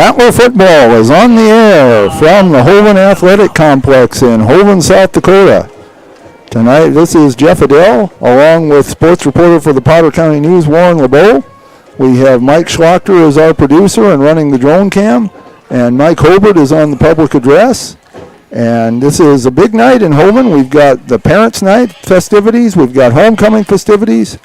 Battler football is on the air from the Hoven Athletic Complex in Hoven, South Dakota. Tonight, this is Jeff Adele, along with sports reporter for the Potter County News, Warren LeBeau. We have Mike Schlachter as our producer and running the drone cam, and Mike Hobart is on the public address. And this is a big night in Hoven. We've got the Parents' Night festivities, we've got homecoming festivities,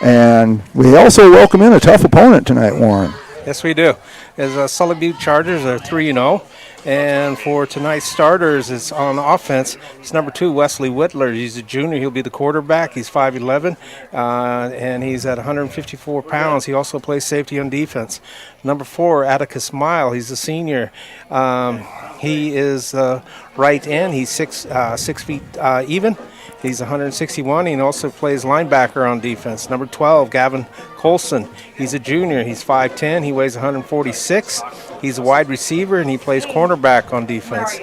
and we also welcome in a tough opponent tonight, Warren. Yes, we do. As Sully Butte Chargers are 3-0, and for tonight's starters, it's on offense. It's number 2, Wesley Whitler. He's a junior. He'll be the quarterback. He's 5'11", and he's at 154 pounds. He also plays safety on defense. Number 4, Atticus Mile. He's a senior. He is right end. He's 6 feet even. He's 161. He also plays linebacker on defense. Number 12, Gavin Colson. He's a junior. He's 5'10". He weighs 146. He's a wide receiver, and he plays cornerback on defense.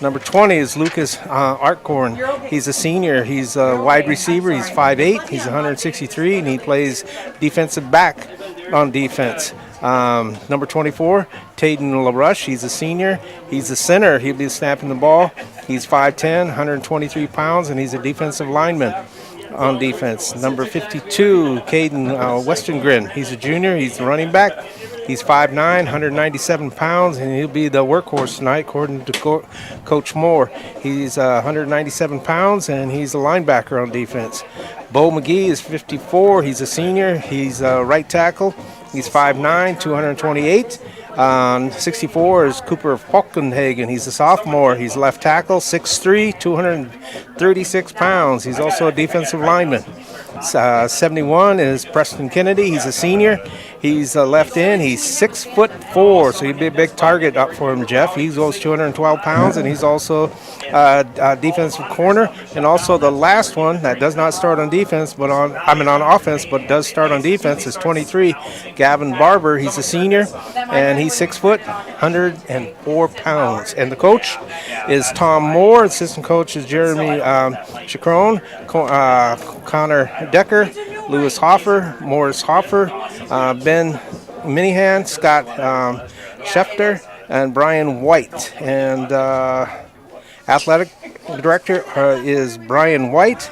Number 20 is Lucas Artcorn. He's a senior. He's a wide receiver. He's 5'8". He's 163, and he plays defensive back on defense. Number 24, Tayden LaRush. He's a senior. He's a center. He'll be snapping the ball. He's 5'10", 123 pounds, and he's a defensive lineman on defense. Number 52, Caden Westergren. He's a junior. He's the running back. He's 5'9", 197 pounds, and he'll be the workhorse tonight, according to Coach Moore. He's 197 pounds, and he's a linebacker on defense. Bo McGee is 54. He's a senior. He's a right tackle. He's 5'9", 228. 64 is Cooper Falkenhagen. He's a sophomore. He's left tackle, 6'3", 236 pounds. He's also a defensive lineman. 71 is Preston Kennedy. He's a senior. He's left end. He's 6'4", so he'd be a big target up for him, Jeff. He goes 212 pounds, and he's also a defensive corner. And also the last one that does not start on defense, but on offense, but does start on defense is 23, Gavin Barber. He's a senior, and he's 6 foot, 104 pounds. And the coach is Tom Moore. Assistant coach is Jeremy Chacron, Connor Decker, Lewis Hoffer, Morris Hoffer, Ben Minihan, Scott Schefter, and Brian White. And athletic director is Brian White.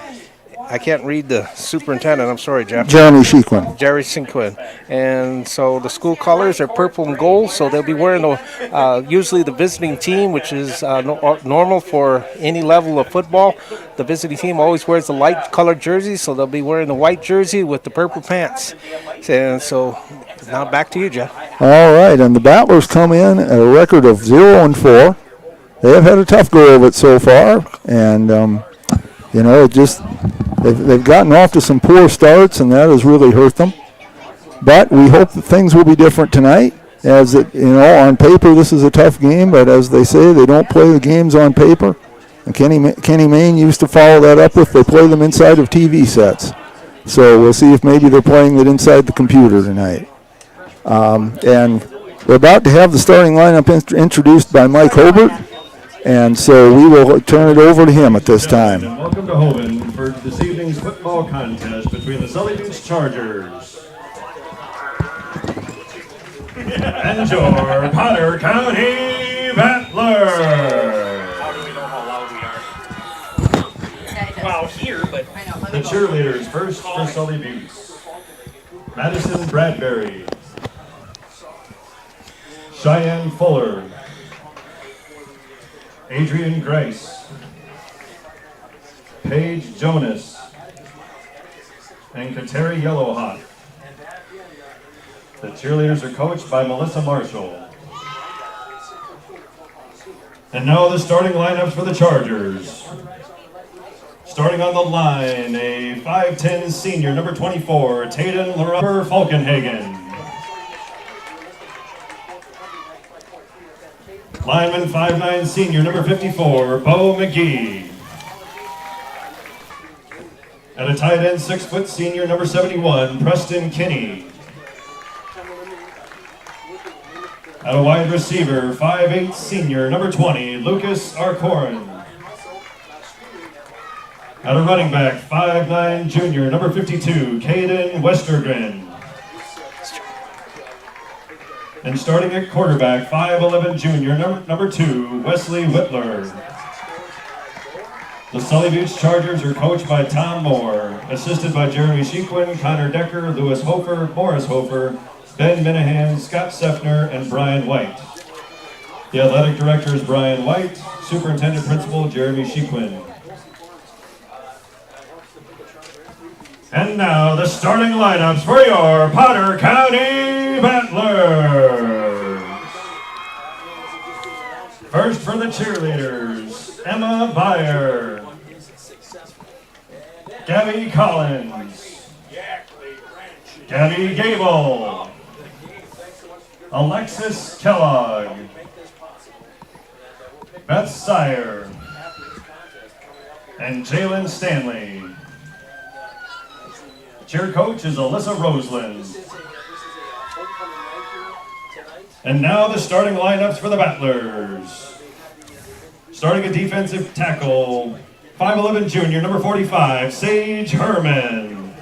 I can't read the superintendent. I'm sorry, Jeff. Jeremy Shequin. Jerry Sinquin. And so the school colors are purple and gold, so they'll be wearing usually the visiting team, which is normal for any level of football. The visiting team always wears the light colored jersey, so they'll be wearing the white jersey with the purple pants. And so now back to you, Jeff. All right, and the Battlers come in at a record of 0-4. They have had a tough go of it so far, and they've gotten off to some poor starts, and that has really hurt them. But we hope that things will be different tonight. As on paper, this is a tough game, but as they say, they don't play the games on paper. And Kenny Mayne used to follow that up with they play them inside of TV sets. So we'll see if maybe they're playing it inside the computer tonight. And we're about to have the starting lineup introduced by Mike Hobart. And so we will turn it over to him at this time. Welcome to Hoven for this evening's football contest between the Sully Butte Chargers and your Potter County Battlers. How do we know how loud we are? Well, here, but the cheerleaders first for Sully Butte: Madison Bradbury, Cheyenne Fuller, Adrian Grice, Paige Jonas, and Kateri Yellowhawk. The cheerleaders are coached by Melissa Marshall. And now the starting lineups for the Chargers. Starting on the line, a 5'10" senior, number 24, Tayden LaRush Falkenhagen. Lineman 5'9" senior, number 54, Bo McGee. At a tight end, 6 foot senior, number 71, Preston Kinney. At a wide receiver, 5'8" senior, number 20, Lucas Arcorin. At a running back, 5'9" junior, number 52, Caden Westergren. And starting at quarterback, 5'11" junior, number 2, Wesley Whitler. The Sully Buttes Chargers are coached by Tom Moore, assisted by Jeremy Shequin, Connor Decker, Lewis Hofer, Morris Hofer, Ben Minahan, Scott Seffner, and Brian White. The athletic director is Brian White, superintendent principal Jeremy Shequin. And now the starting lineups for your Potter County Battlers. First for the cheerleaders, Emma Byer, Gabby Collins, Gabby Gable, Alexis Kellogg, Beth Sire, and Jalen Stanley. Cheer coach is Alyssa Roseland. And now the starting lineups for the Battlers. Starting at defensive tackle, 5'11" junior, number 45, Sage Herman.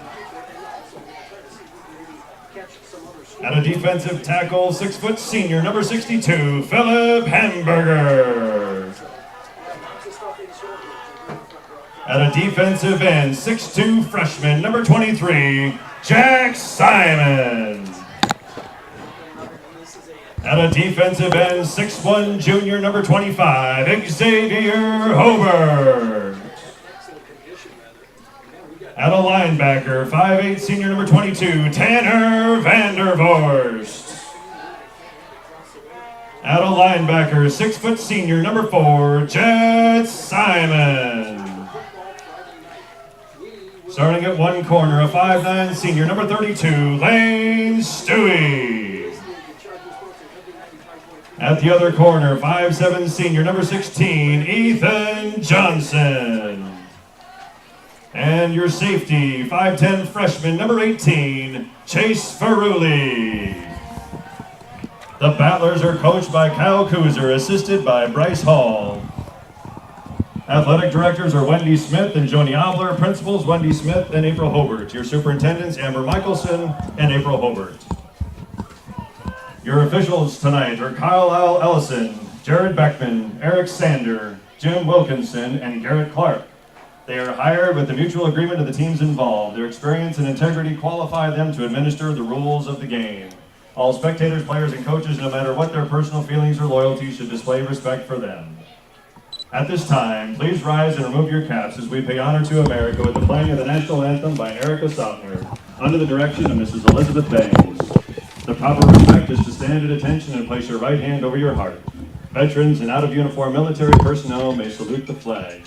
At a defensive tackle, 6' senior, number 62, Philip Hamburger. At a defensive end, 6'2" freshman, number 23, Jack Simon. At a defensive end, 6'1" junior, number 25, Xavier Hobart. At a linebacker, 5'8" senior, number 22, Tanner Vandervorst. At a linebacker, 6' senior, number 4, Jet Simon. Starting at one corner, a 5'9" senior, number 32, Lane Stewie. At the other corner, 5'7" senior, number 16, Ethan Johnson. And your safety, 5'10" freshman, number 18, Chase Ferrulli. The Battlers are coached by Kyle Kuzer, assisted by Bryce Hall. Athletic directors are Wendy Smith and Joni Obler. Principals, Wendy Smith and April Hobart. Your superintendents, Amber Michelson and April Hobart. Your officials tonight are Kyle L. Ellison, Jared Beckman, Eric Sander, Jim Wilkinson, and Garrett Clark. They are hired with the mutual agreement of the teams involved. Their experience and integrity qualify them to administer the rules of the game. All spectators, players, and coaches, no matter what their personal feelings or loyalties, should display respect for them. At this time, please rise and remove your caps as we pay honor to America with the playing of the national anthem by Erica Sautner, under the direction of Mrs. Elizabeth Bangs. The proper respect is to stand at attention and place your right hand over your heart. Veterans and out-of-uniform military personnel may salute the flag.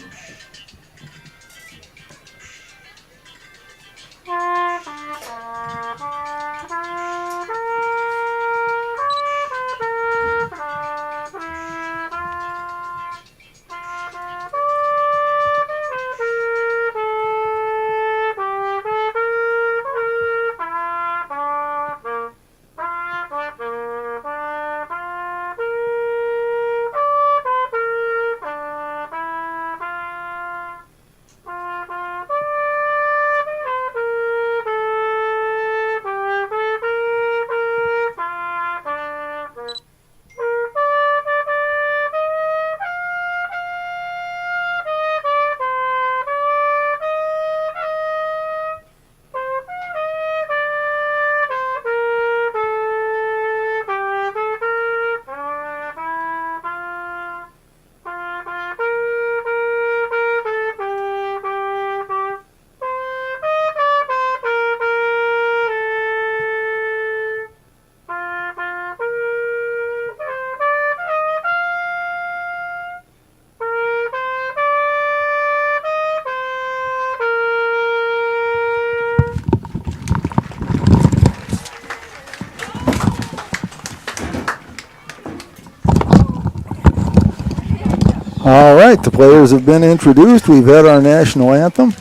All right, the players have been introduced. We've had our national anthem.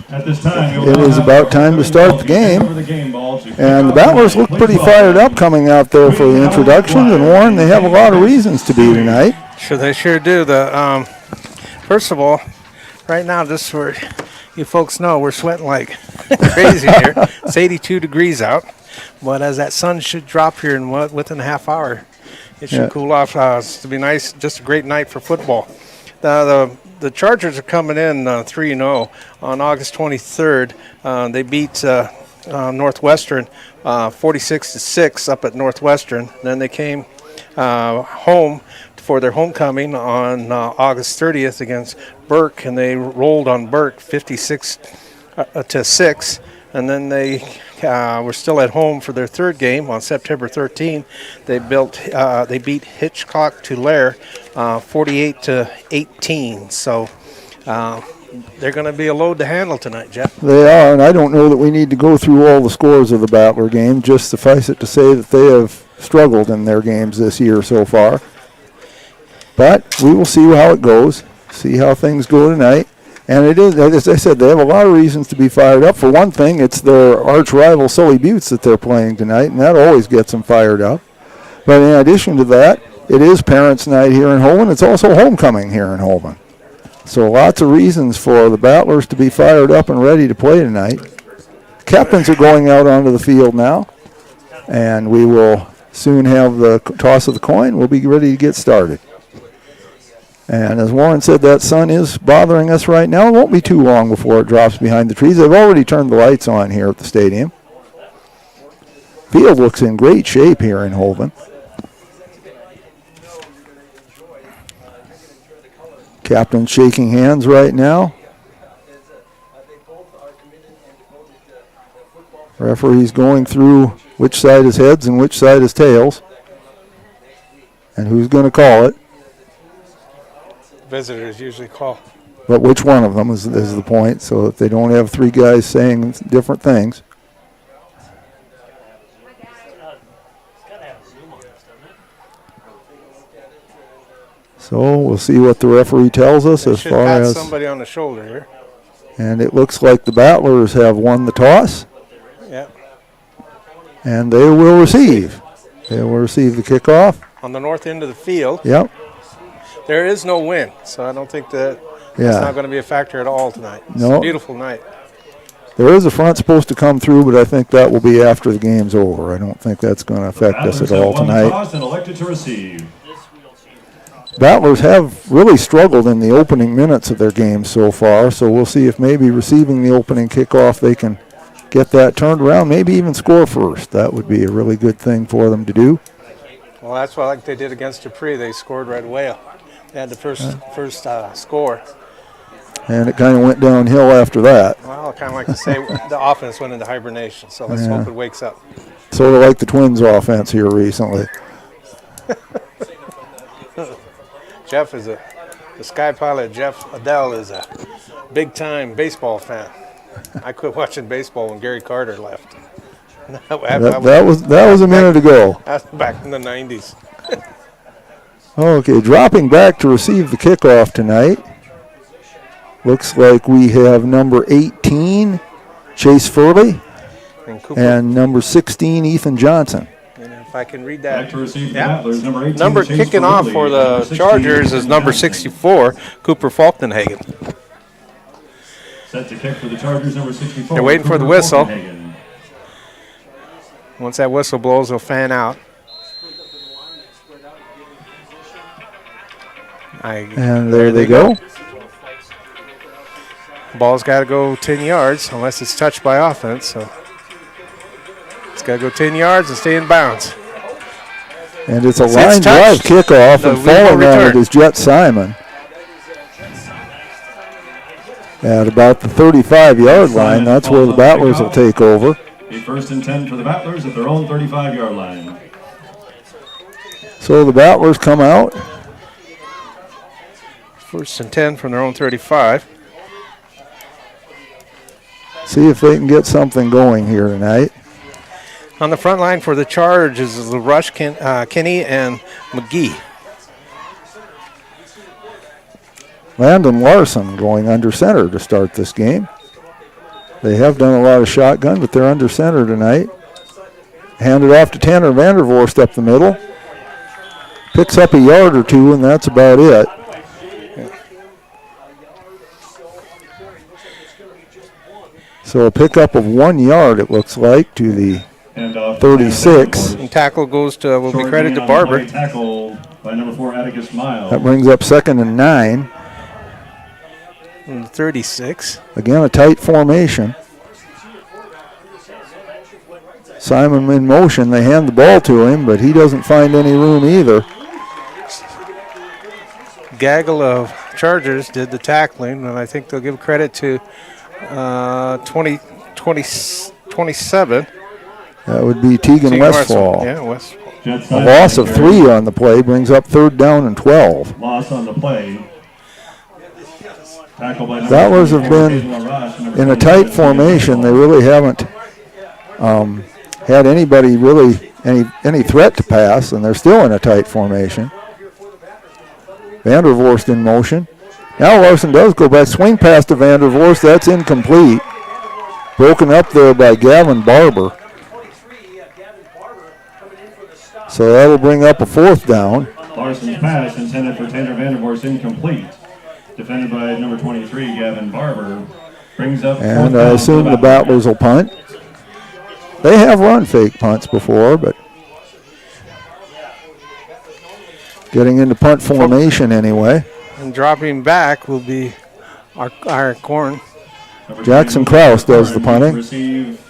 At this time, it is about time to start the game. And the Battlers look pretty fired up coming out there for the introductions. And Warren, they have a lot of reasons to be tonight. Sure, they sure do. First of all, right now, just for you folks know, we're sweating like crazy here. It's 82 degrees out. But as that sun should drop here in within a half hour, it should Yeah. cool off. It's to be nice, just a great night for football. The Chargers are coming in 3-0 on August 23rd. They beat Northwestern 46-6 up at Northwestern. Then they came home for their homecoming on August 30th against Burke, and they rolled on Burke 56-6. And then they were still at home for their third game on September 13. They beat Hitchcock Tulare 48-18. So they're going to be a load to handle tonight, Jeff. They are, and I don't know that we need to go through all the scores of the Battler game. Just suffice it to say that they have struggled in their games this year so far. But we will see how it goes, see how things go tonight. And it is, as I said, they have a lot of reasons to be fired up. For one thing, it's their arch rival Sully Buttes that they're playing tonight, and that always gets them fired up. But in addition to that, it is Parents' Night here in Holman. It's also homecoming here in Holman. So lots of reasons for the Battlers to be fired up and ready to play tonight. Captains are going out onto the field now, and we will soon have the toss of the coin. We'll be ready to get started. And as Warren said, that sun is bothering us right now. It won't be too long before it drops behind the trees. They've already turned the lights on here at the stadium. Field looks in great shape here in Holman. Captain shaking hands right now. Referee's going through which side is heads and which side is tails. And who's going to call it. Visitors usually call. But which one of them is the point, so that they don't have three guys saying different things. So we'll see what the referee tells us as far as somebody on the shoulder here. And it looks like the Battlers have won the toss. Yeah. And they will receive. They will receive the kickoff. On the north end of the field. Yep. There is no wind, so I don't think that's not going to be a factor at all tonight. It's a beautiful night. There is a front supposed to come through, but I think that will be after the game's over. I don't think that's going to affect us at all tonight. And elected to receive. Battlers have really struggled in the opening minutes of their game so far, so we'll see if maybe receiving the opening kickoff they can get that turned around, maybe even score first. That would be a really good thing for them to do. Well, that's what like they did against Dupree. They scored right away. They had the first score. And it kind of went downhill after that. Well, I kind of like to say the offense went into hibernation, so let's hope it wakes up. Sort of like the Twins' offense here recently. Jeff is the Sky Pilot. Jeff Adele is a big-time baseball fan. I quit watching baseball when Gary Carter left. That was a minute ago. That's back in the 90s. Okay, dropping back to receive the kickoff tonight. Looks like we have number 18, Chase Furley, and number 16, Ethan Johnson. And if I can read that. Back to receive the Battlers, number 18, Number Chase kicking off for the 16, Chargers is number 64, Cooper Falkenhagen. Set to kick for the Chargers, number 64. They're waiting for the Cooper whistle. Falkenhagen. Once that whistle blows, they'll fan out. And there they go. Ball's got to go 10 yards unless it's touched by offense. So it's got to go 10 yards and stay in bounds. And it's a line drive kickoff, and falling on it is Jet Simon. At about the 35-yard line, that's where the Battlers will take over. A 1st and 10 for the Battlers at their own 35-yard line. So the Battlers come out. 1st and 10 from their own 35. See if they can get something going here tonight. On the front line for the Charge is LaRush, Kinney, and McGee. Landon Larson going under center to start this game. They have done a lot of shotgun, but they're under center tonight. Handed off to Tanner Vandervorst up the middle. Picks up a yard or two, and that's about it. So a pickup of 1 yard, it looks like, to the Handoff. 36. And tackle goes to, will be Short credit gain to on the Barber. play, tackle by number 4, Atticus Miles. That brings up 2nd and 9. And 36. Again, a tight formation. Simon in motion. They hand the ball to him, but he doesn't find any room either. Gaggle of Chargers did the tackling, and I think they'll give credit to 27. That would be Tegan Westfall. Yeah, Westfall. A loss of 3 on the play brings up 3rd down and 12. Loss on the play. Tackle by Battlers have been in a tight formation. They really haven't had anybody really any threat to pass, and they're still in a tight formation. Vandervorst in motion. Now Larson does go back. Swing pass to Vandervorst. That's incomplete. Broken up there by Gavin Barber. So that'll bring up a 4th down. Larson's pass intended for Tanner Vandervorst incomplete. Defended by number 23, Gavin Barber. Brings up. And I assume the Battlers will punt. They have run fake punts before, but getting into punt formation anyway. And dropping back will be our corn. Jackson Krause does the punting. Receive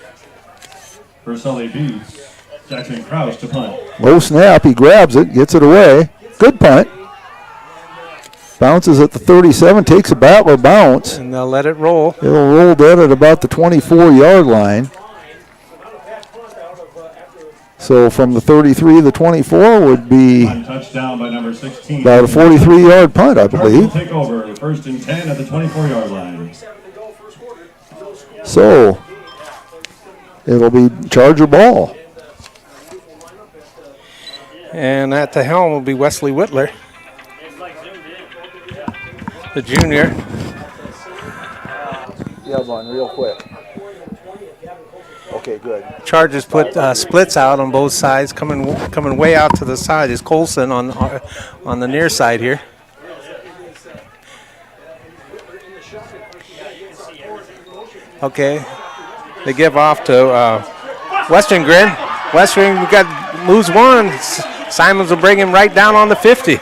for Sully Boots. Jackson Krause to punt. Low snap, he grabs it, gets it away. Good punt. Bounces at the 37, takes a Battler bounce. And they'll let it roll. It'll roll dead at about the 24-yard line. So from the 33 to the 24 would be Touchdown by number 16. about a 43-yard punt, I believe. Take over. 1st and 10 at the 24-yard line. So it'll be Charger ball. And at the helm will be Wesley Whitler, the junior. Yeah, one real quick. Okay, good. Chargers put splits out on both sides. Coming way out to the side is Colson on the near side here. Okay, they give off to Western Grin. Western moves one. Simons will bring him right down on the 50.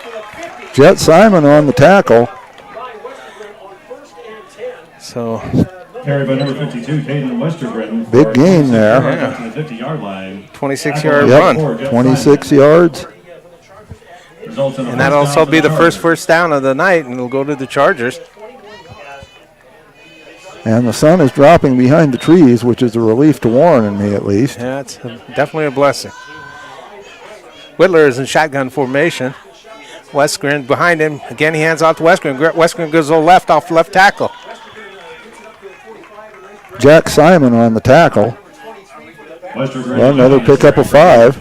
Jet Simon on the tackle. So Carried by number 52, Caden Westergren. Big gain there. To the 50-yard line. 26-yard Yep, run. 26 yards. Results in a And that'll also be the first down of the night, and it'll go to the Chargers. And the sun is dropping behind the trees, which is a relief to Warren and me at least. Yeah, it's definitely a blessing. Whitler is in shotgun formation. Westgren behind him. Again, he hands off to Westgren. Westgren goes to the left off left tackle. Jack Simon on the tackle. Westergren. Another pickup of 5.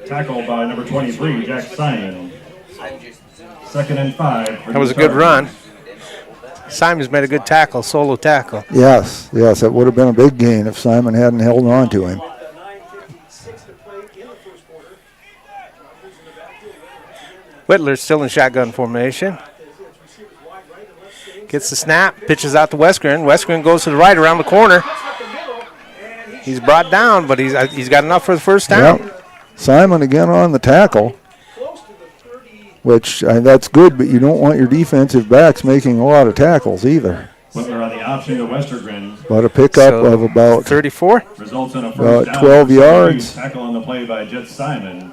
Tackled by number 23, Jack Simon. 2nd and 5. That was a good run. Simon's made a good tackle, solo tackle. Yes, it would have been a big gain if Simon hadn't held on to him. Whitler's still in shotgun formation. Gets the snap, pitches out to Westgren. Westgren goes to the right around the corner. He's brought down, but he's got enough for the first down. Yep. Simon again on the tackle, which that's good, but you don't want your defensive backs making a lot of tackles either. Whitler on the option to Westergren. But a pickup of about 34. Results in a first down. 12 yards. Tackle on the play by Jet Simon.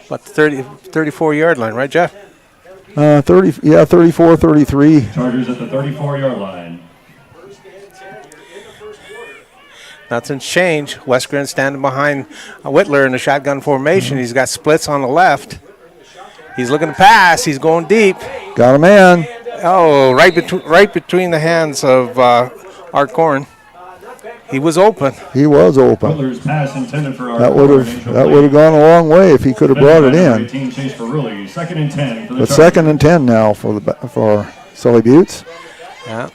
About the 34-yard line, right, Jeff? 34, 33. Chargers at the 34-yard line. Nothing's changed. Westgren standing behind Whitler in the shotgun formation. He's got splits on the left. He's looking to pass. He's going deep. Got a man. Oh, right between the hands of Art Corn. He was open. He was open. Whitler's pass intended for our That would have gone a long way if he could have brought it in. 18 chase for Rulli. 2nd and 10 for the But Chargers. 2nd and 10 now for Sully Buttes. Yeah.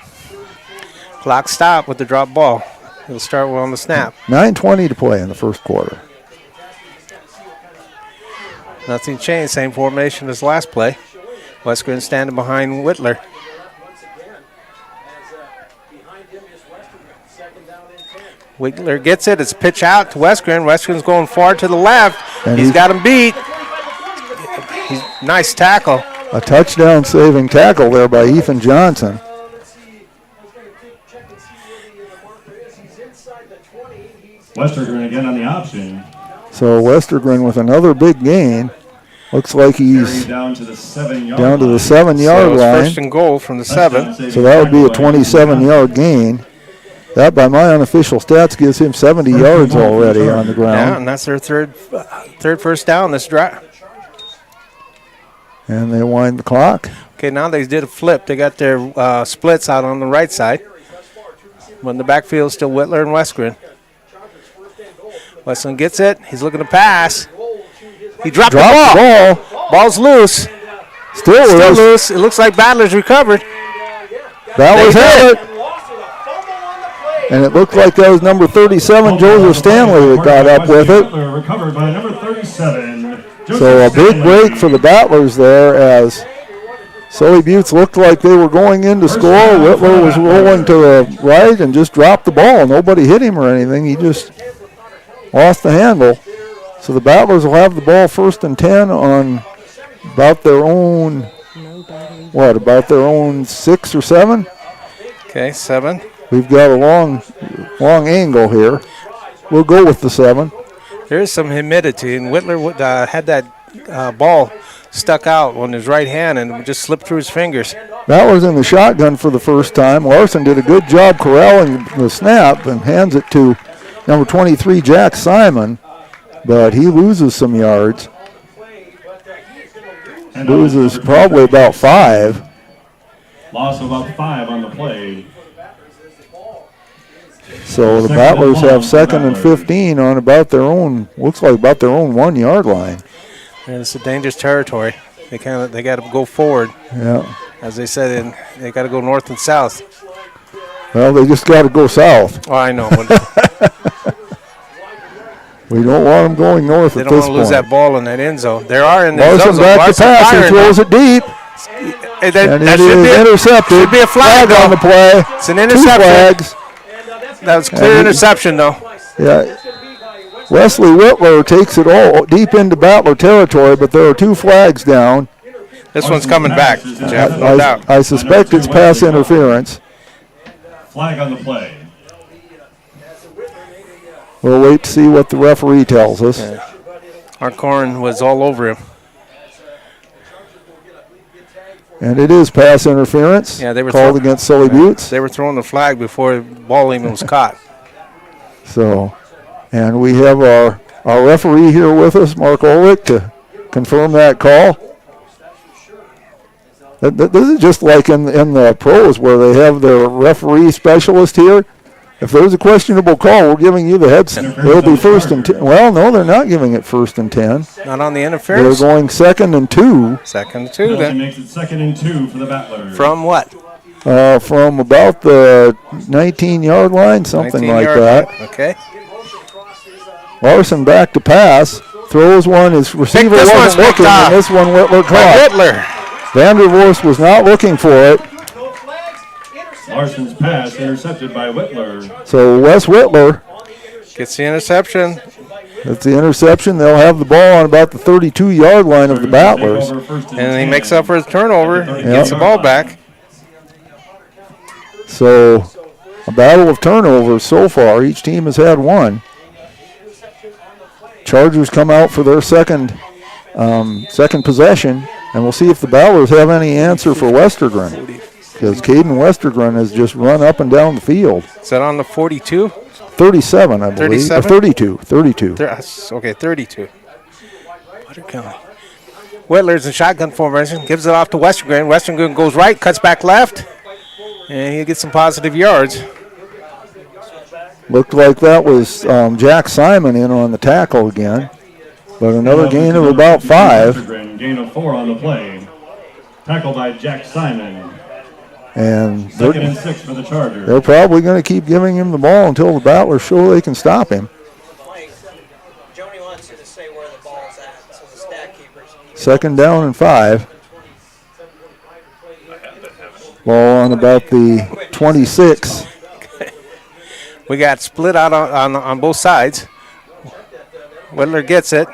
Clock stop with the drop ball. He'll start well on the snap. 9:20 to play in the first quarter. Nothing changed. Same formation as last play. Westgren standing behind Whitler. Whitler gets it. It's pitch out to Westgren. Westgren's going far to the left. And He's got him beat. Nice tackle. A touchdown saving tackle there by Ethan Johnson. Westergren again on the option. So Westergren with another big gain. Looks like he's Carried down to the 7-yard down to the line. 7-yard So it's line. first and goal from the 7. So that would be a 27-yard gain. That, by my unofficial stats, gives him 70 yards already on the Yeah, ground. and that's their third first down this drive. And they wind the clock. Okay, now they did a flip. They got their splits out on the right side. But in the backfield, still Whitler and Westgren. Westgren gets it. He's looking to pass. He dropped the ball. Ball's loose. Still loose. It looks like Battlers recovered. Battlers have it. And it looked like that was number 37, Joseph Stanley, that got up with it. Recovered by number 37. So a big break for the Battlers there as Sully Buttes looked like they were going in to score. Whitler was rolling to the right and just dropped the ball. Nobody hit him or anything. He just lost the handle. So the Battlers will have the ball first and 10 on about their own, about their own 6 or 7? Okay, 7. We've got a long angle here. We'll go with the 7. There's some humidity, and Whitler had that ball stuck out on his right hand and it just slipped through his fingers. That was in the shotgun for the first time. Larson did a good job corralling the snap and hands it to number 23, Jack Simon, but he loses some yards. Loses probably about 5. Loss of about 5 on the play. So the Battlers have second and 15 on about their own, looks like about their own 1-yard line. And it's a dangerous territory. They got to go forward. Yeah. As they said, they got to go north and south. Well, they just got to go south. Oh, I know. We don't want them going north They at don't this want to point. lose that ball in that end zone. They are in the Larson zone. back to pass. He throws it deep. And it is intercepted. Should be a flag on the play. It's an 2 interception. flags. That was clear interception, though. Yeah. Wesley Whitler takes it all deep into Battler territory, but there are 2 flags down. This one's coming back, Jeff, no doubt. I suspect it's pass interference. Flag on the play. We'll wait to see what the referee tells us. Arcorn was all over him. And it is pass interference. Yeah, they were called against Sully Buttes. They were throwing the flag before the ball even was caught. So, and we have our referee here with us, Mark Ulrich, to confirm that call. This is just like in the pros where they have their referee specialist here. If there's a questionable call, we're giving you the heads. It'll be first and 10. Well, no, they're not giving it first and 10. Not on the interference. They're going second and 2. Second and 2 then. Makes it 2nd and 2 for the Battlers. From what? From about the 19-yard line, something like that. Line. Okay. Larson back to pass. Throws one. His receiver wasn't looking, and this one Whitler caught. Whitler. Vandervorst was not looking for it. Larson's pass intercepted by Whitler. So Wes Whitler gets the interception. That's the interception. They'll have the ball on about the 32-yard line of the Battlers. And he makes up for his turnover and gets the ball back. So a battle of turnovers so far. Each team has had one. Chargers come out for their second possession, and we'll see if the Battlers have any answer for Westergren, because Caden Westergren has just run up and down the field. Is that on the 42? 37, I believe. 37? 32. Okay, 32. Butter County. Whitler's in shotgun formation, gives it off to Westergren. Westergren goes right, cuts back left, and he gets some positive yards. Looked like that was Jack Simon in on the tackle again. But another gain of about 5. Gain of 4 on the play. Tackled by Jack Simon. And 2nd and 6 for the Chargers. They're probably going to keep giving him the ball until the Battlers show they can stop him. Joni wants you to say where the ball's at, so the stat keepers can 2nd down and 5. Ball on about the 26. We got split out on both sides. Whittler gets it.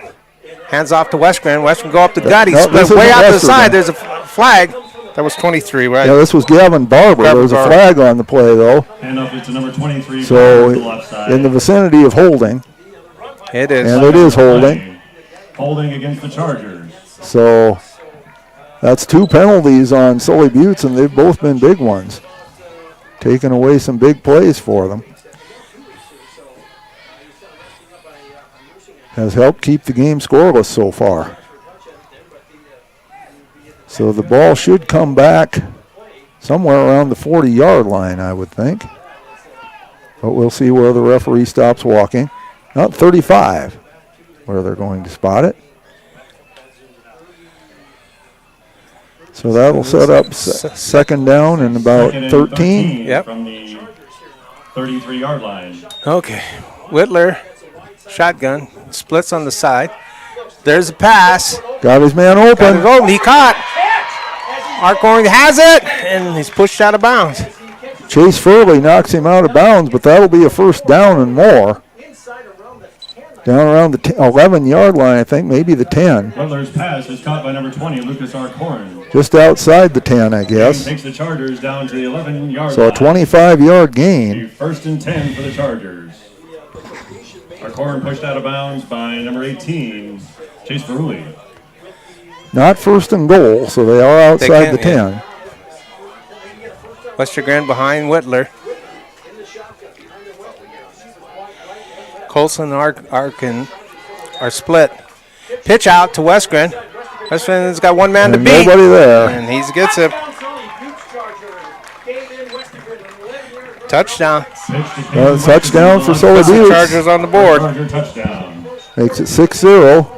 Hands off to Westgren. Westgren go up the gut. He No, split this way isn't out to the Western side. then. There's a flag. That was 23, right? Yeah, this was Gavin Barber. There was a Barber. flag on the play, though. Hand off it to number 23. So on the left side. in the vicinity of holding, It is. and it is holding. Holding against the Chargers. So that's 2 penalties on Sully Buttes, and they've both been big ones. Taking away some big plays for them. Has helped keep the game scoreless so far. So the ball should come back somewhere around the 40-yard line, I would think. But we'll see where the referee stops walking. Not 35, where they're going to spot it. So that'll set up second down and about Second and 13. Yep. From the 33-yard line. Okay. Whittler, shotgun, splits on the side. There's a pass. Got his man Got it open. open. He caught. Arkhorn has it, and he's pushed out of bounds. Chase Furley knocks him out of bounds, but that'll be a first down and more. Down around the 11-yard line, I think, maybe the 10. Butler's pass is caught by number 20, Lucas Arkhorn. Just outside the 10, I guess. Takes the Chargers down to the 11-yard So a line. 25-yard gain. First and 10 for the Chargers. Arkhorn pushed out of bounds by number 18, Chase Ferrulli. Not first and goal, so they are outside can, the 10. Westergren behind Whittler. Colson and Arkin are split. Pitch out to Westgren. Westgren's got one man to And beat. nobody there. And he gets it. Touchdown. Touchdown for Sully Buttes. Chargers on the board. Charger touchdown. Makes it 6-0.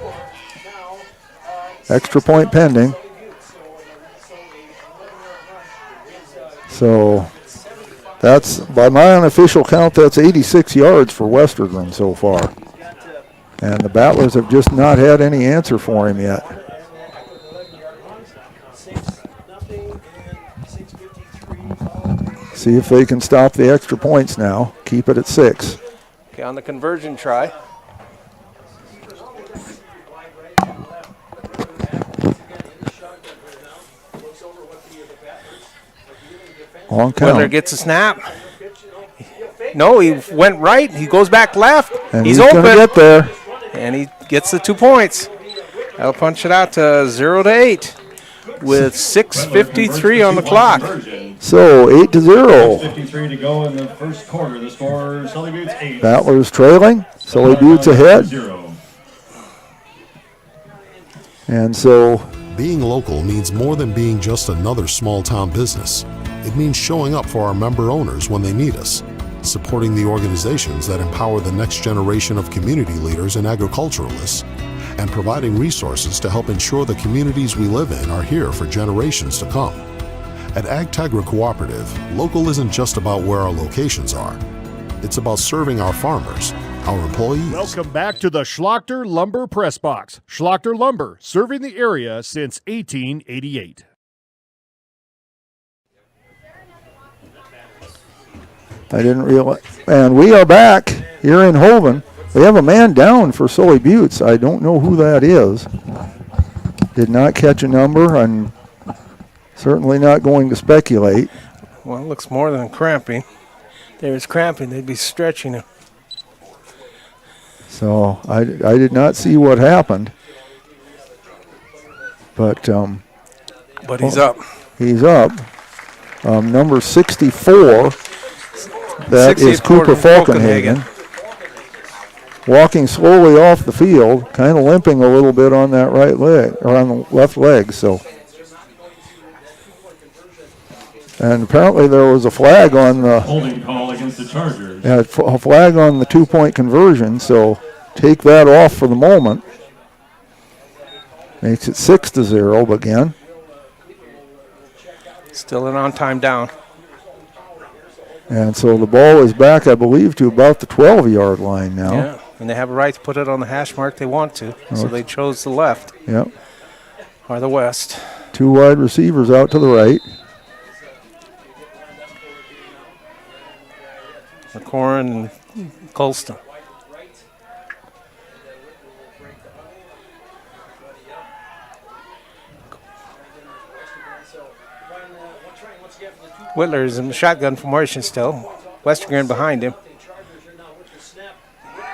Extra point pending. So that's, by my unofficial count, that's 86 yards for Westergren so far. And the Battlers have just not had any answer for him yet. See if they can stop the extra points now. Keep it at 6. Okay, on the conversion try. Long Whittler count. gets a snap. No, he went right. He goes back left. And he's going to open. get there. And he gets the 2 points. That'll punch it out to 0-8 with 6:53 on the clock. So 8-0. 53 to go in the first quarter. The score, Sully Buttes 8. Battlers trailing. Sully Buttes ahead. 0. And so Being local means more than being just another small-town business. It means showing up for our member owners when they need us, supporting the organizations that empower the next generation of community leaders and agriculturalists, and providing resources to help ensure the communities we live in are here for generations to come. At AgTegra Cooperative, local isn't just about where our locations are. It's about serving our farmers, our employees. Welcome back to the Schlachter Lumber Press Box. Schlachter Lumber, serving the area since 1888. I didn't realize. And we are back here in Hoven. We have a man down for Sully Buttes. I don't know who that is. Did not catch a number. I'm certainly not going to speculate. Well, it looks more than cramping. If there was cramping, they'd be stretching him. So I did not see what happened. But He's up. he's up. Number 64. That is 64 Cooper Falkenhagen. Falkenhagen. Walking slowly off the field, kind of limping a little bit on that right leg, or on the left leg, so. And apparently there was a flag on the, Holding call against the Chargers. a flag on the 2-point conversion, so take that off for the moment. Makes it 6-0 again. Still an on-time down. And so the ball is back, I believe, to about the 12-yard line now. Yeah, and they have a right to put it on the hash mark they want to. So they chose the left Yep. or the west. 2 wide receivers out to the right. Arcorin and Colston. Whitler is in the shotgun formation still. Westergren behind him.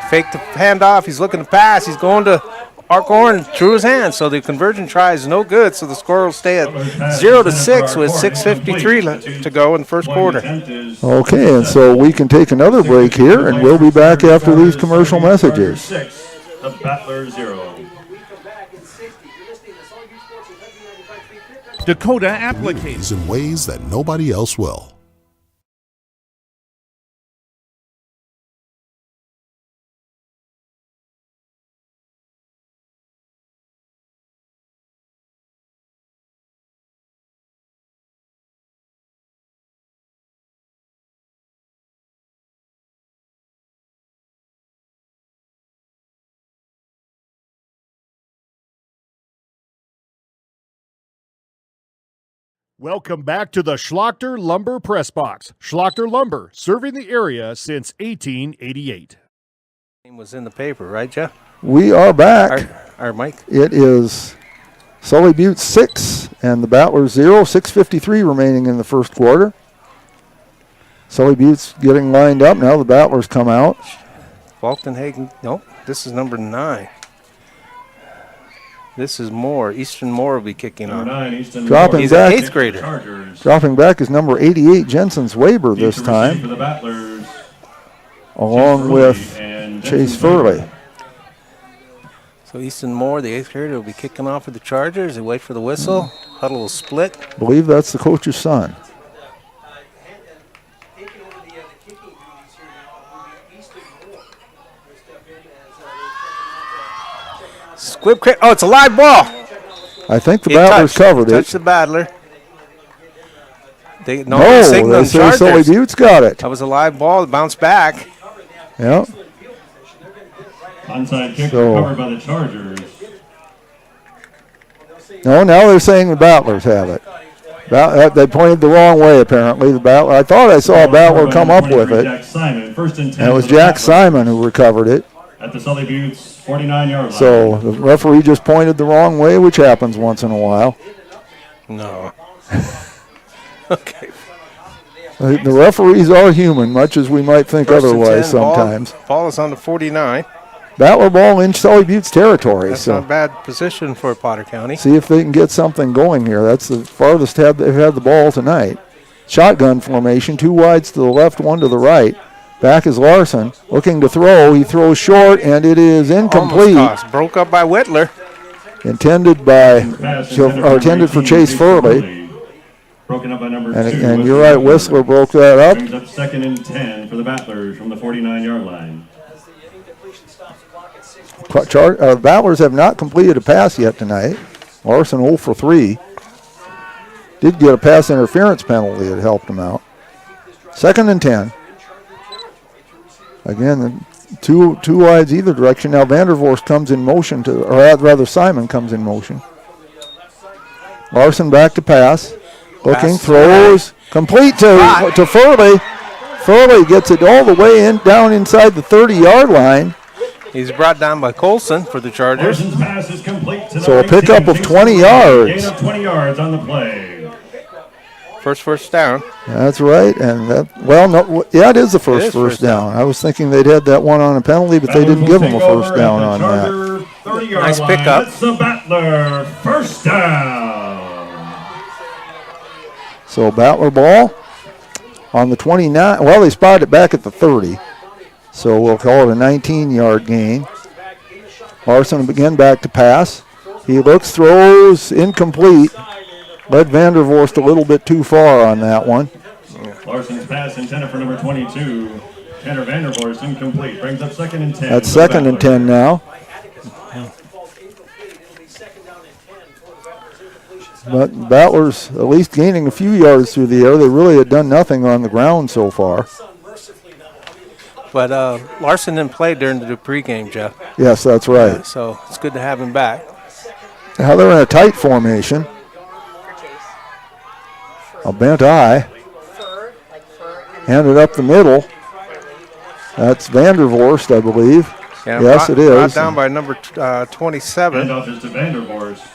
Fake the handoff. He's looking to pass. He's going to Arcorin through his hands. So the conversion try is no good. So the score will stay at 0-6 with 6:53 to go in the first quarter. Okay, and so we can take another break here, and we'll be back after these commercial messages. The Battlers 0. Dakota applications in ways that nobody else will. Welcome back to the Schlachter Lumber Press Box. Schlachter Lumber, serving the area since 1888. Was in the paper, right, Jeff? We are back. Our Mike. It is Sully Butte 6 and the Battlers 0. 6:53 remaining in the first quarter. Sully Butte's getting lined up. Now the Battlers come out. Falkenhagen. Nope. This is number 9. This is Moore. Easton Moore will be kicking Number on. 9, Easton Dropping He's back. an 8th grader. Chargers. Dropping back is number 88, Jensen's Weber this Deep to receive time, for the Battlers. along Chase with Furley and Chase Jensen Furley. So Easton Moore, the 8th grader, will be kicking off with the Chargers. They wait for the whistle. Huddle will split. I believe that's the coach's son. Squib crack. Oh, it's a live ball. I think the It Battlers covered touched it. the Battler. They're No, signaling they say Sully Chargers. Butte's got it. That was a live ball. It bounced back. Yeah. Onside kick So- recovered by the Chargers. No, now they're saying the Battlers have it. They pointed the wrong way, apparently. The Battler. I thought I saw a Battler come up with it. Jack Simon, first and 10 And it was for the Jack Battlers Simon who recovered it. at the Sully Butte's 49-yard line. So the referee just pointed the wrong way, which happens once in a while. No. Okay. The referees are human, much as we might think First and otherwise 10, sometimes. Ball is on the 49. Battler ball in Sully Butte's territory. That's So not a bad position for Potter County. see if they can get something going here. That's the farthest they've had the ball tonight. Shotgun formation, 2 wides to the left, 1 to the right. Back is Larson, looking to throw. He throws short, and it is incomplete. Almost tossed. Broke up by Whitler. Intended for Chase Furley. Broken up by number 2. And you're right, Whistler broke that up. Brings up 2nd and 10 for the Battlers from the 49-yard line. Battlers have not completed a pass yet tonight. Larson 0 for 3. Did get a pass interference penalty that helped him out. 2nd and 10. Again, two wides either direction. Now Vandervorst comes in motion or rather Simon comes in motion. Larson back to pass. Looking, Pass. throws, complete to Furley. Furley gets it all the way down inside the 30-yard line. He's brought down by Colson for the Chargers. Larson's pass is complete to So a number 18, pickup of Chase 20 Furley. yards. Gain of 20 yards on the play. First down. That's right, and it is the first first down. I was thinking they'd had that one on a penalty, but they didn't give them a first down on that. 30-yard Nice line. pickup. That's the Battler first down. So Battler ball on the 29. Well, they spotted it back at the 30, so we'll call it a 19-yard gain. Larson again back to pass. He looks, throws, incomplete. Led Vandervorst a little bit too far on that one. Larson's pass intended for number 22. Tanner Vandervorst incomplete. Brings up 2nd and 10. That's for the 2nd and Battlers. 10 now. But Battlers at least gaining a few yards through the air. They really had done nothing on the ground so far. But Larson didn't play during the pregame, Jeff. Yes, that's right. So it's good to have him back. Now they're in a tight formation. A bent eye. Handed up the middle. That's Vandervorst, I believe. Yeah, Yes, it is. Brought down by number 27. Handoff is to Vandervorst.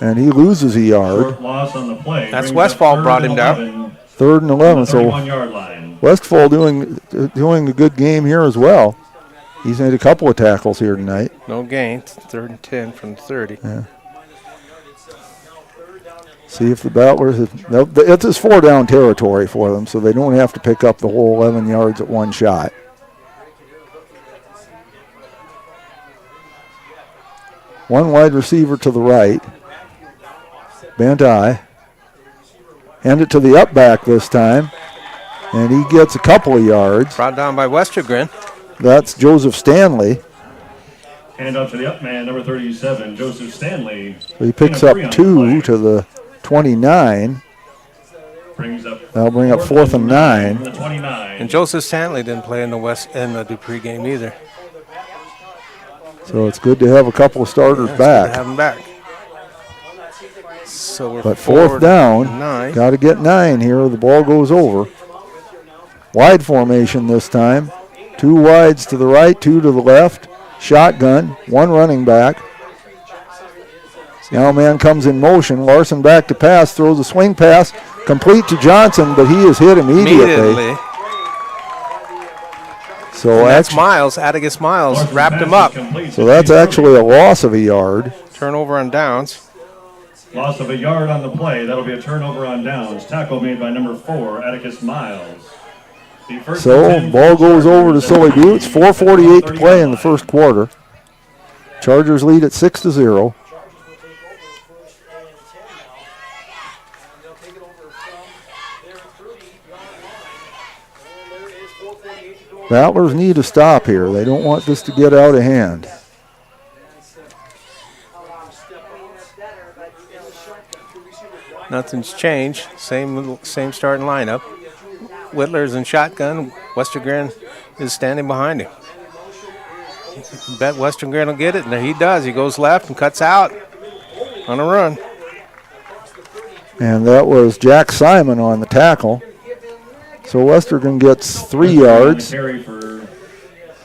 And he loses a yard. Short loss on the play. That's Brings up Westfall third brought and him down. 11 3rd and 11. from the So 31-yard line. Westfall doing a good game here as well. He's made a couple of tackles here tonight. No gain. 3rd and 10 from 30. Yeah. See if the Battlers, it's just 4-down territory for them, so they don't have to pick up the whole 11 yards at one shot. One wide receiver to the right. Bent eye. Hand it to the up back this time. And he gets a couple of yards. Brought down by Westergren. That's Joseph Stanley. Hand up to the up man, number 37, Joseph Stanley. So he picks up 2 to the 29. Brings up That'll bring up 4th and 9. from the 29. And Joseph Stanley didn't play in the Dupree game either. So it's good to have a couple of starters It's back. good to have him back. So we're But forward 4th down, 9. got to get 9 here or the ball goes over. Wide formation this time. 2 wides to the right, 2 to the left. Shotgun, 1 running back. Now man comes in motion. Larson back to pass, throws a swing pass, complete to Johnson, but he is hit immediately. So And that's Miles, Atticus Miles, Larson's wrapped pass him is up. complete to so that's Steve actually a loss of a yard. Turnover on downs. Loss of a yard on the play. That'll be a turnover on downs. Tackle made by number 4, Atticus Miles. The first So and 10 ball for the goes over to Chargers Sully at Buttes. 4:48 to play in the 30-yard first quarter. Chargers lead at 6-0. Battlers need to stop here. They don't want this to get out of hand. Nothing's changed. Same starting lineup. Whittler's in shotgun. Westergren is standing behind him. Bet Westergren will get it, and he does. He goes left and cuts out on a run. And that was Jack Simon on the tackle. So Westergren gets 3 yards. Carry for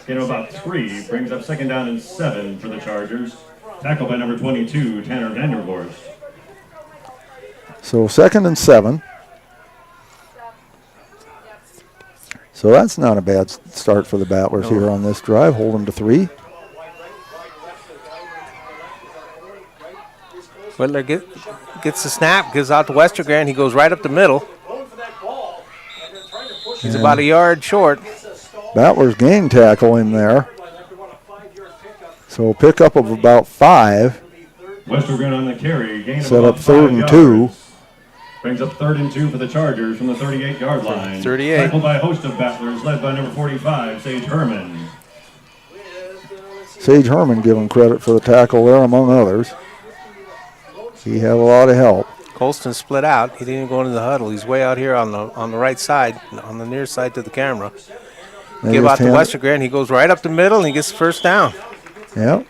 about 3. Brings up 2nd down and 7 for the Chargers. Tackle by number 22, Tanner Vandervorst. So 2nd and 7. So that's not a bad start for the Battlers here on this drive. Hold them to 3. Whittler gets the snap, gives out to Westergren. He goes right up the middle. He's about a yard short. Battlers gain tackle in there. So pickup of about 5. Westergren on the carry. Gain of Set about up 3rd 5 and 2. yards. Brings up 3rd and 2 for the Chargers from the 38-yard line. 38. Tackled by a host of Battlers, led by number 45, Sage Herman. Sage Herman giving credit for the tackle there, among others. He had a lot of help. Colston split out. He didn't even go into the huddle. He's way out here on the right side, on the near side to the camera. They Give out just to hand- Westergren. He goes right up the middle, and he gets the first down. Yep.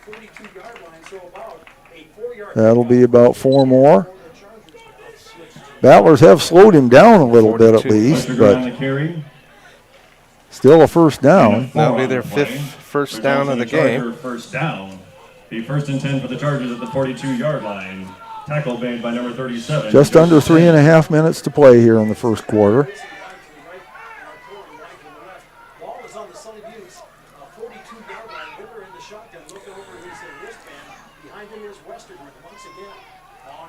That'll be about 4 more. Battlers have slowed him down a little bit at 42. least, Westergren on but the carry. still a first down. That'll be their 5th first down of the game. First down. The 1st and 10 for the Chargers at the 42-yard line. Tackle made by number 37. Just under 3.5 minutes to play here in the first quarter. Ball is on the Sully Buttes 42-yard line. Whittler in the shotgun, looking over his wristband. Behind him is Westergren once again on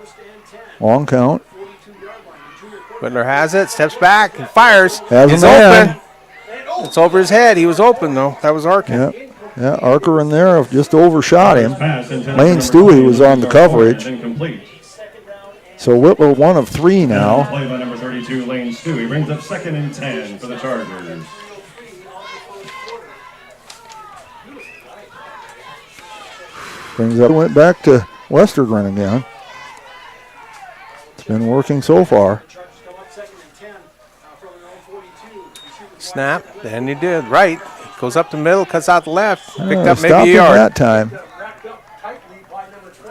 1st and 10. Long count. 42-yard line. The junior quarterback. Whittler has it, steps back, and fires. Has a It's man. open. It's over his head. He was open, though. That was Arkin. Yep. Yeah, Arker in there just overshot him. Pass intended Lane for number Stewie was 20, on the Richard Ford, coverage. Incomplete. So Whittler 1 of 3 now. Play by number 32, Lane Stewie. Brings up 2nd and 10 for the Chargers. Brings up, went back to Westergren again. It's been working so far. Snap, and he did. Right. Goes up the middle, cuts out the left. Picked up Stopped maybe a him yard. that time.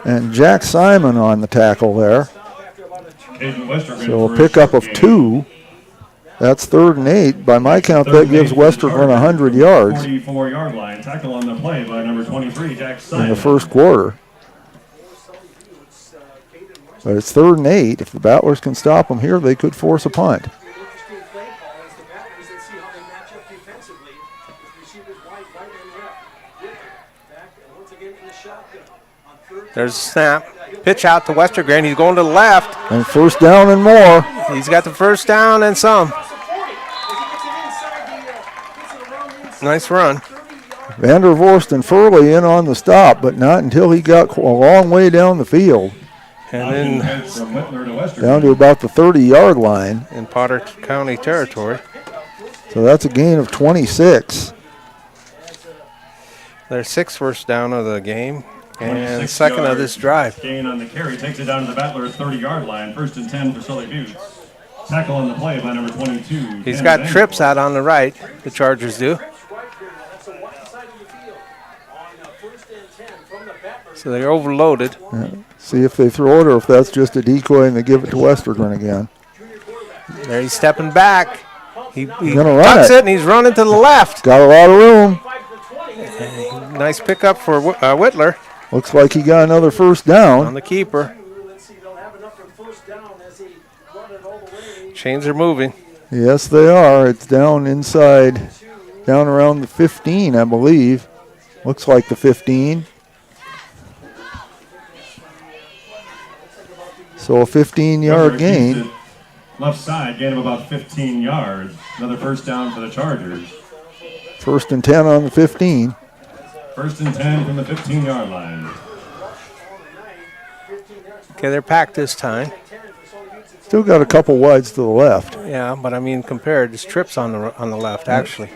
And Jack Simon on the tackle there. Caden Westergren So for a his pickup short of game. 2. That's 3rd and 8. By my count, Third that and gives 8 for the Western Run Chargers. 100 yards 44-yard line. Tackle on the play by number 23, Jack in Simon. the first quarter. But it's 3rd and 8. If the Battlers can stop them here, they could force a punt. Interesting play call as the Battlers, let's see how they match up defensively. With receivers wide, right and left. Back and once again in the shotgun. On 3rd There's a snap. Pitch out to Westergren. He's going to the left. And first down and more. He's got the first down and some. across the 40 as he gets it inside gets it around the inside. Nice run. 30-yard Vandervorst and Furley in on the stop, but not until he got a long way down the field, And then From Whitler to Western. down to about the 30-yard line. in Potter County territory. So that's a gain of 26. Their 6th first down of the game and 26 second of yards. this drive. Gain on the carry takes it down to the Battlers' 30-yard line. 1st and 10 for Sully Butte. Tackle on the play by number 22. He's Ken got Vanderbilt. trips out on the right. The Chargers do. That's the one side of the field on 1st and 10 from the Battlers. So they're overloaded. See if they throw it or if that's just a decoy and they give it to Westergren again. There he's stepping back. He gonna run tucks it. it and he's running to the left. Got a lot of room. 5 to 20. Nice pickup for Whitler Looks like he got another first on down. the keeper. Let's see, they'll have enough for first down as they run it all the way. Chains are moving. Yes, they are. It's down inside, down around the 15, I believe. Looks like the 15. So a 15-yard Whitler gain. keeps it left side, gain of about 15 yards. Another first down for the Chargers. 1st and 10 on the 15. 1st and 10 from the 15-yard line. Okay, they're packed this time. Still got a couple wides to the left. Yeah, but I mean, compared, there's trips on the left, actually.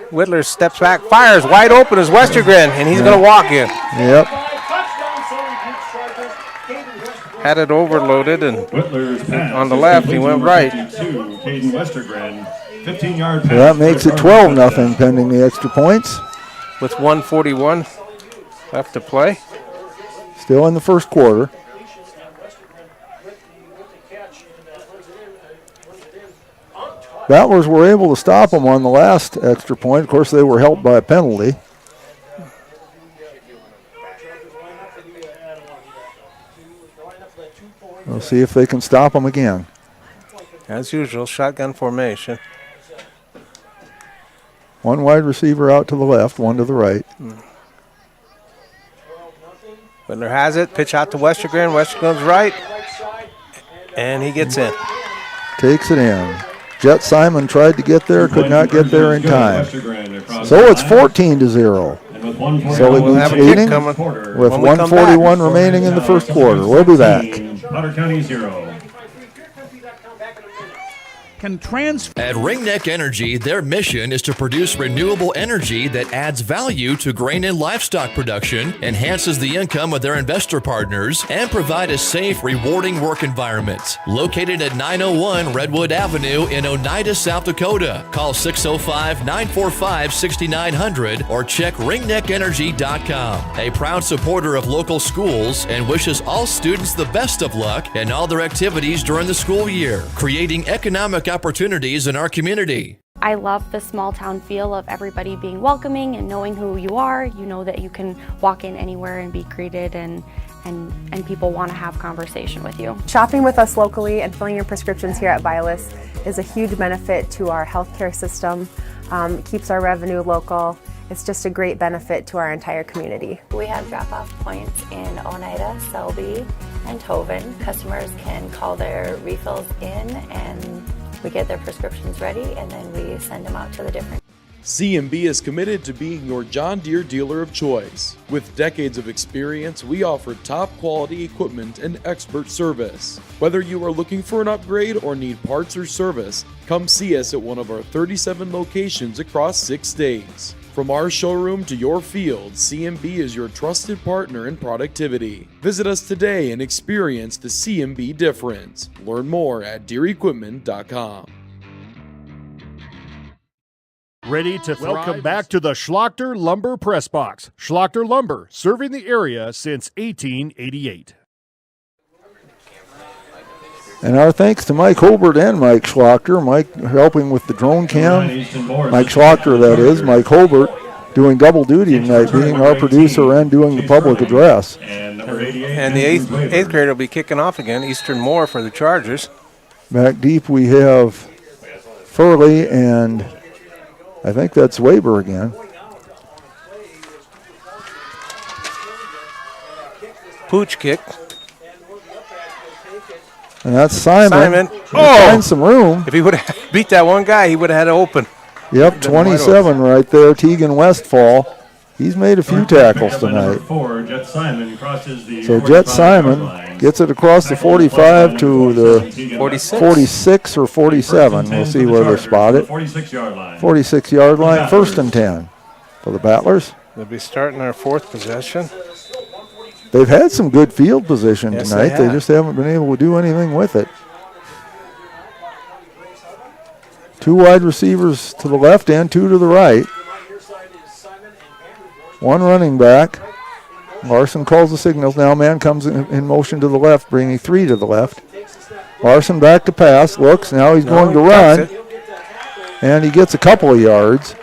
Whitler steps back, fires wide open as Westergren, and he's going to walk in. Yep. Touchdown, Sully Butte Chargers. Caden Westergren. Had it overloaded, and Whitler's pass On the is left, he complete went to right. 52, Caden Westergren. 15-yard pass. So that for makes the it Chargers 12-0 touchdown. pending the extra points. with 1:41 left to play. Still in the first quarter. Battlers were able to stop them on the last extra point. Of course, they were helped by a penalty. We'll see if they can stop them again. As usual, shotgun formation. One wide receiver out to the left, one to the right. Whitler has it. Pitch out to Westergren. Westergren's right. And he gets in. Takes it in. Jet Simon tried to get there, could not get there in time. Westergren across So the it's line. 14-0. And with 1:41 Sully We'll have a Boots kick leading coming. with when we come back. 1:41 remaining in the first quarter. We'll be back. Potter County 0. Can transfer. At Ringneck Energy, their mission is to produce renewable energy that adds value to grain and livestock production, enhances the income of their investor partners, and provide a safe, rewarding work environment. Located at 901 Redwood Avenue in Oneida, South Dakota. Call 605-945-6900 or check ringneckenergy.com. A proud supporter of local schools and wishes all students the best of luck in all their activities during the school year, creating economic opportunities in our community. I love the small town feel of everybody being welcoming and knowing who you are. You know that you can walk in anywhere and be greeted, and people want to have conversation with you. Shopping with us locally and filling your prescriptions here at Vilas is a huge benefit to our healthcare system. It keeps our revenue local. It's just a great benefit to our entire community. We have drop-off points in Oneida, Selby, and Tobin. Customers can call their refills in and we get their prescriptions ready, and then we send them out to the different. CMB is committed to being your John Deere dealer of choice. With decades of experience, we offer top quality equipment and expert service. Whether you are looking for an upgrade or need parts or service, come see us at one of our 37 locations across 6 states. From our showroom to your field, CMB is your trusted partner in productivity. Visit us today and experience the CMB difference. Learn more at DeereEquipment.com. Ready to welcome back to the Schlachter Lumber Press Box. Schlachter Lumber, serving the area since 1888. And our thanks to Mike Hobart and Mike Schlachter. Mike helping with the drone cam. Mike Schlachter, that is. Mike Hobart doing double duty tonight, being our producer and doing the public address. And the eighth grade will be kicking off again. Eastern Moore for the Chargers. Back deep we have Furley and I think that's Weber again. Pooch kick. And that's Simon. Oh! Find some room. If he would have beat that one guy, he would have had it open. Yep, 27 right there. Tegan Westfall. He's made a few tackles tonight. So Jet Simon gets it across the 45 to the 46 or 47. We'll see where they're spotted. 46-yard line, 1st and 10 for the Battlers. They'll be starting their 4th possession. They've had some good field position Yes, tonight. They just haven't been able to do anything with it. 2 wide receivers to the left and 2 to the right. 1 running back. Larson calls the signals. Now man comes in motion to the left, bringing 3 to the left. Larson back to pass. Looks. Now he's going to run. And he gets a couple of yards.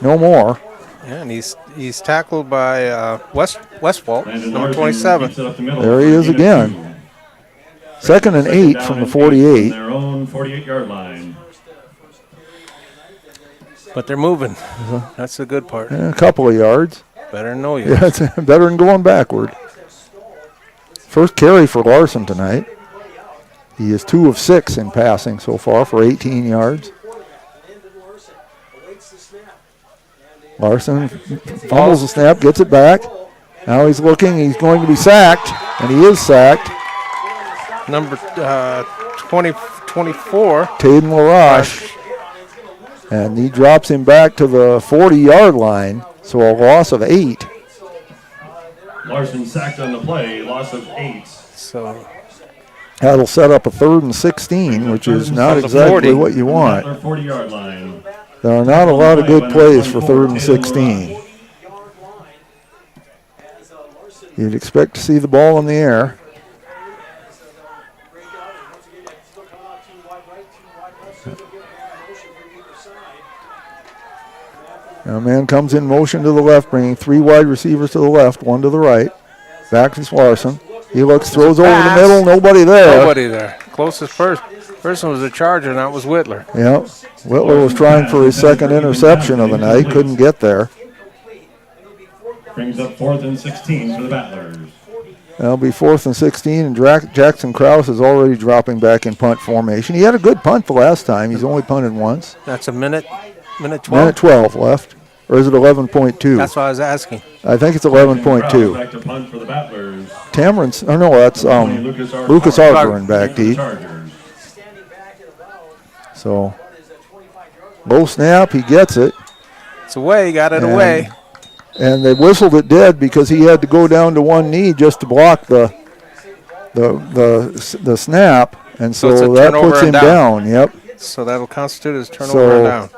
No more. Yeah, and he's tackled by Westfall, number 27. There he is again. 2nd and 8 from the 48. Their own 48-yard line. But they're moving. That's the good part. A couple of yards. Better than no Yeah, yards. it's better than going backward. First carry for Larson tonight. He is 2 of 6 in passing so far for 18 yards. Larson fumbles the snap, gets it back. Now he's looking. He's going to be sacked, and he is sacked. Number 24. Taden LaRoche. And he drops him back to the 40-yard line, so a loss of 8. Larson sacked on the play, loss of 8. So that'll set up a 3rd and 16, which is not exactly what you want. 40-yard line. There are not a lot of good plays for 3rd and 16. You'd expect to see the ball in the air. Now a man comes in motion to the left, bringing 3 wide receivers to the left, 1 to the right. Back to Larson. He looks, throws over the middle, nobody there. Nobody there. Closest person was a Charger, and that was Whitler. Yep. Whitler was trying for his 2nd interception of the night, couldn't get there. Brings up 4th and 16 for the Battlers. That'll be 4th and 16, and Jackson Krause is already dropping back in punt formation. He had a good punt the last time. He's only punted once. That's a minute 12? Minute 12 left. Or is it 11.2? That's what I was asking. I think it's 11.2. Back to punt for the Battlers. Tamron's, oh no, that's Lucas Arthur back deep. So, low snap, he gets it. It's away, he got it away. And they whistled it dead because he had to go down to one knee just to block the snap, and so that puts him down. Yep. So that'll constitute as turnover and down.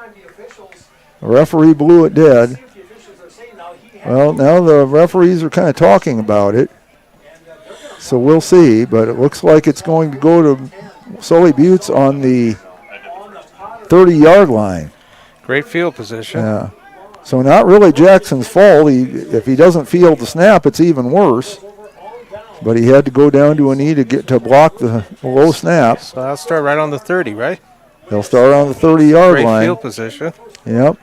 The referee blew it dead. Well, now the referees are kind of talking about it, so we'll see. But it looks like it's going to go to Sully Buttes on the 30-yard line. Great field position. Yeah. So not really Jackson's fault. If he doesn't field the snap, it's even worse. But he had to go down to a knee to get to block the low snap. So I'll start right on the 30, right? They'll start on the 30-yard line. Great field position. Yep.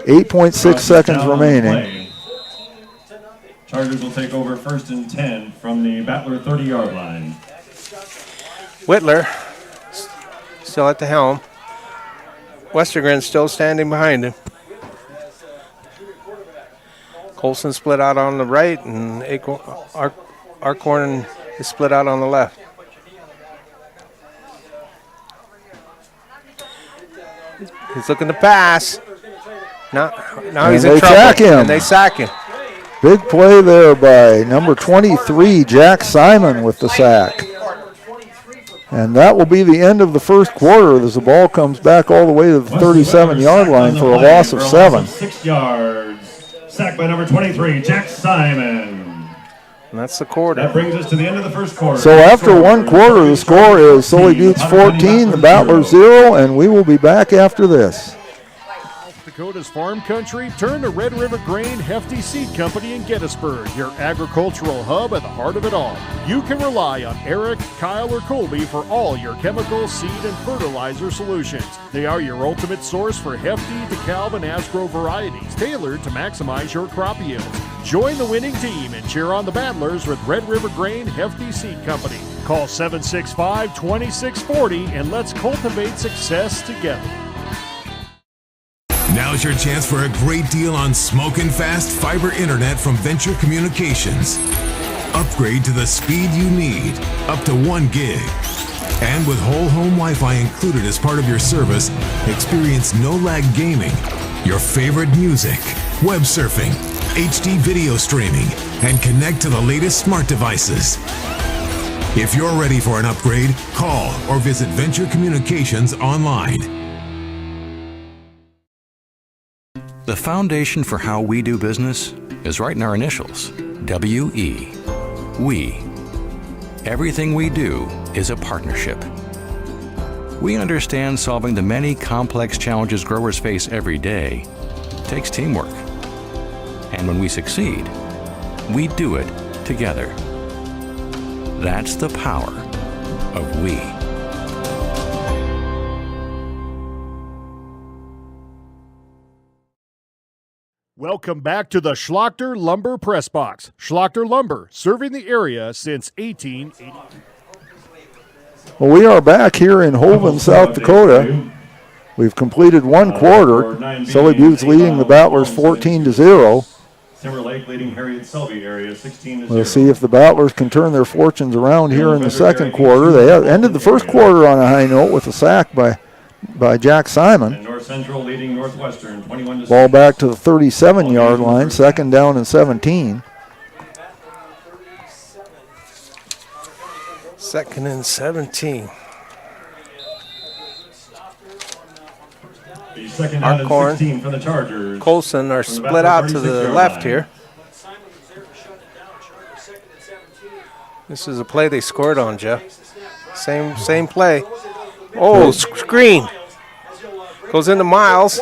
8.6 seconds remaining. Chargers will take over 1st and 10 from the Battler 30-yard line. Whitler still at the helm. Westergren still standing behind him. Colson split out on the right, and Arcorn is split out on the left. He's looking to pass. Now he's in trouble. Sack him. And they sack him. Big play there by number 23, Jack Simon, with the sack. And that will be the end of the first quarter as the ball comes back all the way to the 37-yard line for a loss of 7. 6 yards. Sacked by number 23, Jack Simon. And that's the quarter. That brings us to the end of the first quarter. So after one quarter, the score is Sully Buttes 14, the Battlers 0, and we will be back after this. Dakota's farm country, turn to Red River Grain Hefty Seed Company in Gettysburg, your agricultural hub at the heart of it all. You can rely on Eric, Kyle, or Colby for all your chemical, seed, and fertilizer solutions. They are your ultimate source for Hefty, DeKalb, and Asgrow varieties, tailored to maximize your crop yields. Join the winning team and cheer on the Battlers with Red River Grain Hefty Seed Company. Call 765-2640 and let's cultivate success together. Now's your chance for a great deal on smoking fast fiber internet from Venture Communications. Upgrade to the speed you need, up to 1 gig. And with whole home Wi-Fi included as part of your service, experience no-lag gaming, your favorite music, web surfing, HD video streaming, and connect to the latest smart devices. If you're ready for an upgrade, call or visit Venture Communications online. The foundation for how we do business is right in our initials, W-E, we. Everything we do is a partnership. We understand solving the many complex challenges growers face every day takes teamwork. And when we succeed, we do it together. That's the power of we. Welcome back to the Schlachter Lumber Press Box. Schlachter Lumber, serving the area since 1880. Well, we are back here in Hovind, South Dakota. We've completed one quarter. Sully Buttes leading the Battlers 14-0. Timber Lake leading Harriet Selby area 16-0. We'll see if the Battlers can turn their fortunes around here in the second quarter. They ended the first quarter on a high note with a sack by Jack Simon. And North Central leading Northwestern 21-6. Ball back to the 37-yard line, second down and 17. Second and 17. The second down and 16 for the Chargers. Colson are split out to the left here. This is a play they scored on, Jeff. Same play. Oh, screen. Goes into Miles.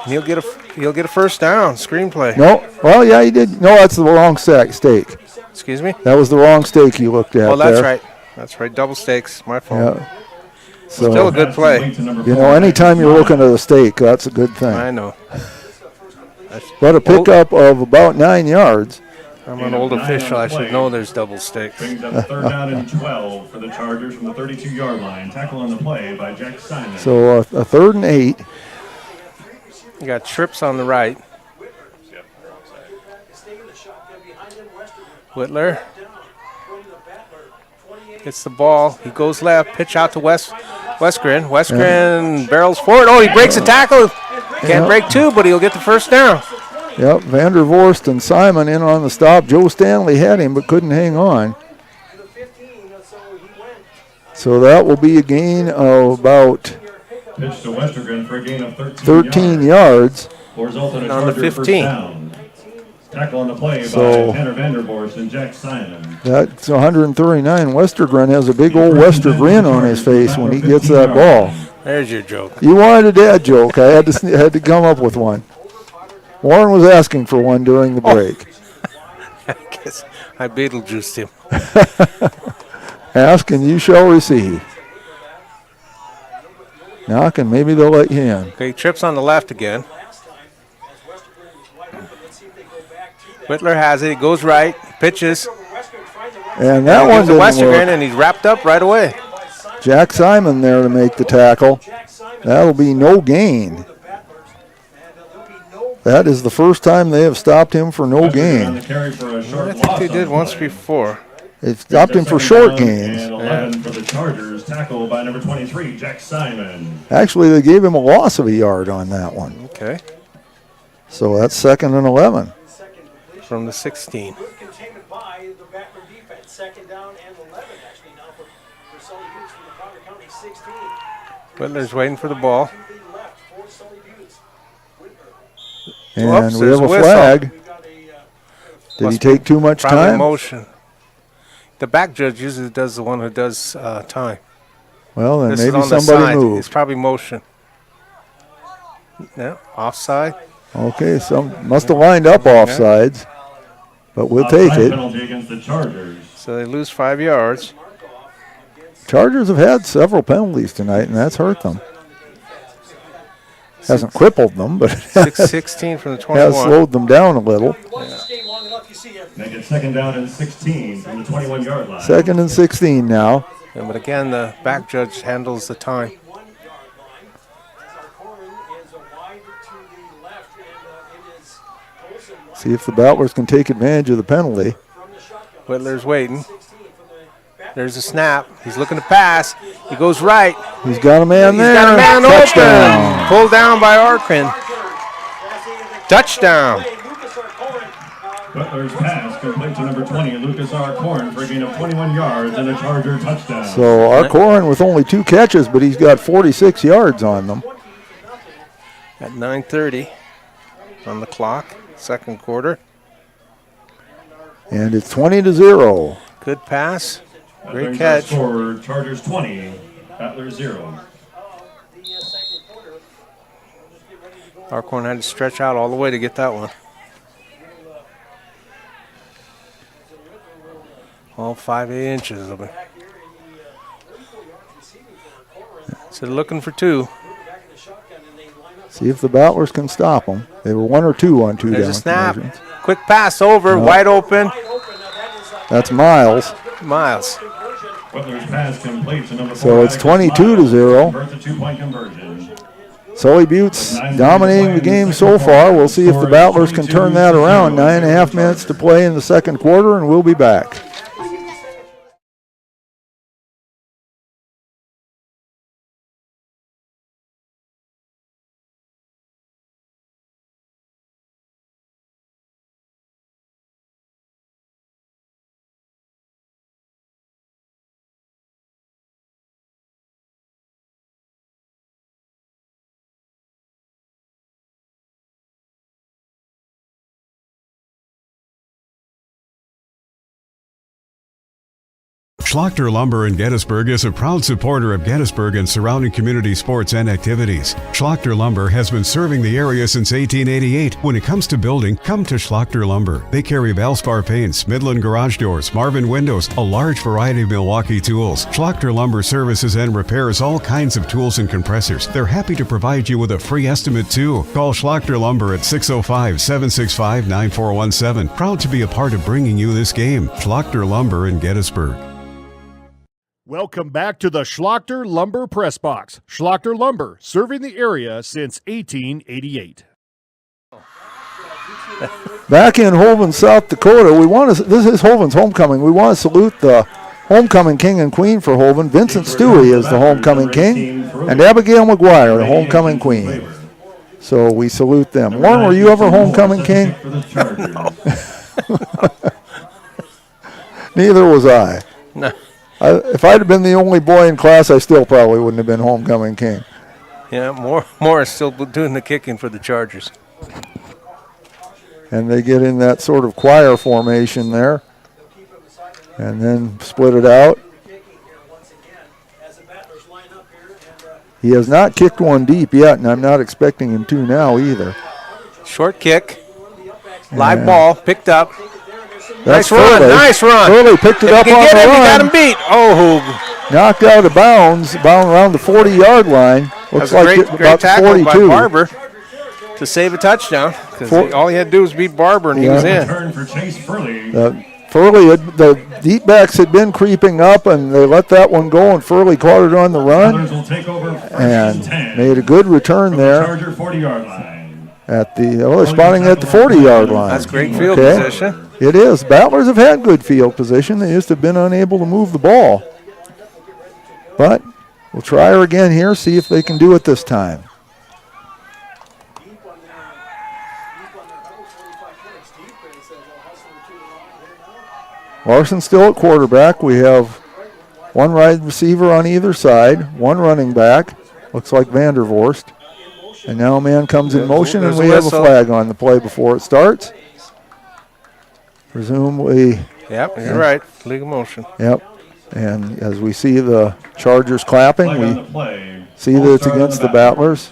He'll get a first down. Screenplay. No, well, yeah, he did. No, that's the wrong stake. Excuse me? That was the wrong stake you looked at. Oh, that's there. right. That's right. Double stakes. My fault. Yeah. So, still a good play. You know, anytime you're looking at a stake, that's a good thing. I know. But a pickup of about 9 yards. I'm an old official. I should know there's double stakes. Brings up third down and 12 for the Chargers from the 32-yard line. Tackle on the play by Jack Simon. So a third and 8. You got trips on the right. Whitler gets the ball. He goes left. Pitch out to Westgren. Westgren barrels forward. Oh, he breaks a tackle. Can't break two, but he'll get the first down. Yep, Vandervorst and Simon in on the stop. Joe Stanley had him but couldn't hang on. So that will be a gain of about Pitch to Westergren for a gain of 13 yards. Will result in a on the Charger 15. first down. Tackle on the play by Tanner Vandervorst and Jack Simon. That's 139. Westergren has a big old Wester grin on his face when he gets that ball. There's your joke. You wanted a dad joke. I had to come up with one. Warren was asking for one during the break. I guess I Beetlejuiced him. Ask and you shall receive. Knock and maybe they'll let you in. Okay, trips on the left again. Whitler has it. He goes right. Pitches. And that one didn't work. And he's wrapped up right away. Jack Simon there to make the tackle. That'll be no gain. That is the first time they have stopped him for no gain. I think they did once before. They've stopped him for short gains. And 11 for the Chargers. Tackle by number 23, Jack Simon. Actually, they gave him a loss of a yard on that one. Okay. So that's second and 11. From the 16. Containment by the Battler defense. Second down and 11 actually now for Sully Buttes from the Powder County 16. Whitler's waiting for the ball. And we have a flag. Did he take too much Probably time? motion. The back judge usually does the one who does time. Well, then This is maybe on the somebody side. moved. It's probably motion. Yeah, offside. Okay, some must have lined up offsides, but we'll take it. Penalty against the Chargers. So they lose 5 yards. Chargers have had several penalties tonight, and that's hurt them. Hasn't crippled them, but it 16 from the 21. has slowed them down a little. Make it 2nd down and 16 from the 21-yard line. 2nd and 16 now. Yeah, but again, the back judge handles the time. See if the Battlers can take advantage of the penalty. Whitler's waiting. There's a snap. He's looking to pass. He goes right. He's got a man there. He's got a man Touchdown. open. Pulled down by Arkren. Touchdown. Butler's pass complete to number 20, Lucas R. Corn, for a gain of 21 yards and a Charger touchdown. So Arcorin with only 2 catches, but he's got 46 yards on them. At 9:30 on the clock, second quarter. And it's 20-0. Good pass. That Great brings catch. our score, Chargers 20, Battlers 0. Arcorn had to stretch out all the way to get that one. All 5 inches of it. So they're looking for 2. See if the Battlers can stop them. They were 1 or 2 on 2 There's down a snap. conversions. Quick pass over, No. wide open. That's Miles. Miles. Butler's pass complete to number 4. So it's 22-0. Convert the 2-point conversion. Sully Butte's dominating the game so far. We'll see if the Battlers can turn that around. 9.5 minutes to play in the second quarter, and we'll be back. Schlachter Lumber in Gettysburg is a proud supporter of Gettysburg and surrounding community sports and activities. Schlachter Lumber has been serving the area since 1888. When it comes to building, come to Schlachter Lumber. They carry Valspar paints, Midland garage doors, Marvin windows, a large variety of Milwaukee tools. Schlachter Lumber services and repairs all kinds of tools and compressors. They're happy to provide you with a free estimate too. Call Schlachter Lumber at 605-765-9417. Proud to be a part of bringing you this game. Schlachter Lumber in Gettysburg. Welcome back to the Schlachter Lumber Press Box. Schlachter Lumber, serving the area since 1888. Back in Hovind, South Dakota, this is Hovin's homecoming. We want to salute the homecoming king and queen for Hovind. Vincent Stewie is the homecoming king, and Abigail McGuire, the homecoming queen. So we salute them. Warren, were you ever homecoming king? No. Neither was I. No. If I'd have been the only boy in class, I still probably wouldn't have been homecoming king. Yeah, Moore is still doing the kicking for the Chargers. And they get in that sort of choir formation there and then split it out. He has not kicked one deep yet, and I'm not expecting him to now either. Short kick. Live ball, picked up. That's Nice run, Furley. nice run. Furley picked it If up he on can the get him, run. he got him beat. Oh, Knocked out of bounds, around the 40-yard line. Looks that's a like great about tackle 42. by Barber to save a touchdown. Because all he had to do was beat Barber, and he was in. Return for Chase Furley. Furley, the deep backs had been creeping up, and they let that one go, and Furley caught it on the run Others will take over and 10 made a good return there. Charger 40-yard line. At they're spotting at the 40-yard line. That's great field position. It is. Battlers have had good field position. They just have been unable to move the ball. But we'll try her again here, see if they can do it this time. Larson still at quarterback. We have one wide receiver on either side, one running back. Looks like Vandervorst. And now a man comes in motion, and we have a flag on the play before it starts. presumably. Yep, you're right. Legal motion. Yep. And as we see the Chargers clapping, we see that it's against the Battlers.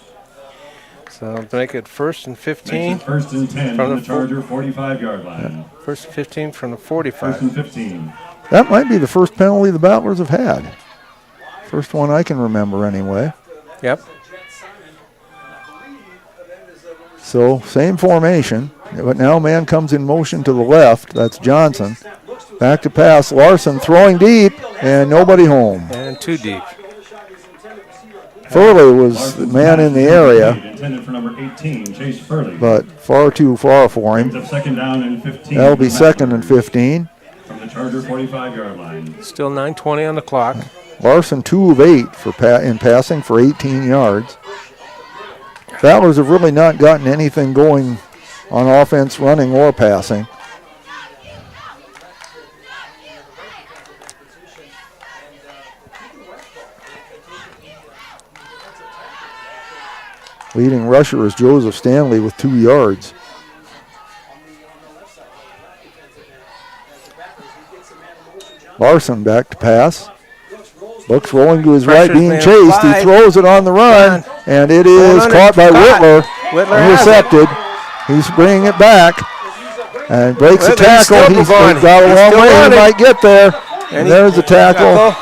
So make it 1st and 15. First and 10 from the Charger 45-yard line. 1st and 15 from the 45. 1st and 15. That might be the first penalty the Battlers have had. First one I can remember anyway. Yep. So same formation, but now man comes in motion to the left. That's Johnson. Back to pass. Larson throwing deep, and nobody home. And too deep. Furley was the man in the area, Intended for number 18, Chase Furley. but far too far for him. Brings up second down and 15. That'll be 2nd and 15. From the Charger 45-yard line. Still 9:20 on the clock. Larson 2 of 8 in passing for 18 yards. Battlers have really not gotten anything going on offense, running or passing. Leading rusher is Joseph Stanley with 2 yards. Larson back to pass. Looks rolling to his right, being chased. He throws it on the run, and it is caught by Whitler. Intercepted. He's bringing it back and breaks the tackle. He's got a long way. He might get there. And there's the tackle.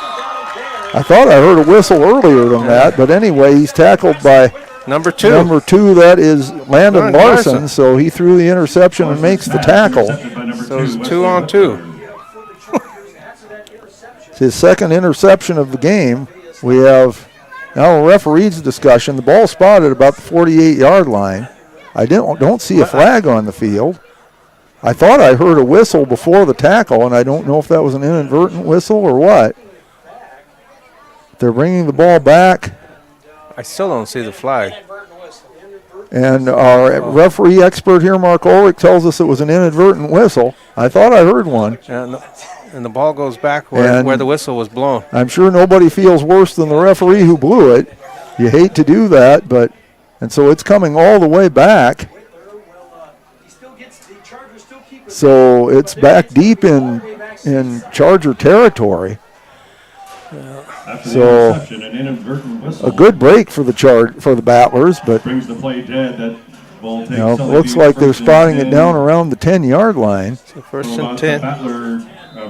I thought I heard a whistle earlier than that, but anyway, he's tackled by number 2. Number 2, that is Landon Larson. So he threw the interception and makes the tackle. So it's 2 on 2. It's his 2nd interception of the game. We have now a referee's discussion. The ball spotted about the 48-yard line. I don't see a flag on the field. I thought I heard a whistle before the tackle, and I don't know if that was an inadvertent whistle or what. They're bringing the ball back. I still don't see the flag. And our referee expert here, Mark Ulrich, tells us it was an inadvertent whistle. I thought I heard one. And the ball goes back where the whistle was blown. I'm sure nobody feels worse than the referee who blew it. You hate to do that, and so it's coming all the way back. So it's back deep in Charger territory. So a good break for the Battlers, but brings the play dead. That ball takes looks like they're spotting it down around the 10-yard line. So 1st and 10. Battler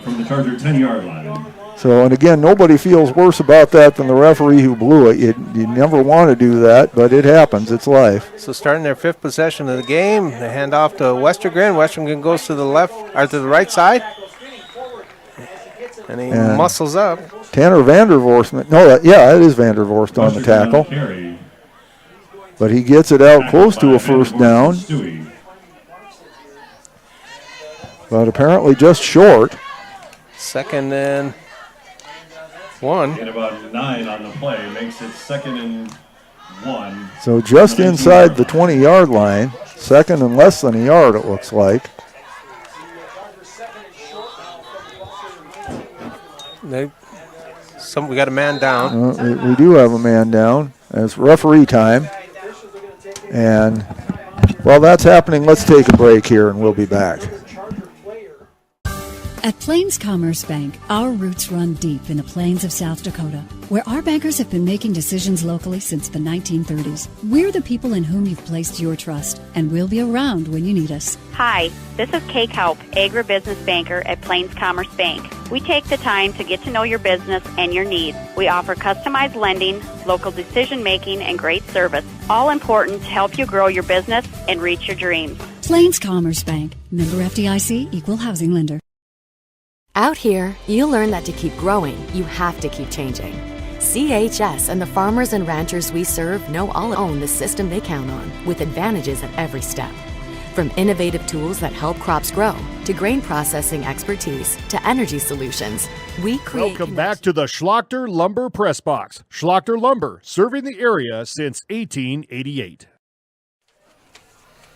from the Charger 10-yard line. So, and again, nobody feels worse about that than the referee who blew it. You never want to do that, but it happens. It's life. So starting their 5th possession of the game, they hand off to Westergren. Westergren goes to the left, or to the right side. And he muscles up. Tanner Vandervorst. It is Vandervorst on the tackle. But he gets it out close to a first down. But apparently just short. 2nd and 1. And about 9 on the play makes it 2nd and 1. So just inside the 20-yard line. 2nd and less than a yard, it looks like. We got a man down. We do have a man down. It's referee time. And while that's happening, let's take a break here and we'll be back. At Plains Commerce Bank, our roots run deep in the plains of South Dakota, where our bankers have been making decisions locally since the 1930s. We're the people in whom you've placed your trust, and we'll be around when you need us. Hi, this is Kay Kaup, agribusiness banker at Plains Commerce Bank. We take the time to get to know your business and your needs. We offer customized lending, local decision-making, and great service, all important to help you grow your business and reach your dreams. Plains Commerce Bank, member FDIC, equal housing lender. Out here, you learn that to keep growing, you have to keep changing. CHS and the farmers and ranchers we serve know all own the system they count on, with advantages at every step. From innovative tools that help crops grow, to grain processing expertise, to energy solutions, we create... Welcome back to the Schlachter Lumber Press Box. Schlachter Lumber, serving the area since 1888.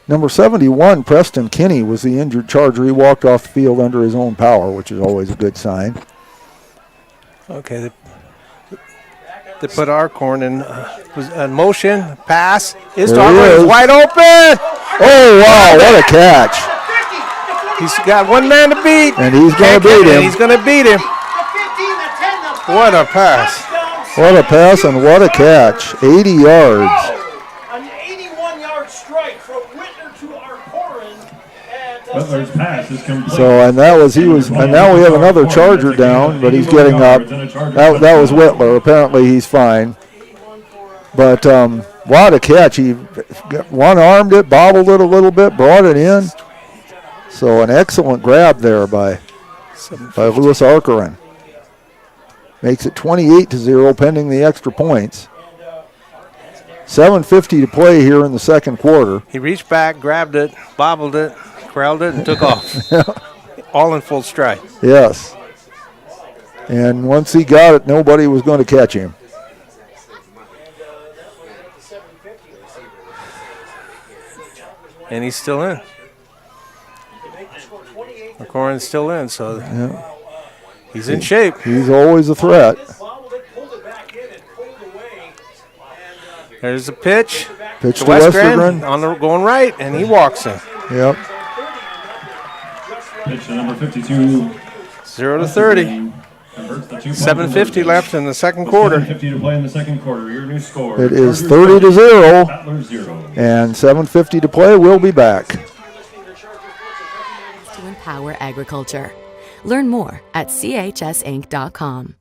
Number 71, Preston Kinney, was the injured Charger. He walked off the field under his own power, which is always a good sign. Okay, they put Arcorn in motion. Pass is wide open. Oh, wow, what a catch. He's got one man to beat. And he's going to beat him. He's going to beat him. What a pass. What a pass and what a catch. 80 yards. An 81-yard strike from Whitner to Arcorin. Butler's pass is complete. So, and now we have another Charger down, but he's getting up. That was Whitler. Apparently he's fine. But what a catch. He one-armed it, bobbled it a little bit, brought it in. So an excellent grab there by Louis Arcorin. Makes it 28-0 pending the extra points. 7:50 to play here in the second quarter. He reached back, grabbed it, bobbled it, corralled it, and took off. All in full stride. Yes. And once he got it, nobody was going to catch him. And he's still in. Arcorin's still in, so he's in shape. He's always a threat. There's a pitch. Pitch to Westergren going right, and he walks in. Yep. Pitch to number 52. 0-30. 7:50 left in the second quarter. 7:50 to play in the second quarter. Your new score. It is 30-0. Battlers 0. And 7:50 to play. We'll be back. To empower agriculture. Learn more at chsinc.com.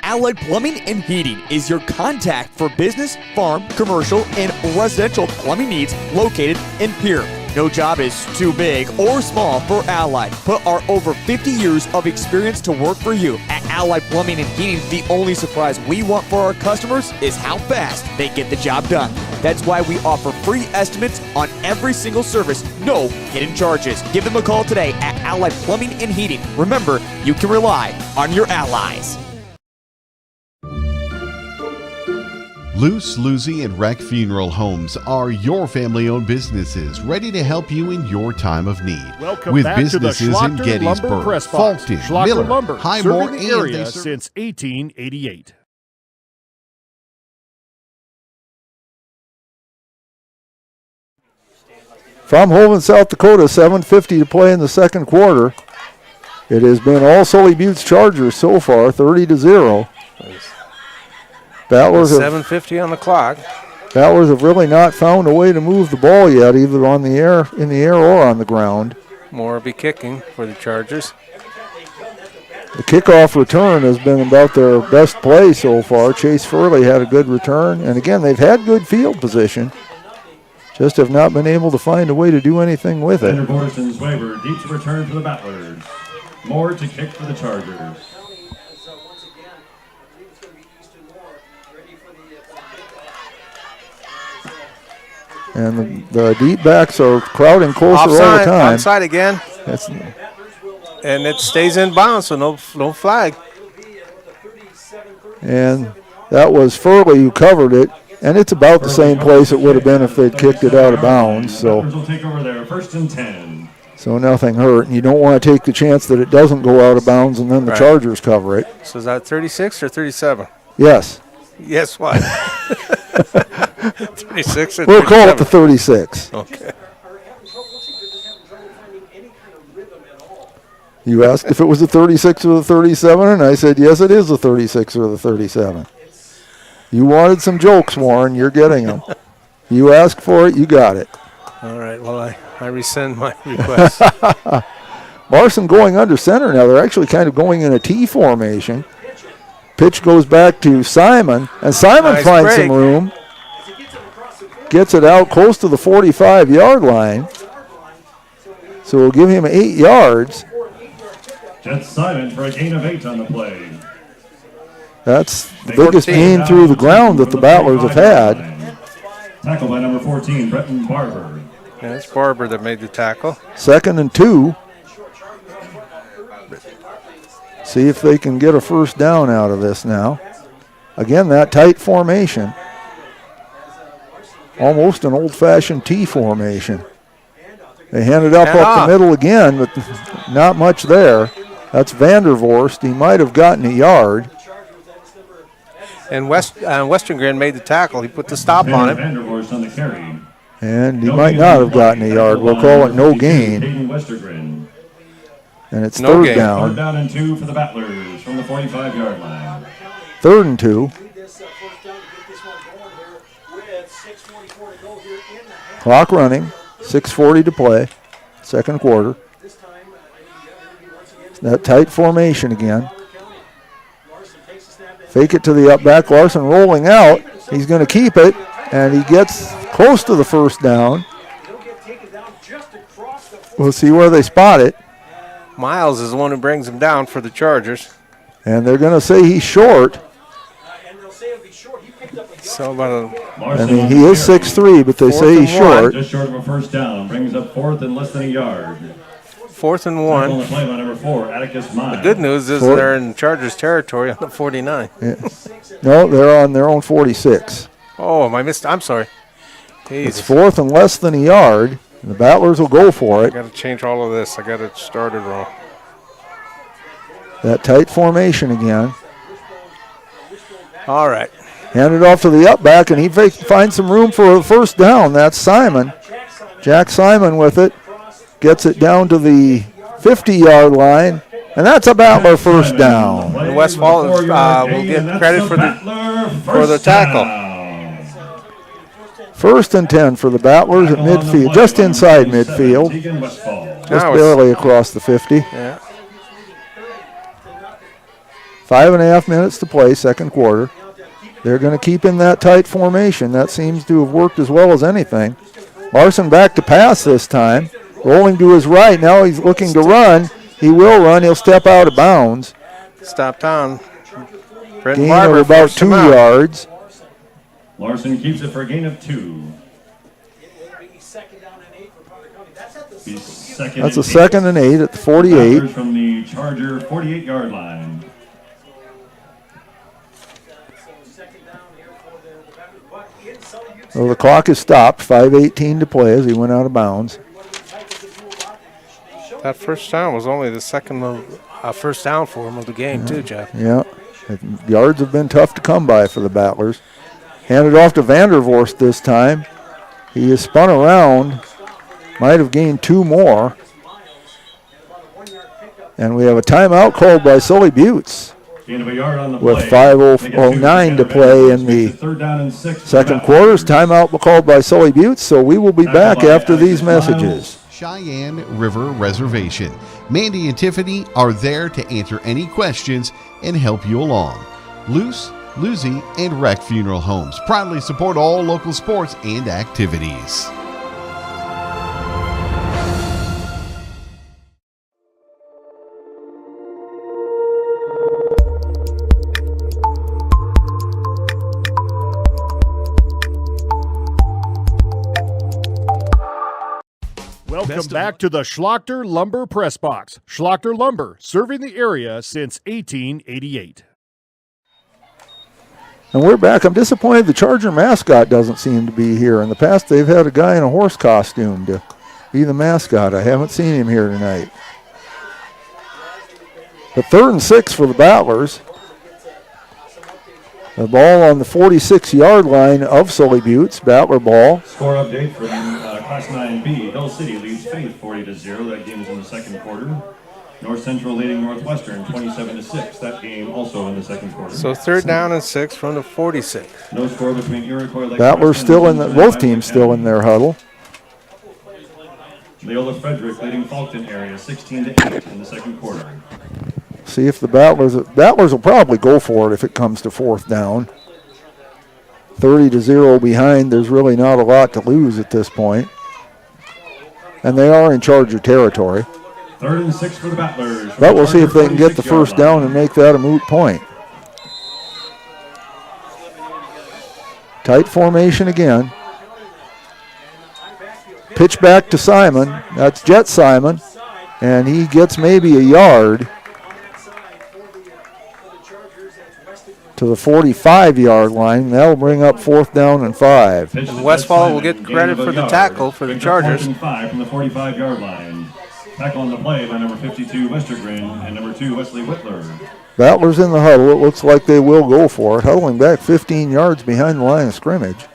Allied Plumbing and Heating is your contact for business, farm, commercial, and residential plumbing needs located in Pierre. No job is too big or small for Allied. Put our over 50 years of experience to work for you. At Allied Plumbing and Heating, the only surprise we want for our customers is how fast they get the job done. That's why we offer free estimates on every single service, no hidden charges. Give them a call today at Allied Plumbing and Heating. Remember, you can rely on your allies. Luce, Lucy, and Wreck Funeral Homes are your family-owned businesses ready to help you in your time of need. Welcome with back to the businesses in Schlachter Lumber Gettysburg, Press Box. Fulton, Schlachter Miller, Lumber, Highmore, serving the and area they since 1888. From Hovind, South Dakota, 7:50 to play in the second quarter. It has been all Sully Butte's Chargers so far, 30-0. Battlers 7:50 on the clock. Battlers have really not found a way to move the ball yet, either in the air or on the ground. Moore will be kicking for the Chargers. The kickoff return has been about their best play so far. Chase Furley had a good return, and again, they've had good field position. Just have not been able to find a way to do anything with it. Xander Borison's waiver, deep to return for the Battlers. Moore to kick for the Chargers. And the deep backs are crowding closer Offside, all the time. Offside again. And it stays in bounds, so no flag. And that was Furley who covered it. And it's about the same place it would have been if they'd kicked it out of bounds. So Battlers will take over there, 1st and 10. So nothing hurt. And you don't want to take the chance that it doesn't go out of bounds and then the Chargers cover it. So is that 36 or 37? Yes. Yes, what? 36 or 37? We'll call it the 36. Okay. You asked if it was the 36 or the 37, and I said, yes, it is the 36 or the 37. You wanted some jokes, Warren. You're getting them. You asked for it, you got it. All right, well, I rescind my request. Larson going under center now. They're actually kind of going in a T formation. Pitch goes back to Simon, and Simon finds some room. Gets it out close to the 45-yard line. So we'll give him 8 yards. Jets Simon for a gain of 8 on the play. That's the biggest gain through the ground that the Battlers have had. Tackle by number 14, Bretton Barber. Yeah, it's Barber that made the tackle. 2nd and 2. See if they can get a first down out of this now. Again, that tight formation. Almost an old-fashioned T formation. They hand it up the middle again, but not much there. That's Vandervorst. He might have gotten a yard. And Westergren made the tackle. He put the stop on it. Vandervorst on the carry. And he might not have gotten a yard. We'll call it no gain. And it's No third gain. down. Third down and 2 for the Battlers from the 45-yard line. 3rd and 2. Clock running. 6:40 to play. Second quarter. That tight formation again. Fake it to the up back. Larson rolling out. He's going to keep it. And he gets close to the first down. We'll see where they spot it. Miles is the one who brings him down for the Chargers. And they're going to say he's short. So about I mean, he is 6'3", but they say he's short. Just short of a first down. Brings up 4th and less than a yard. 4th and 1. On the play by number 4, Atticus Miles. The good news is they're in Chargers territory on the 49. Yeah. No, they're on their own 46. Oh, I'm sorry. It's 4th and less than a yard. And the Battlers will go for it. I got to change all of this. I got it started wrong. That tight formation again. All right. Hand it off to the up back, and he finds some room for a first down. That's Simon. Jack Simon with it. Gets it down to the 50-yard line, and that's a Battler first down. And Westfall will get credit for the tackle. 1st and 10 for the Battlers at midfield, just inside midfield. Just barely across the 50. Yeah. 5.5 minutes to play, second quarter. They're going to keep in that tight formation. That seems to have worked as well as anything. Larson back to pass this time. Rolling to his right. Now he's looking to run. He will run. He'll step out of bounds. Stopped on. Gain of about 2 yards. Larson keeps it for a gain of 2. That's a 2nd and 8 at the 48. From the Charger 48-yard line. So the clock is stopped. 5:18 to play as he went out of bounds. That first down was only the second first down for him of the game, too, Jeff. Yeah. Yards have been tough to come by for the Battlers. Handed off to Vandervorst this time. He is spun around. Might have gained 2 more. And we have a timeout called by Sully Buttes. With 5:09 to play in the second quarters. Timeout called by Sully Buttes, so we will be back after these messages. Cheyenne River Reservation. Mandy and Tiffany are there to answer any questions and help you along. Luce, Lucy, and Rec Funeral Homes proudly support all local sports and activities. Welcome back to the Schlachter Lumber Press Box. Schlachter Lumber, serving the area since 1888. And we're back. I'm disappointed the Charger mascot doesn't seem to be here. In the past, they've had a guy in a horse costume to be the mascot. I haven't seen him here tonight. But 3rd and 6 for the Battlers. The ball on the 46-yard line of Sully Buttes. Battler ball. Score update from Class 9B. Hill City leads Faith 40-0. That game is in the second quarter. North Central leading Northwestern 27-6. That game also in the second quarter. So 3rd down and 6 from the 46. No score between Iroquois Lake. Battlers still in both teams still in their huddle. Leola Frederick leading Fulton area 16-8 in the second quarter. See if the Battlers will probably go for it if it comes to 4th down. 30-0 behind. There's really not a lot to lose at this point. And they are in Charger territory. 3rd and 6 for the Battlers. But we'll see if they can get the first down and make that a moot point. Tight formation again. Pitch back to Simon. That's Jet Simon. And he gets maybe a yard to the 45-yard line. That'll bring up 4th down and 5. And Westfall will get credit for the tackle for the Chargers. 4th and 5 from the 45-yard line. Tackle on the play by number 52, Westergren, and number 2, Wesley Whitler. Battlers in the huddle. It looks like they will go for it. Huddling back 15 yards behind the line of scrimmage.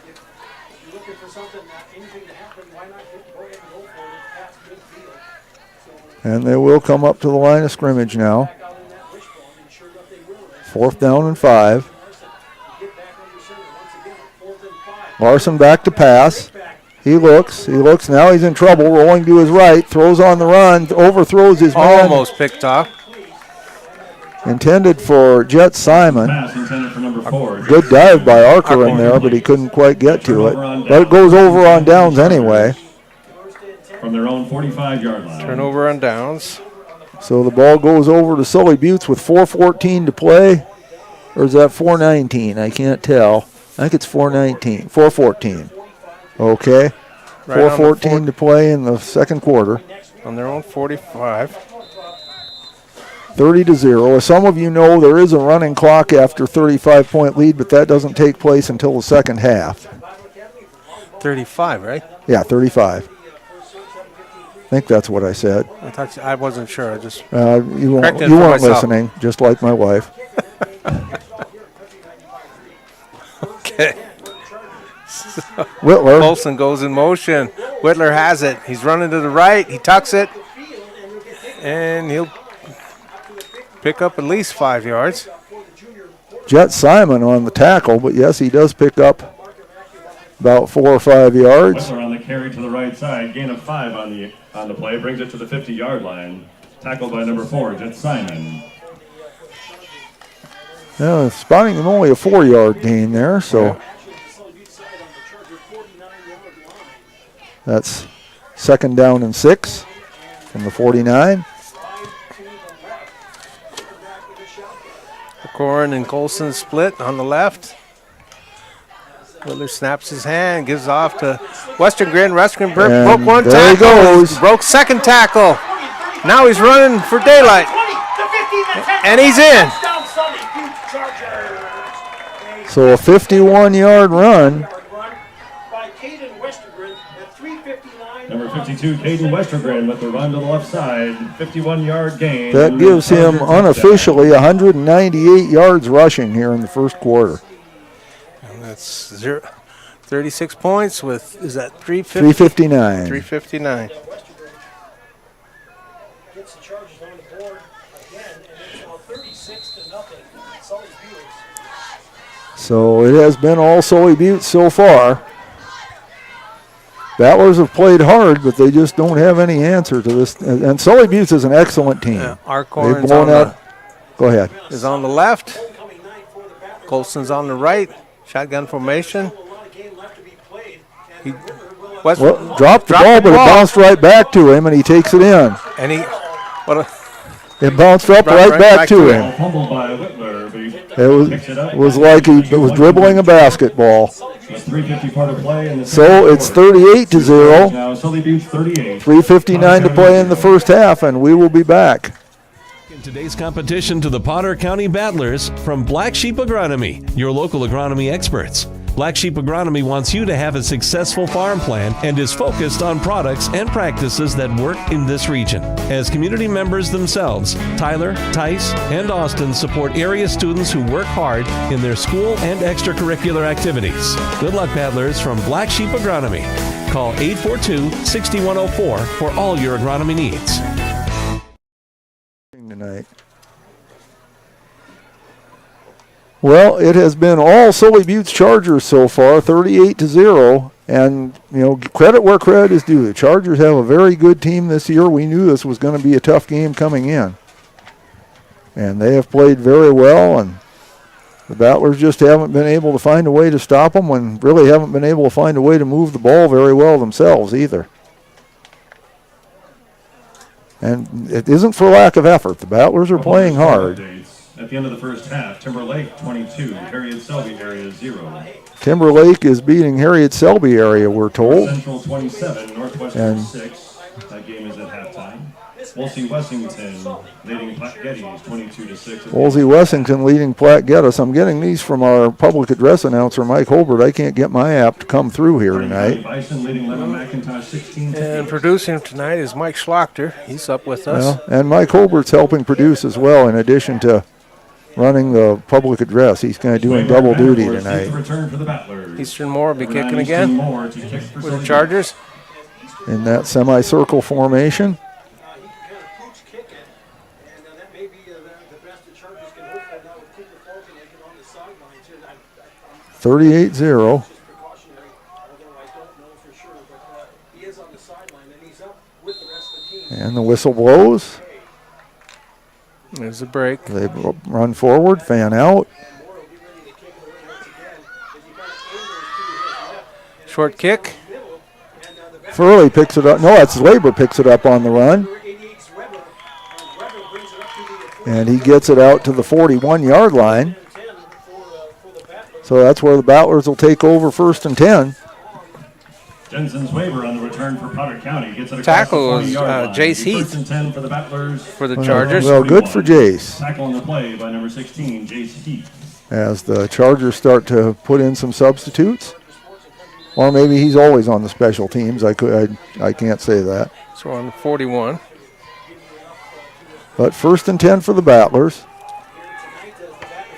And they will come up to the line of scrimmage now. 4th down and 5. Larson back to pass. He looks. Now he's in trouble. Rolling to his right. Throws on the run. Overthrows his man. Almost picked off. Intended for Jet Simon. Pass intended for number 4. Good dive by Archer in there, but he couldn't quite get to it. But it goes over on downs anyway. From their own 45-yard line. Turnover on downs. So the ball goes over to Sully Buttes with 4:14 to play. Or is that 4:19? I can't tell. I think it's 4:19. 4:14. Okay. Right 4:14 to play in the second quarter. On their own 45. 30-0. As some of you know, there is a running clock after 35-point lead, but that doesn't take place until the second half. 35, right? Yeah, 35. I think that's what I said. I wasn't sure. I just you weren't listening, just like my wife. Okay. Whitler. Colson goes in motion. Whitler has it. He's running to the right. He tucks it. And he'll pick up at least 5 yards. Jet Simon on the tackle, but yes, he does pick up about 4 or 5 yards. Whitler on the carry to the right side. Gain of 5 on the play. Brings it to the 50-yard line. Tackled by number 4, Jet Simon. Yeah, spotting him only a 4-yard gain there, so that's 2nd down and 6 from the 49. Corin and Colson split on the left. Whitler snaps his hand, gives off to Western Grin. Western Grin broke one there tackle. He goes. Broke second tackle. Now he's running for daylight. And he's in. So a 51-yard run. Number 52, Caden Westergren with the run to the left side. 51-yard gain. That gives him unofficially 198 yards rushing here in the first quarter. And that's 36 points with, is that 350? 359. 359. Gets the Chargers on the board again, and it's now 36-0. Sully Buttes. So it has been all Sully Buttes so far. Battlers have played hard, but they just don't have any answer to this. And Sully Buttes is an excellent team. Yeah, They've blown out. Go ahead. Is on the left. Colson's on the right. Shotgun formation. He dropped the ball, but it bounced right back to him, and he takes it in. And it bounced up right back to him. Fumbled by Whitler. It was like he was dribbling a basketball. 3:50 part of play in the So it's 38-0. Now Sully Buttes 38. 3:59 to play in the first half, and we will be back. In today's competition to the Potter County Battlers from Black Sheep Agronomy, your local agronomy experts. Black Sheep Agronomy wants you to have a successful farm plan and is focused on products and practices that work in this region. As community members themselves, Tyler, Tice, and Austin support area students who work hard in their school and extracurricular activities. Good luck, Battlers, from Black Sheep Agronomy. Call 842-6104 for all your agronomy needs. Tonight. Well, it has been all Sully Buttes Chargers so far, 38-0. And, credit where credit is due. The Chargers have a very good team this year. We knew this was going to be a tough game coming in. And they have played very well, and the Battlers just haven't been able to find a way to stop them, and really haven't been able to find a way to move the ball very well themselves either. And it isn't for lack of effort. The Battlers are playing hard. At the end of the first half, Timberlake 22, Harriet Selby area 0. Timberlake is beating Harriet Selby area, we're told. Central 27, Northwestern 6. That game is at halftime. Wolsey Wessington leading Platte Geddes 22-6. Wolsey Wessington leading Platte Geddes. I'm getting these from our public address announcer, Mike Holbert. I can't get my app to come through here tonight. Bison leading Lemon McIntosh 16-8. And producing tonight is Mike Schlachter. He's up with us. Well, and Mike Holbert's helping produce as well, in addition to running the public address. He's kind of doing double duty tonight. Eastern Moore will be kicking again with the Chargers. In that semicircle formation. 38-0. And the whistle blows. There's a break. They run forward, fan out. Short kick. Furley picks it up. No, it's Labor picks it up on the run. And he gets it out to the 41-yard line. So that's where the Battlers will take over 1st and 10. Jensen's waiver on the return for Potter County. Gets it across Tackle the is 40-yard line. Jace Heath 1st and 10 for the Battlers. for the Chargers. Well, good for Jace. Tackle on the play by number 16, Jace Heath. As the Chargers start to put in some substitutes. Or maybe he's always on the special teams. I can't say that. So on the 41. But 1st and 10 for the Battlers.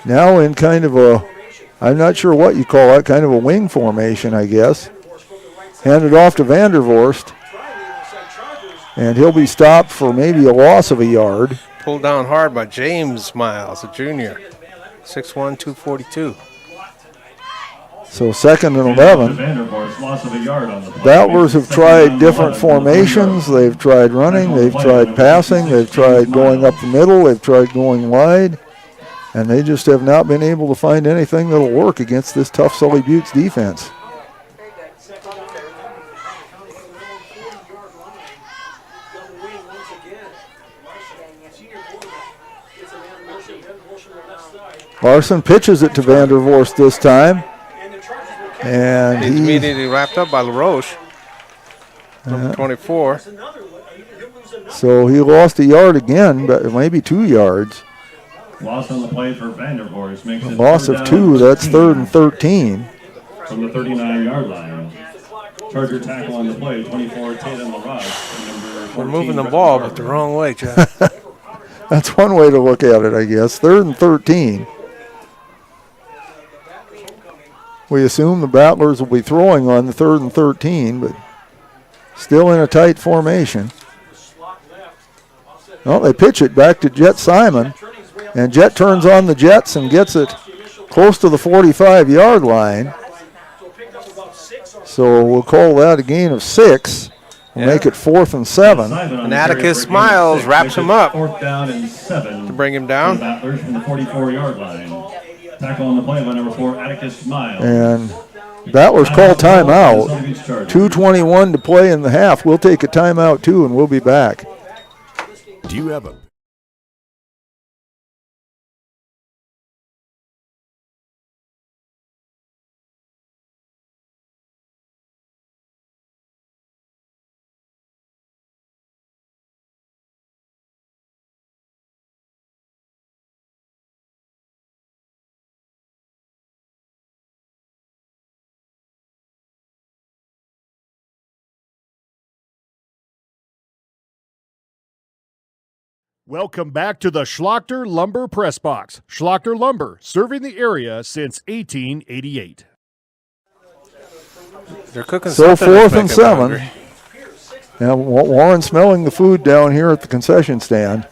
Now in kind of a, I'm not sure what you call that, kind of a wing formation, I guess. Handed off to Vandervorst. And he'll be stopped for maybe a loss of a yard. Pulled down hard by James Miles, a junior. 6'1", 242. So 2nd and 11. Battlers have tried different formations. They've tried running. They've tried passing. They've tried going up the middle. They've tried going wide. And they just have not been able to find anything that'll work against this tough Sully Buttes defense. Larson pitches it to Vandervorst this time. And he's immediately wrapped up by LaRoche. Number 24. So he lost a yard again, but maybe 2 yards. Loss on the play for Vandervorst. Makes it loss of 2, that's 3rd and 13. From the 39-yard line. Charger tackle on the play, 24, Tatum LaRoche. We're moving the ball, but the wrong way, Jack. That's one way to look at it, I guess. 3rd and 13. We assume the Battlers will be throwing on the 3rd and 13, but still in a tight formation. Well, they pitch it back to Jet Simon, and Jet turns on the Jets and gets it close to the 45-yard line. So we'll call that a gain of 6. We'll make it 4th and 7. And Atticus Miles wraps him up 4th down and 7 to bring him down. Battlers from the 44-yard line. Tackle on the play by number 4, Atticus Miles. And Battlers call timeout. 2:21 to play in the half. We'll take a timeout too, and we'll be back. Do you have a Welcome back to the Schlachter Lumber Press Box. Schlachter Lumber, serving the area since 1888. They're cooking so something 4th that's and making 7. hungry. Now Warren's smelling the food down here at the concession stand.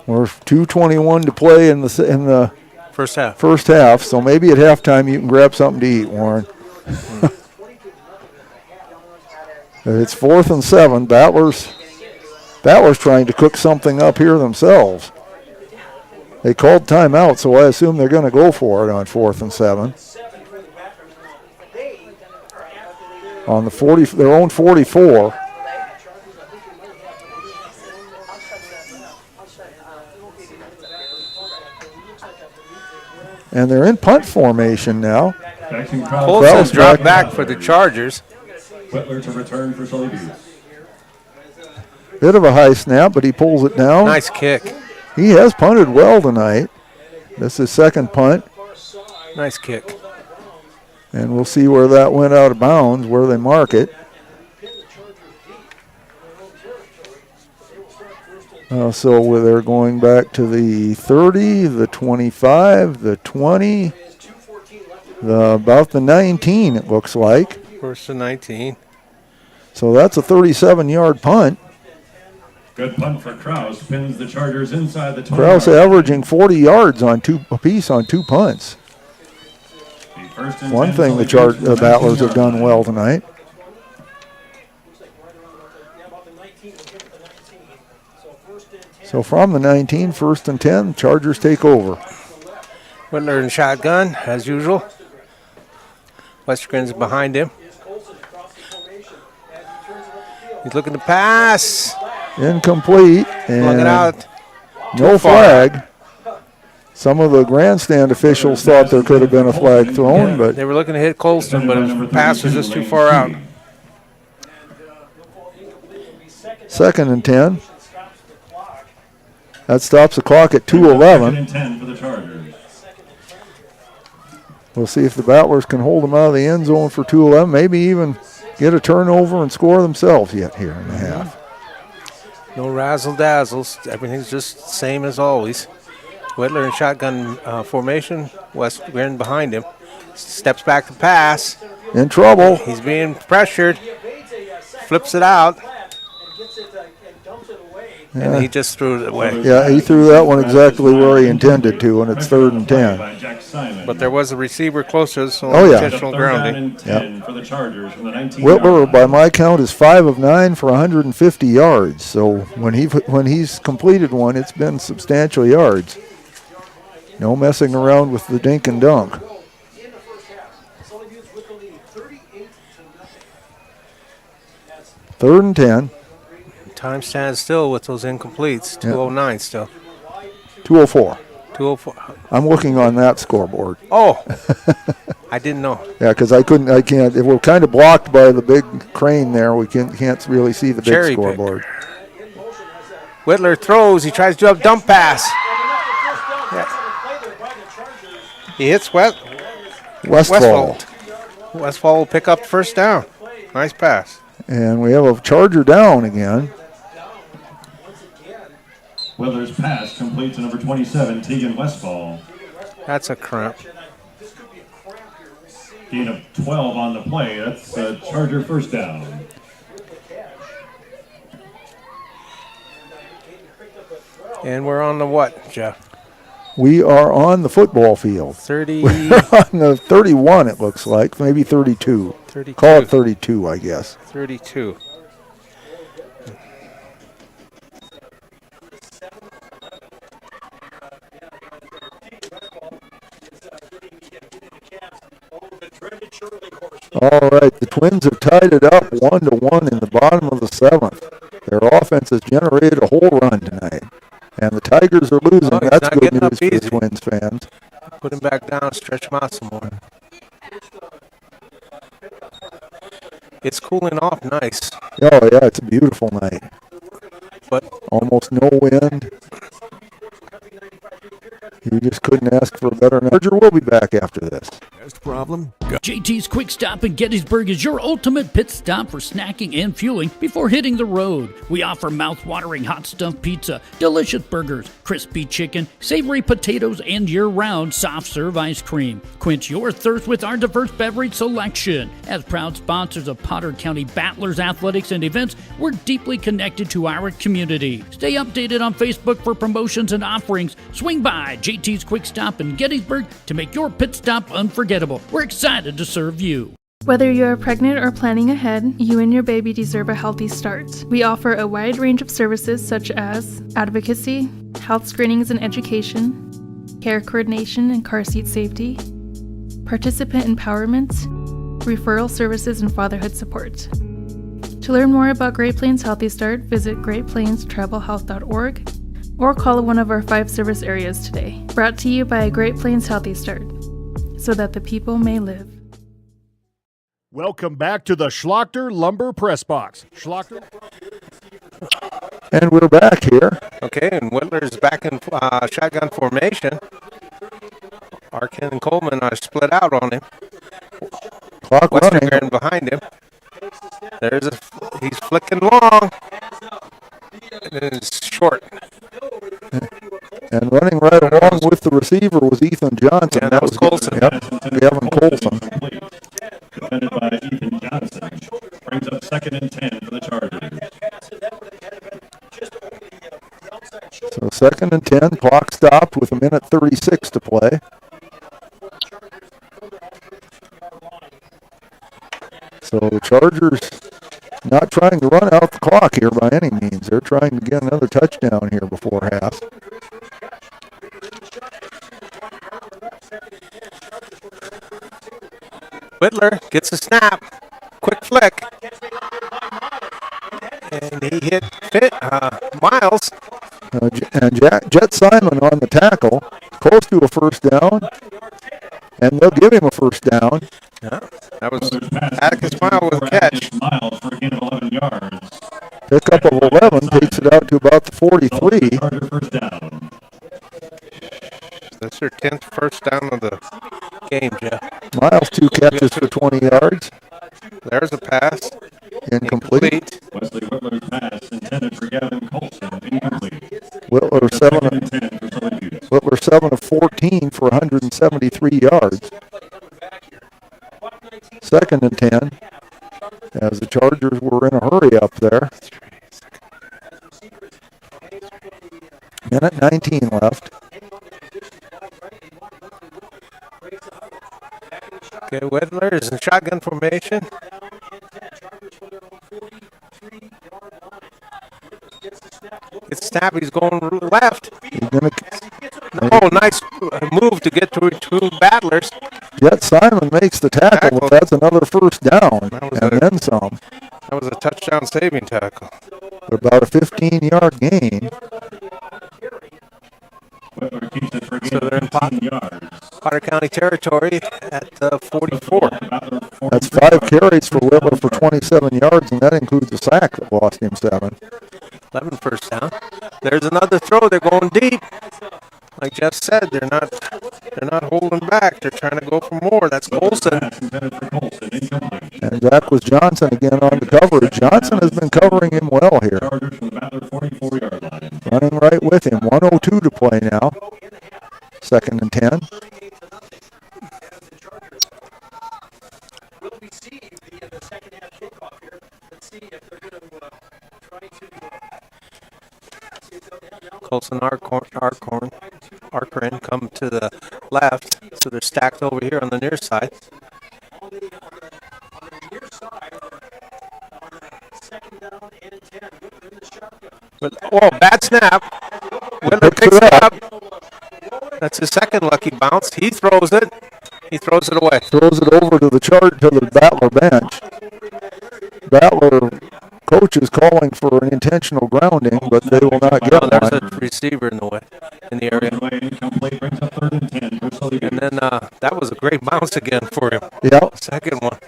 We're 2:21 to play in the first half. First half, so maybe at halftime you can grab something to eat, Warren. It's 4th and 7. Battlers trying to cook something up here themselves. They called timeout, so I assume they're going to go for it on 4th and 7. On the their own 44. And they're in punt formation now. Colson's dropped back for the Chargers. Whitler to return for Sully Buttes. Bit of a high snap, but he pulls it down. Nice kick. He has punted well tonight. This is second punt. Nice kick. And we'll see where that went out of bounds, where they mark it. So they're going back to the 30, the 25, the 20, about the 19, it looks like. First and 19. So that's a 37-yard punt. Good punt for Kraus. Pins the Chargers inside the 20. Kraus averaging 40 yards on apiece on 2 punts. One thing the Battlers have done well tonight. So from the 19, 1st and 10, Chargers take over. Whitler in shotgun, as usual. Westergren's behind him. He's looking to pass. Incomplete. And out. No flag. Some of the grandstand officials thought there could have been a flag thrown, but they were looking to hit Colston, but his pass was just too far out. 2nd and 10. That stops the clock at 2:11. 10 for the Chargers. We'll see if the Battlers can hold them out of the end zone for 2:11, maybe even get a turnover and score themselves yet here in the half. No razzle-dazzles. Everything's just the same as always. Whitler in shotgun formation. Westgren behind him. Steps back to pass. In trouble. He's being pressured. Flips it out. Yeah. And he just threw it away. Yeah, he threw that one exactly where he intended to, and it's 3rd and 10. But there was a receiver closer, so intentional grounding. Yep. For the Chargers from the 19. Whitler, by my count, is 5 of 9 for 150 yards. So when he's completed one, it's been substantial yards. No messing around with the dink and dunk. 3rd and 10. Time stands still with those incompletes. 2:09 still. 2:04. 2:04. I'm looking on that scoreboard. Oh, I didn't know. Yeah, because I can't. We're kind of blocked by the big crane there. We can't really see the big scoreboard. Whitler throws. He tries to do a dump pass. Yeah. He hits Westfall. Westfall will pick up first down. Nice pass. And we have a Charger down again. Whitler's pass complete to number 27, Tegan Westfall. That's a cramp. Gain of 12 on the play. That's a Charger first down. And we're on the what, Jeff? We are on the football field. 30. We're on the 31, it looks like. Maybe 32. 32. Call it 32, I guess. 32. All right, the Twins have tied it up 1-1 in the bottom of the 7th. Their offense has generated a whole run tonight. And the Tigers are losing. That's good news for the Twins fans. Put him back down, stretch him out some more. It's cooling off nice. Oh, yeah, it's a beautiful night. But almost no wind. You just couldn't ask for a better night. We'll be back after this. Problem? JT's Quick Stop in Gettysburg is your ultimate pit stop for snacking and fueling before hitting the road. We offer mouth-watering hot stuffed pizza, delicious burgers, crispy chicken, savory potatoes, and year-round soft-serve ice cream. Quench your thirst with our diverse beverage selection. As proud sponsors of Potter County Battlers athletics and events, we're deeply connected to our community. Stay updated on Facebook for promotions and offerings. Swing by JT's Quick Stop in Gettysburg to make your pit stop unforgettable. We're excited to serve you. Whether you're pregnant or planning ahead, you and your baby deserve a healthy start. We offer a wide range of services such as advocacy, health screenings and education, care coordination and car seat safety, participant empowerment, referral services, and fatherhood support. To learn more about Great Plains Healthy Start, visit greatplainstravelhealth.org or call one of our 5 service areas today. Brought to you by Great Plains Healthy Start, so that the people may live. Welcome back to the Schlachter Lumber Press Box. Schlachter. And we're back here. Okay, and Whitler's back in shotgun formation. Arkin and Coleman are split out on him. Clock running. Westergren behind him. He's flicking long. And it's short. And running right along with the receiver was Ethan Johnson. Yeah, that was Colson. Yep, Gavin Colson. Defended by Ethan Johnson. Brings up 2nd and 10 for the Chargers. 2nd and 10. Clock stopped with 1:36 to play. So the Chargers not trying to run out the clock here by any means. They're trying to get another touchdown here before half. Whitler gets a snap. Quick flick. And he hit Miles. And Jet Simon on the tackle, close to a first down, and they'll give him a first down. Yeah, that was Atticus Miles with a catch. Miles for a gain of 11 yards. Pickup of 11 takes it out to about the 43. First down. That's their 10th first down of the game, Jeff. Miles 2 catches for 20 yards. There's a pass. Incomplete. Wesley Whitler's pass intended for Gavin Colson. Incomplete. Whitler 7 of 14 for 173 yards. 2nd and 10, as the Chargers were in a hurry up there. 1:19 left. Okay, Whitler is in shotgun formation. It's snap. He's going left. Oh, nice move to get to Battlers. Jet Simon makes the tackle, but that's another first down, and then some. That was a touchdown saving tackle. About a 15-yard gain. So they're in Potter County territory at 44. That's 5 carries for Whitler for 27 yards, and that includes a sack that lost him 7. 11 first down. There's another throw. They're going deep. Like Jeff said, they're not holding back. They're trying to go for more. That's Colson. And back was Johnson again on the coverage. Johnson has been covering him well here. Running right with him. 1:02 to play now. 2nd and 10. Will we see the second half kickoff here? Let's see if they're going to try to see if they'll Colson Arcorin come to the left, so they're stacked over here on the near side. on the near side on the 2nd down and 10. Whitler in the shotgun. Oh, bad snap. Whitler picks it up. That's his second lucky bounce. He throws it. He throws it away. Throws it over to the Battler bench. Battler coach is calling for an intentional grounding, but they will not get one. There's a receiver in the way, in the area. And then that was a great bounce again for him. Yeah. Second one.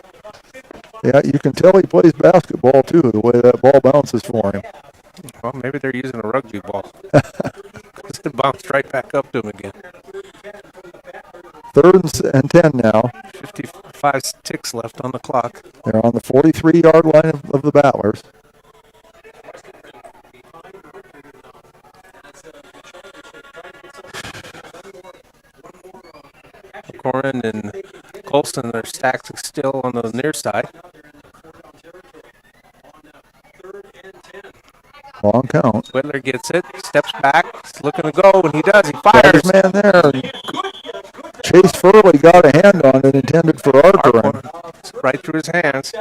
Yeah, you can tell he plays basketball too, the way that ball bounces for him. Well, maybe they're using a rugby ball. Because it bounced right back up to him again. 3rd and 10 now. 55 ticks left on the clock. They're on the 43-yard line of the Battlers. Corin and Colson are stacked still on the near side. Long count. Whitler gets it, steps back, he's looking to go. When he does, he fires. Man there. Chase Furley got a hand on it, intended for Arcorin. Right through his hands.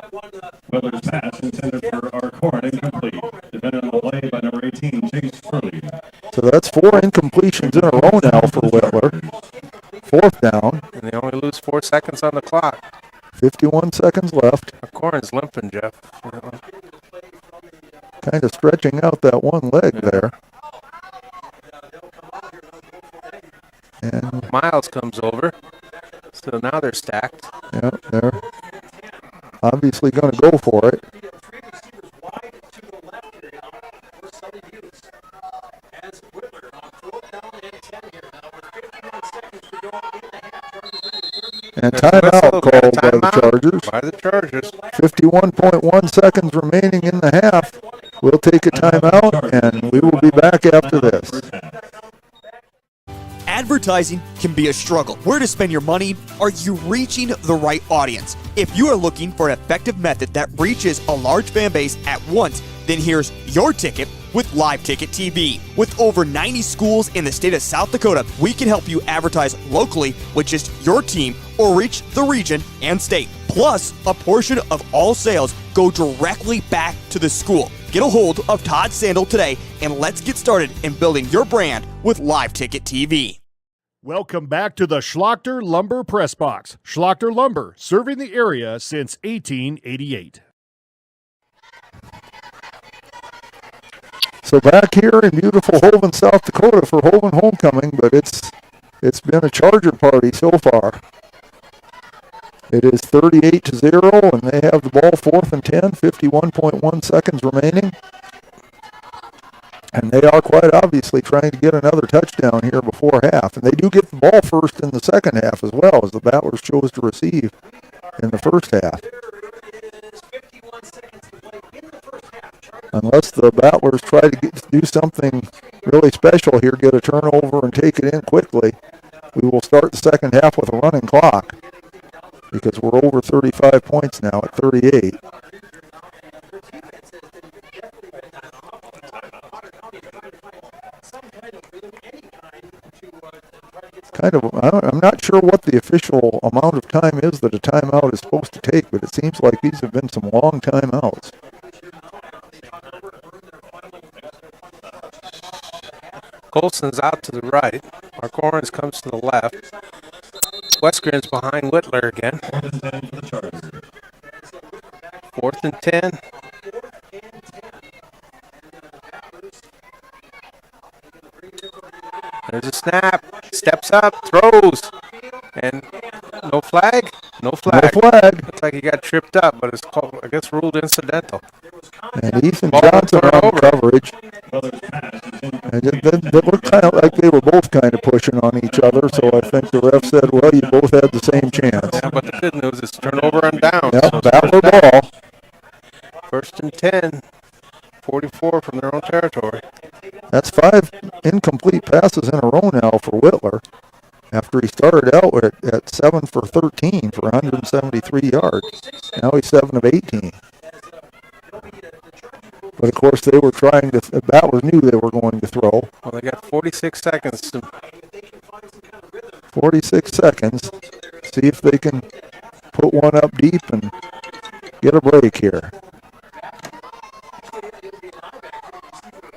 Whitler's pass intended for Arcorin, incomplete. Defended on the play by number 18, Chase Furley. So that's 4 incompletions in a row now for Whitler. 4th down. And they only lose 4 seconds on the clock. 51 seconds left. Corin's limping, Jeff. Kind of stretching out that one leg there. And Miles comes over. So now they're stacked. Yeah, they're obviously going to go for it. And timeout called by the Chargers. By the Chargers. 51.1 seconds remaining in the half. We'll take a timeout, and we will be back after this. Advertising can be a struggle. Where to spend your money? Are you reaching the right audience? If you are looking for an effective method that reaches a large fan base at once, then here's your ticket with Live Ticket TV. With over 90 schools in the state of South Dakota, we can help you advertise locally with just your team or reach the region and state. Plus, a portion of all sales go directly back to the school. Get a hold of Todd Sandel today and let's get started in building your brand with Live Ticket TV. Welcome back to the Schlachter Lumber Press Box. Schlachter Lumber, serving the area since 1888. So back here in beautiful Hoven, South Dakota for Hoven Homecoming, but it's been a Charger party so far. It is 38-0, and they have the ball 4th and 10, 51.1 seconds remaining. And they are quite obviously trying to get another touchdown here before half. And they do get the ball first in the second half as well, as the Battlers chose to receive in the first half. Unless the Battlers try to do something really special here, get a turnover and take it in quickly, we will start the second half with a running clock, because we're over 35 points now at 38. I'm not sure what the official amount of time is that a timeout is supposed to take, but it seems like these have been some long timeouts. Colson's out to the right. Marcorins comes to the left. Westgren's behind Whitler again. 4th and 10. There's a snap. Steps up, throws. And no flag? No flag. No flag. Looks like he got tripped up, but it's called, I guess, ruled incidental. And Ethan Johnson on coverage. And they looked kind of like they were both kind of pushing on each other, so I think the ref said, well, you both had the same chance. Yeah, but the good news is turnover and down. Yep, so Battler ball. 1st and 10. 44 from their own territory. That's 5 incomplete passes in a row now for Whitler, after he started out at 7 for 13 for 173 yards. Now he's 7 of 18. But of course they were trying to, Battlers knew they were going to throw. Well, they got 46 seconds. 46 seconds. See if they can put one up deep and get a break here.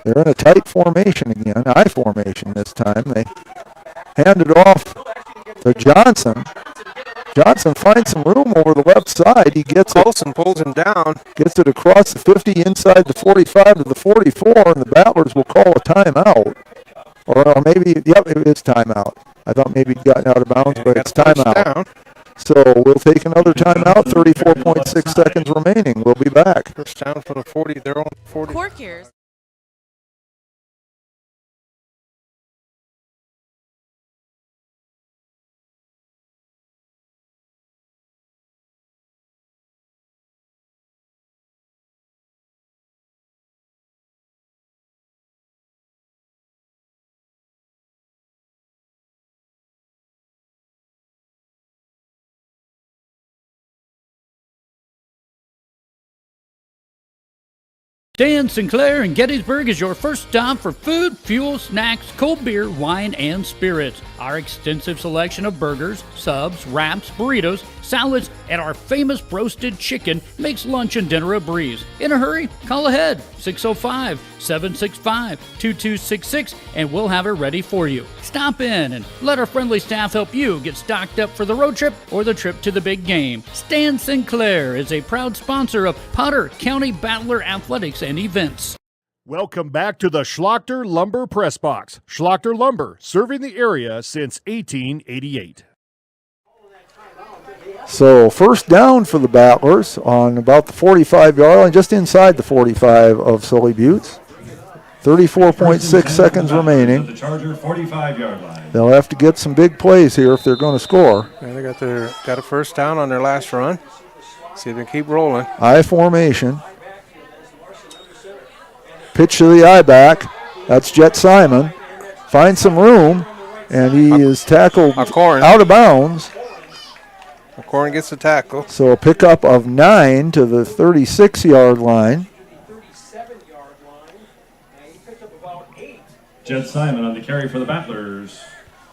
They're in a tight formation again, I formation this time. They hand it off to Johnson. Johnson finds some room over the left side. He gets it. Colson pulls him down. Gets it across the 50, inside the 45 to the 44, and the Battlers will call a timeout. Or maybe, yep, it is timeout. I thought maybe he'd gotten out of bounds, but it's timeout. So we'll take another timeout, 34.6 seconds remaining. We'll be back. First down for the 40, their own 40. Cork ears. Dan Sinclair in Gettysburg is your first stop for food, fuel, snacks, cold beer, wine, and spirits. Our extensive selection of burgers, subs, wraps, burritos, salads, and our famous roasted chicken makes lunch and dinner a breeze. In a hurry? Call ahead, 605-765-2266, and we'll have it ready for you. Stop in and let our friendly staff help you get stocked up for the road trip or the trip to the big game. Stan Sinclair is a proud sponsor of Potter County Battler Athletics and Events. Welcome back to the Schlachter Lumber Press Box. Schlachter Lumber, serving the area since 1888. So first down for the Battlers on about the 45-yard line, just inside the 45 of Sully Buttes. 34.6 seconds remaining. The Charger 45-yard line. They'll have to get some big plays here if they're going to score. Yeah, they got a first down on their last run. See if they can keep rolling. I formation. Pitch to the I-back. That's Jet Simon. Finds some room, and he is tackled out of bounds. McCorn gets the tackle. So a pickup of 9 to the 36-yard line. Jet Simon on the carry for the Battlers.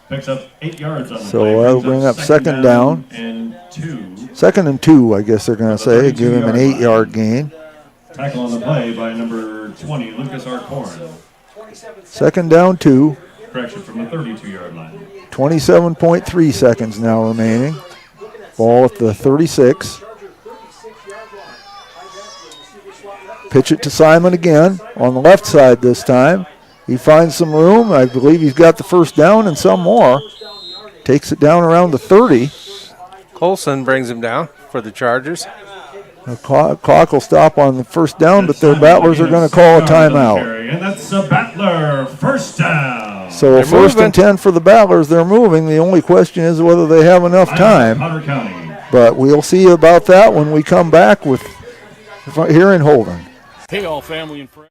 Picks up 8 yards on the So play. that'll Brings bring up second down. And 2. 2nd and 2, I guess they're going to say. Give him an 8-yard gain. Tackle on the play by number 20, Lucas Arcorn. 2nd down 2. Correction from the 32-yard line. 27.3 seconds now remaining. Ball at the 36. Pitch it to Simon again on the left side this time. He finds some room. I believe he's got the first down and some more. Takes it down around the 30. Colson brings him down for the Chargers. The clock will stop on the first down, but their Battlers are going to call a timeout. And that's a Battler first down. So They're first moving. and 10 for the Battlers. They're moving. The only question is whether they have enough time. Potter County. But we'll see about that when we come back with here in Holden. Hey, all family and friends.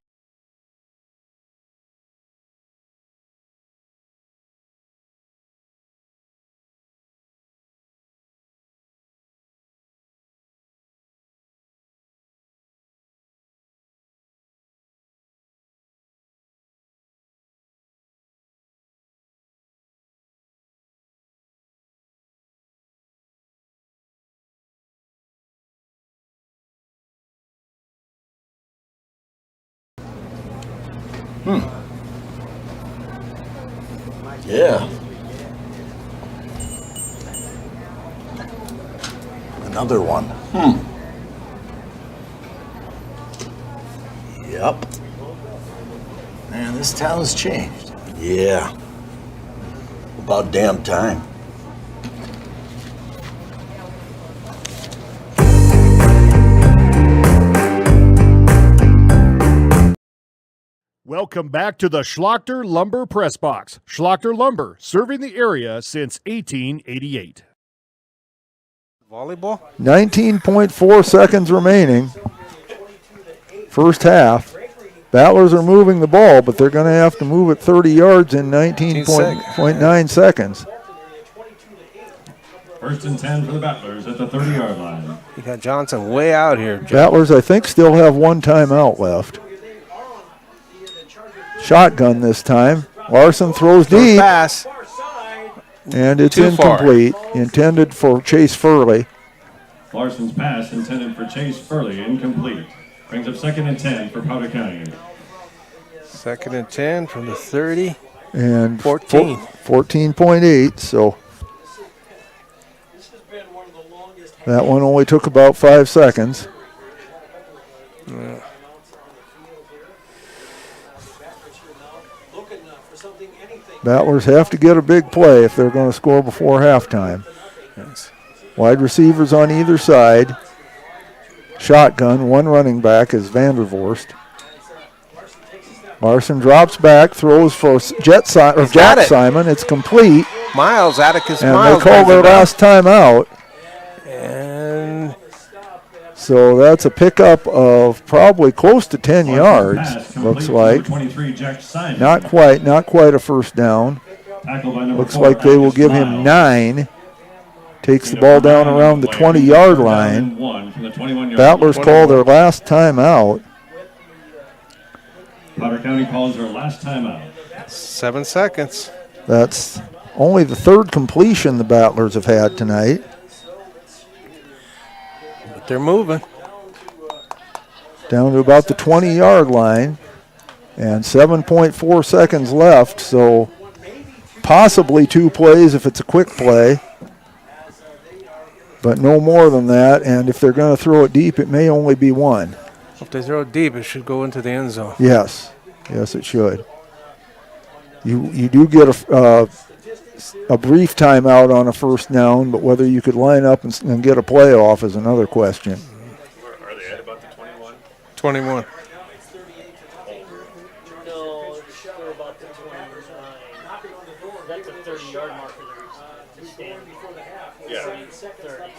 Yeah. Another one. Yep. Man, this town's changed. Yeah. About damn time. Welcome back to the Schlachter Lumber Press Box. Schlachter Lumber, serving the area since 1888. Volleyball? 19.4 seconds remaining. First half. Battlers are moving the ball, but they're going to have to move it 30 yards in 19.9 seconds. First and 10 for the Battlers at the 30-yard line. You got Johnson way out here. Battlers, I think, still have one timeout left. Shotgun this time. Larson throws deep. Pass. And it's Too far. incomplete. Intended for Chase Furley. Larson's pass intended for Chase Furley, incomplete. Brings up second and 10 for Powder County. 2nd and 10 from the 30. And 14. 14.8, so that one only took about 5 seconds. Battlers have to get a big play if they're going to score before halftime. Yes. Wide receivers on either side. Shotgun, one running back is Vandervorst. Larson drops back, throws for Jack Simon. It's complete. Miles, Atticus And Miles. they call their last timeout. And So that's a pickup of probably close to 10 yards, looks like. 23, Jack Simon. Not quite a first down. Tackled by number Looks 4, like they will Atticus give him Miles. 9. Takes the ball down around the 20-yard line. Battlers call their last timeout. Potter County calls their last timeout. 7 seconds. That's only the third completion the Battlers have had tonight. But they're moving. Down to about the 20-yard line. And 7.4 seconds left, so possibly 2 plays if it's a quick play. But no more than that, and if they're going to throw it deep, it may only be 1. If they throw it deep, it should go into the end zone. Yes, it should. You do get a brief timeout on a first down, but whether you could line up and get a play off is another question. Are they at about the 21? 21. No, they're about the 29. That's a 30-yard marker. Yeah. 30,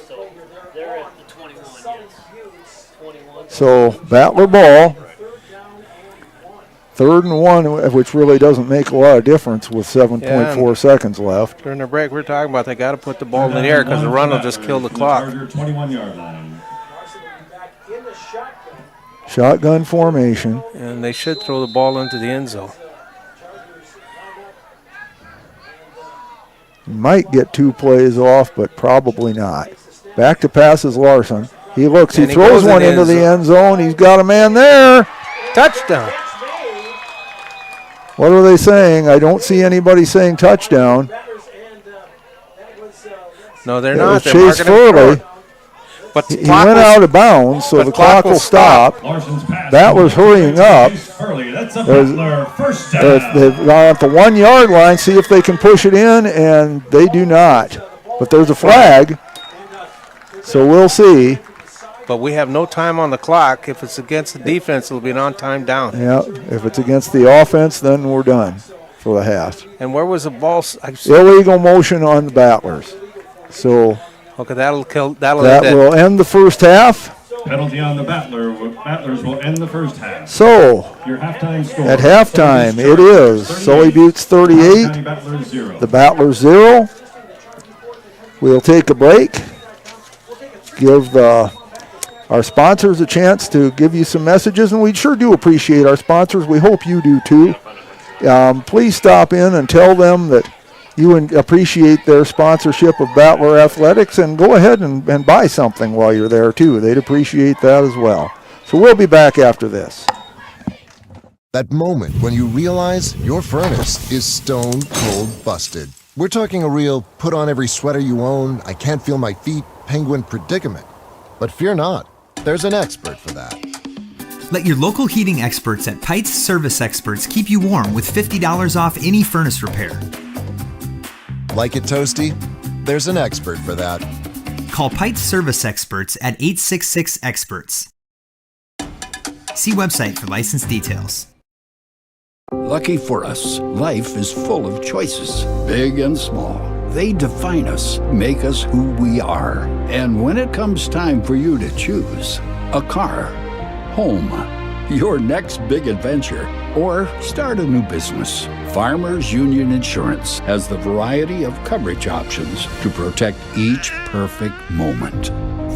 so they're at the 21, yes. 21. So, Battler ball. 3rd and 1, which really doesn't make a lot of difference with 7.4 seconds left. During the break, we're talking about they got to put the ball in the air because the run will just kill the clock. 21-yard line. Shotgun formation. And they should throw the ball into the end zone. Might get 2 plays off, but probably not. Back to pass is Larson. He looks, he throws one into the end zone. He's got a man there. Touchdown. What are they saying? I don't see anybody saying touchdown. No, they're It not. was They're Chase marking him Furley. short. But the He clock went was- out of bounds, so but the clock will stop. Battlers hurrying up. That's a There's- Battler first down. They've gone at the 1 yard line, see if they can push it in, and they do not. But there's a flag, so we'll see. But we have no time on the clock. If it's against the defense, it'll be an on-time down. Yeah, if it's against the offense, then we're done for the half. And where was the ball? Illegal motion on the Battlers. So Okay, that'll kill. That'll that end it. will end the first half. Penalty on the Battler. Battlers will end the first half. So Your halftime score. at halftime, it is Sully Buttes 38, County Battlers 0. the Battlers 0. We'll take a break. Give our sponsors a chance to give you some messages, and we sure do appreciate our sponsors. We hope you do too. Please stop in and tell them that you appreciate their sponsorship of Battler Athletics, and go ahead and buy something while you're there too. They'd appreciate that as well. So we'll be back after this. That moment when you realize your furnace is stone cold busted. We're talking a real put on every sweater you own, I can't feel my feet, penguin predicament. But fear not, there's an expert for that. Let your local heating experts at Pites Service Experts keep you warm with $50 off any furnace repair. Like it toasty? There's an expert for that. Call Pites Service Experts at 866-EXPERTS. See website for license details. Lucky for us, life is full of choices, big and small. They define us, make us who we are. And when it comes time for you to choose, a car, home, your next big adventure, or start a new business, Farmers Union Insurance has the variety of coverage options to protect each perfect moment.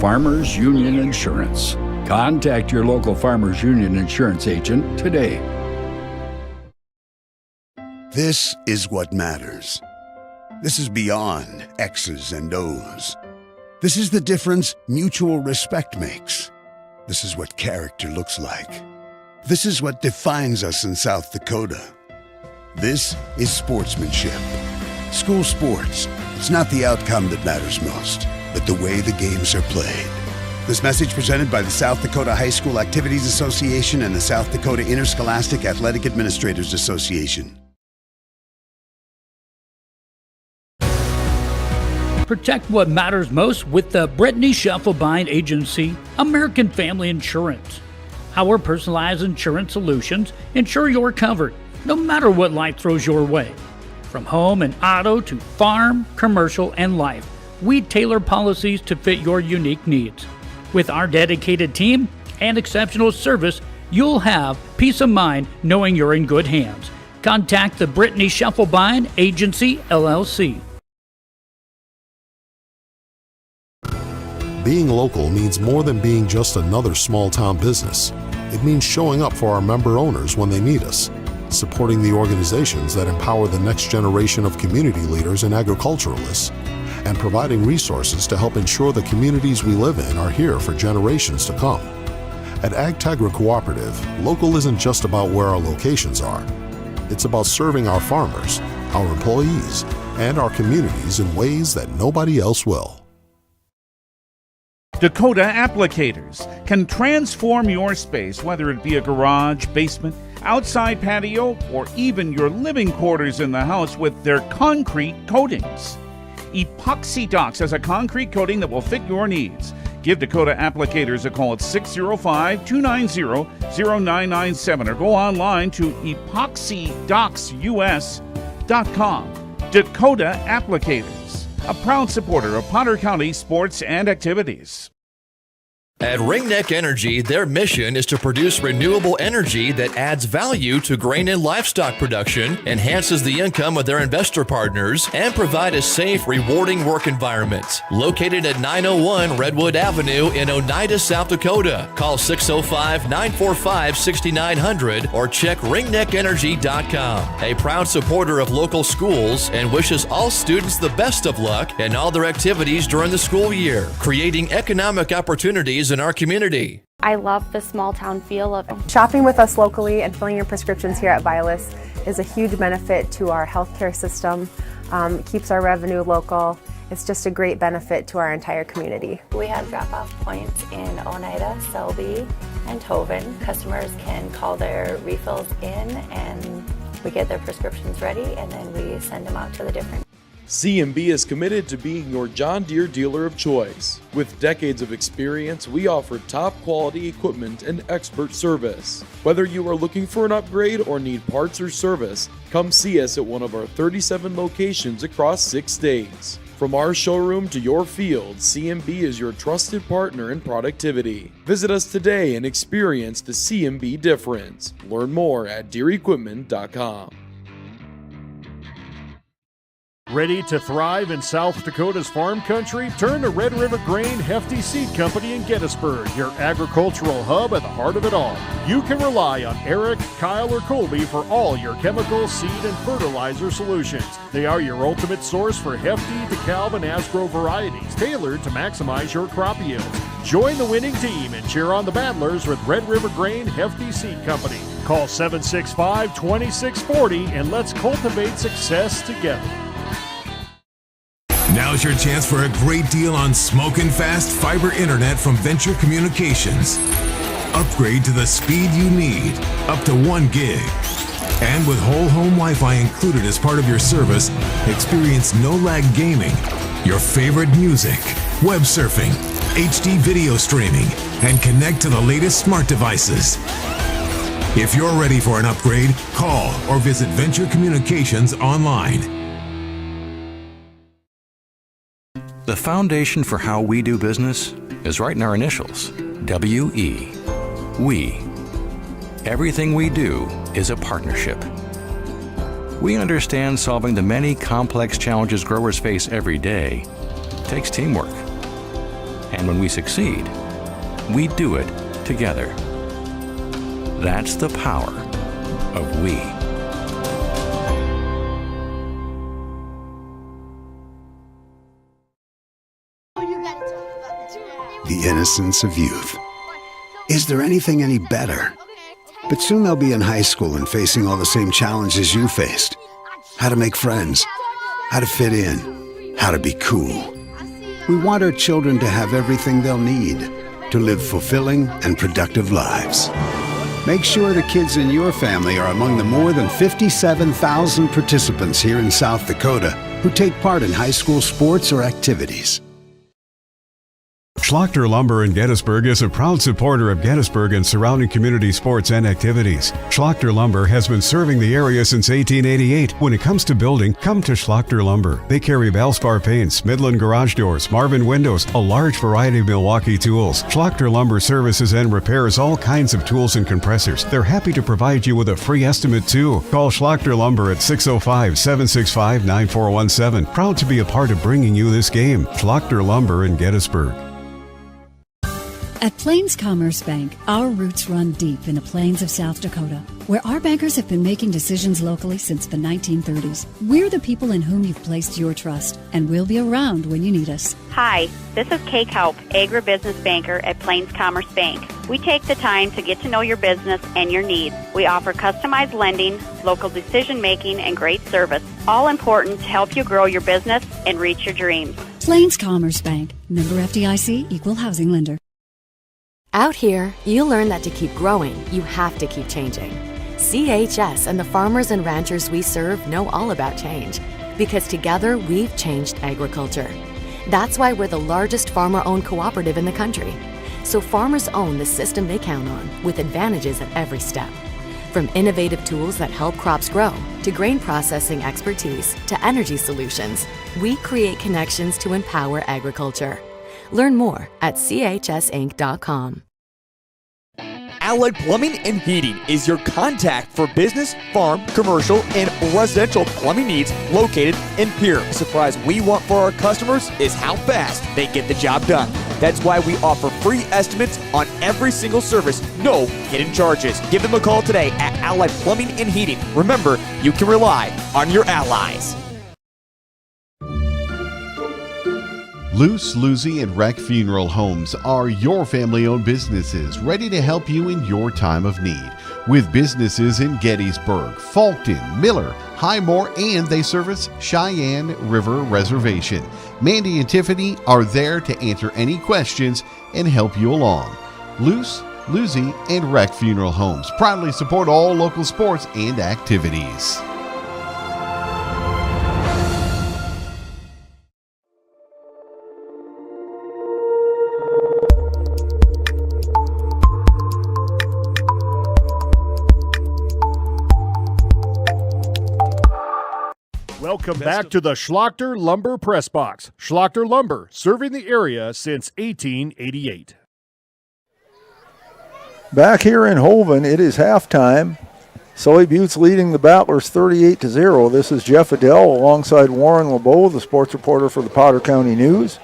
Farmers Union Insurance. Contact your local Farmers Union Insurance agent today. This is what matters. This is beyond X's and O's. This is the difference mutual respect makes. This is what character looks like. This is what defines us in South Dakota. This is sportsmanship. School sports. It's not the outcome that matters most, but the way the games are played. This message presented by the South Dakota High School Activities Association and the South Dakota Interscholastic Athletic Administrators Association. Protect what matters most with the Brittany Scheffelbein Agency, American Family Insurance. Our personalized insurance solutions ensure you're covered, no matter what life throws your way. From home and auto to farm, commercial, and life, we tailor policies to fit your unique needs. With our dedicated team and exceptional service, you'll have peace of mind knowing you're in good hands. Contact the Brittany Scheffelbein Agency, LLC. Being local means more than being just another small-town business. It means showing up for our member owners when they need us, supporting the organizations that empower the next generation of community leaders and agriculturalists, and providing resources to help ensure the communities we live in are here for generations to come. At AgTegra Cooperative, local isn't just about where our locations are. It's about serving our farmers, our employees, and our communities in ways that nobody else will. Dakota Applicators can transform your space, whether it be a garage, basement, outside patio, or even your living quarters in the house, with their concrete coatings. Epoxy Docs has a concrete coating that will fit your needs. Give Dakota Applicators a call at 605-290-0997 or go online to epoxydocsus.com. Dakota Applicators, a proud supporter of Potter County sports and activities. At Ringneck Energy, their mission is to produce renewable energy that adds value to grain and livestock production, enhances the income of their investor partners, and provide a safe, rewarding work environment. Located at 901 Redwood Avenue in Oneida, South Dakota. Call 605-945-6900 or check ringneckenergy.com. A proud supporter of local schools and wishes all students the best of luck in all their activities during the school year, creating economic opportunities in our community. I love the small town feel of it. Shopping with us locally and filling your prescriptions here at Vilas is a huge benefit to our healthcare system. It keeps our revenue local. It's just a great benefit to our entire community. We have drop-off points in Oneida, Selby, and Tobin. Customers can call their refills in and we get their prescriptions ready and then we send them out to the different. CMB is committed to being your John Deere dealer of choice. With decades of experience, we offer top quality equipment and expert service. Whether you are looking for an upgrade or need parts or service, come see us at one of our 37 locations across 6 states. From our showroom to your field, CMB is your trusted partner in productivity. Visit us today and experience the CMB difference. Learn more at DeereEquipment.com. Ready to thrive in South Dakota's farm country? Turn to Red River Grain Hefty Seed Company in Gettysburg, your agricultural hub at the heart of it all. You can rely on Eric, Kyle, or Colby for all your chemical, seed, and fertilizer solutions. They are your ultimate source for Hefty, DeKalb, and Asgrow varieties, tailored to maximize your crop yields. Join the winning team and cheer on the Battlers with Red River Grain Hefty Seed Company. Call 765-2640 and let's cultivate success together. Now's your chance for a great deal on smoking fast fiber internet from Venture Communications. Upgrade to the speed you need, up to 1 gig. And with whole home Wi-Fi included as part of your service, experience no-lag gaming, your favorite music, web surfing, HD video streaming, and connect to the latest smart devices. If you're ready for an upgrade, call or visit Venture Communications online. The foundation for how we do business is right in our initials, W-E, we. Everything we do is a partnership. We understand solving the many complex challenges growers face every day takes teamwork. And when we succeed, we do it together. That's the power of we. The innocence of youth. Is there anything any better? But soon they'll be in high school and facing all the same challenges you faced. How to make friends, how to fit in, how to be cool. We want our children to have everything they'll need to live fulfilling and productive lives. Make sure the kids in your family are among the more than 57,000 participants here in South Dakota who take part in high school sports or activities. Schlachter Lumber in Gettysburg is a proud supporter of Gettysburg and surrounding community sports and activities. Schlachter Lumber has been serving the area since 1888. When it comes to building, come to Schlachter Lumber. They carry Valspar paints, Midland garage doors, Marvin windows, a large variety of Milwaukee tools. Schlachter Lumber services and repairs all kinds of tools and compressors. They're happy to provide you with a free estimate too. Call Schlachter Lumber at 605-765-9417. Proud to be a part of bringing you this game. Schlachter Lumber in Gettysburg. At Plains Commerce Bank, our roots run deep in the plains of South Dakota, where our bankers have been making decisions locally since the 1930s. We're the people in whom you've placed your trust, and we'll be around when you need us. Hi, this is Kay Kaup, Agribusiness Banker at Plains Commerce Bank. We take the time to get to know your business and your needs. We offer customized lending, local decision-making, and great service, all important to help you grow your business and reach your dreams. Plains Commerce Bank, member FDIC, equal housing lender. Out here, you learn that to keep growing, you have to keep changing. CHS and the farmers and ranchers we serve know all about change, because together we've changed agriculture. That's why we're the largest farmer-owned cooperative in the country. So farmers own the system they count on, with advantages at every step. From innovative tools that help crops grow, to grain processing expertise, to energy solutions, we create connections to empower agriculture. Learn more at chsinc.com. Allied Plumbing and Heating is your contact for business, farm, commercial, and residential plumbing needs located in Pierre. The surprise we want for our customers is how fast they get the job done. That's why we offer free estimates on every single service, no hidden charges. Give them a call today at Allied Plumbing and Heating. Remember, you can rely on your allies. Luce, Lucy, and Wreck Funeral Homes are your family-owned businesses ready to help you in your time of need. With businesses in Gettysburg, Fulton, Miller, Highmore, and they service Cheyenne River Reservation. Mandy and Tiffany are there to answer any questions and help you along. Luce, Lucy, and Wreck Funeral Homes proudly support all local sports and activities. Welcome back to the Schlachter Lumber Press Box. Schlachter Lumber, serving the area since 1888. Back here in Hoven, it is halftime. Sully Butte's leading the Battlers 38-0. This is Jeff Adele alongside Warren LeBeau, the sports reporter for the Potter County News.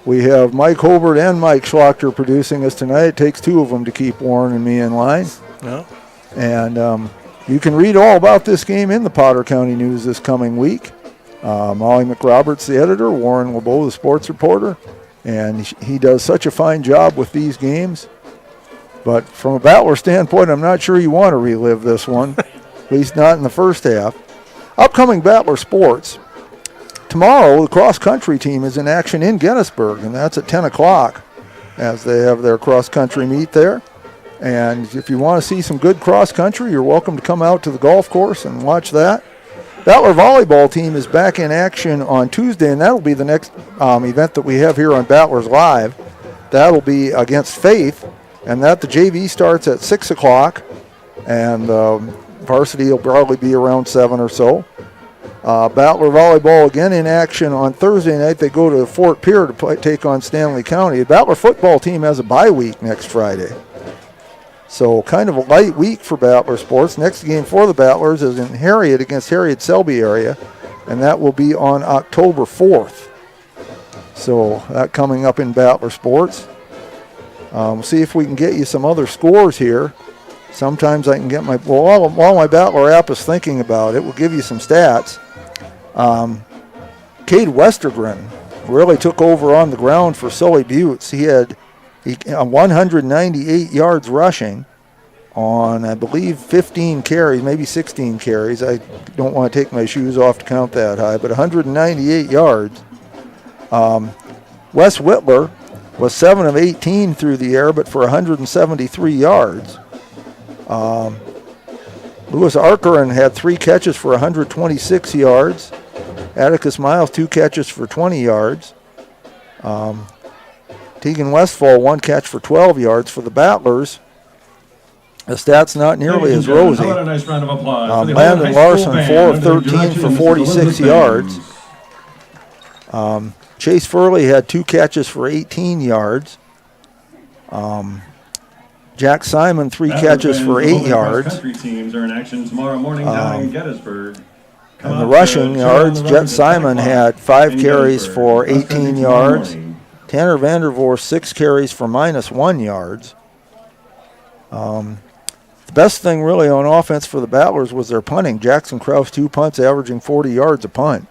We have Mike Hobart and Mike Schlachter producing us tonight. It takes two of them to keep Warren and me in line. Yeah. And you can read all about this game in the Potter County News this coming week. Molly McRoberts, the editor, Warren LeBeau, the sports reporter, and he does such a fine job with these games. But from a Battler standpoint, I'm not sure you want to relive this one, at least not in the first half. Upcoming Battler sports. Tomorrow, the cross-country team is in action in Gettysburg, and that's at 10 o'clock as they have their cross-country meet there. And if you want to see some good cross-country, you're welcome to come out to the golf course and watch that. Battler volleyball team is back in action on Tuesday, and that'll be the next event that we have here on Battlers.Live. That'll be against Faith, and the JV starts at 6 o'clock, and varsity will probably be around 7 or so. Battler volleyball again in action on Thursday night. They go to Fort Pierre to take on Stanley County. The Battler football team has a bye week next Friday. So kind of a light week for Battler sports. Next game for the Battlers is in Harriet against Harriet Selby area, and that will be on October 4th. So that coming up in Battler sports. We'll see if we can get you some other scores here. Sometimes I can get while my Battler app is thinking about it, we'll give you some stats. Cade Westergren really took over on the ground for Sully Butte's. He had 198 yards rushing on, I believe, 15 carries, maybe 16 carries. I don't want to take my shoes off to count that high, but 198 yards. Wes Whitler was 7 of 18 through the air, but for 173 yards. Lewis Arkerin had 3 catches for 126 yards. Atticus Miles, 2 catches for 20 yards. Tegan Westfall, 1 catch for 12 yards. For the Battlers, the stats not nearly as rosy. How about a nice round of applause for the Landon High School Larson, Band 4 of under the 13 for direction of 46 Mr. yards. Chase Furley had 2 catches for 18 yards. Jack Simon, 3 catches for 8 yards. Country teams are in action tomorrow morning down in Gettysburg. And the rushing yards, Jet Simon had 5 carries for 18 yards. Tanner Vandervoort, 6 carries for -1 yards. The best thing really on offense for the Battlers was their punting. Jackson Krause, 2 punts, averaging 40 yards a punt.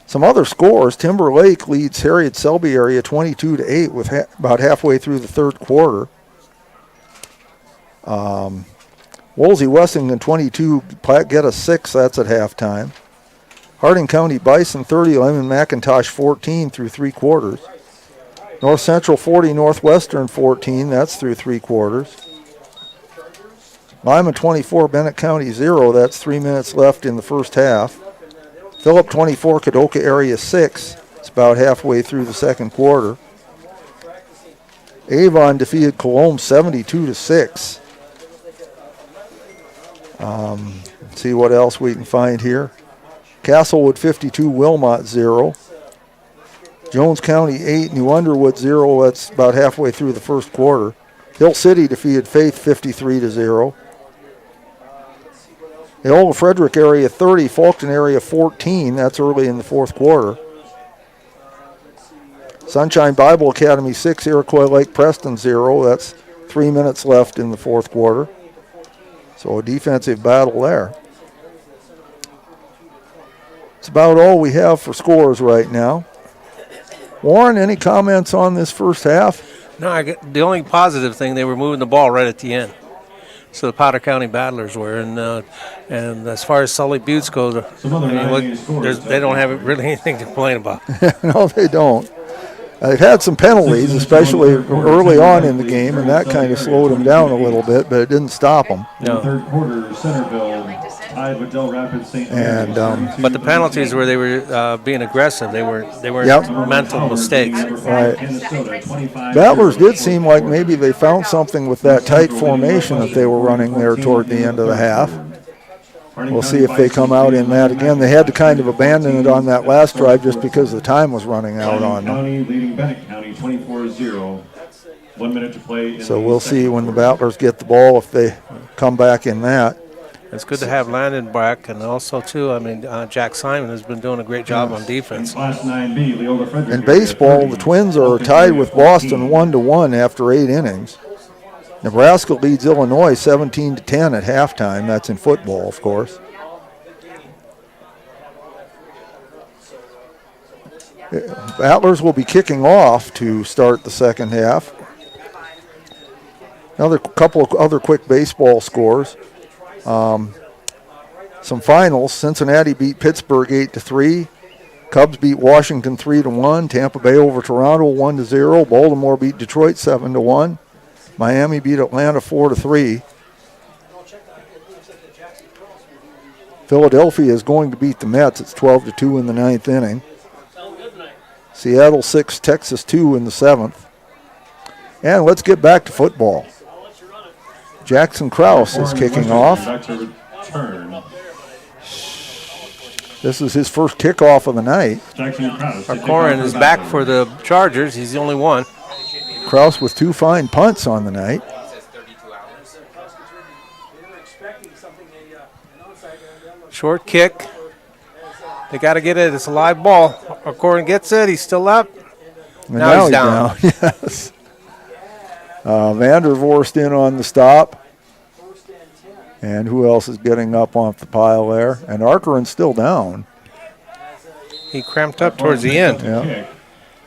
Some other scores, Timber Lake leads Harriet Selby area 22-8 with about halfway through the third quarter. Wolsey Wessington 22, Platte Getta 6, that's at halftime. Harding County Bison 30, Lyman McIntosh 14 through 3 quarters. North Central 40, Northwestern 14, that's through 3 quarters. Lima 24, Bennett County 0, that's 3 minutes left in the first half. Phillip 24, Kadoka area 6, it's about halfway through the second quarter. Avon defeated Cologne 72-6. Let's see what else we can find here. Castlewood 52, Wilmot 0. Jones County 8, New Underwood 0. That's about halfway through the first quarter. Hill City defeated Faith 53-0. Eola Frederick area 30, Fulton area 14. That's early in the fourth quarter. Sunshine Bible Academy 6, Iroquois Lake Preston 0. That's 3 minutes left in the fourth quarter. So a defensive battle there. It's about all we have for scores right now. Warren, any comments on this first half? No, the only positive thing, they were moving the ball right at the end. So the Potter County Battlers were, and as far as Sully Buttes go, they don't have really anything to complain about. No, they don't. They've had some penalties, especially early on in the game, and that kind of slowed them down a little bit, but it didn't stop them. No. Third quarter, Centerville tied with Del Rapids St. And but the penalties where they were being aggressive, they weren't mental mistakes. Right. Battlers did seem like maybe they found something with that tight formation that they were running there toward the end of the half. We'll see if they come out in that again. They had to kind of abandon it on that last drive just because the time was running out on them. County leading Bennett County 24-0. 1 minute to play. So we'll see when the Battlers get the ball if they come back in that. It's good to have Landon back, and also, too, I mean, Jack Simon has been doing a great job on defense. Class 9B, Leola Frederick. In baseball, the Twins are tied with Boston 1-1 after 8 innings. Nebraska leads Illinois 17-10 at halftime. That's in football, of course. Battlers will be kicking off to start the second half. Another couple of other quick baseball scores. Some finals. Cincinnati beat Pittsburgh 8-3. Cubs beat Washington 3-1. Tampa Bay over Toronto 1-0. Baltimore beat Detroit 7-1. Miami beat Atlanta 4-3. Philadelphia is going to beat the Mets. It's 12-2 in the ninth inning. Seattle 6, Texas 2 in the seventh. And let's get back to football. Jackson Krause is kicking off. This is his first kickoff of the night. Corin is back for the Chargers. He's the only one. Krause with 2 fine punts on the night. Short kick. They got to get it. It's a live ball. Corin gets it. He's still up. And now he's down. Yes. Vandervorst in on the stop. And who else is getting up off the pile there? And Arkeron's still down. He cramped up towards the end. Yeah.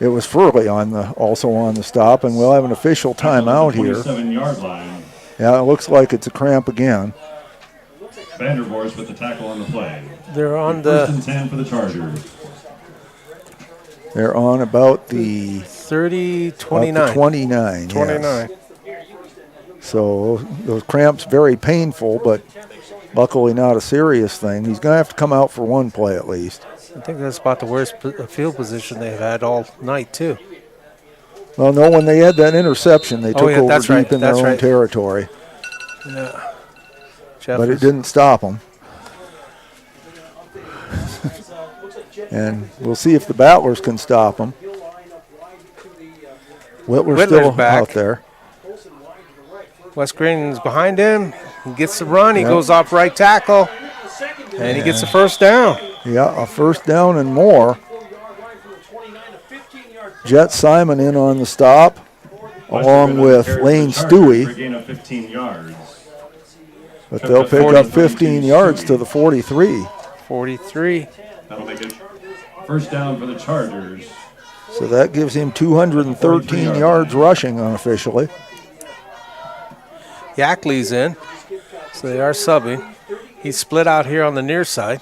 It was Furley also on the stop, and we'll have an official timeout here. 27-yard line. Yeah, it looks like it's a cramp again. Vandervorst with the tackle on the play. They're on First and 10 for the Chargers. They're on about the 30-29. 29. 29. Yes. So those cramps very painful, but luckily not a serious thing. He's going to have to come out for one play at least. I think that's about the worst field position they've had all night, too. Well, no, when they had that interception, they took over deep in their own territory. Yeah. But it didn't stop them. And we'll see if the Battlers can stop them. Whittler's still back out there. Wes Green's behind him. He gets the run. He goes off right tackle. And he gets the first down. Yeah, a first down and more. Jet Simon in on the stop, along with Lane Stewie. Gain of 15 yards. But they'll pick up 15 yards to the 43. 43. That'll make it first down for the Chargers. So that gives him 213 yards rushing unofficially. Yackley's in, so they are subbing. He's split out here on the near side.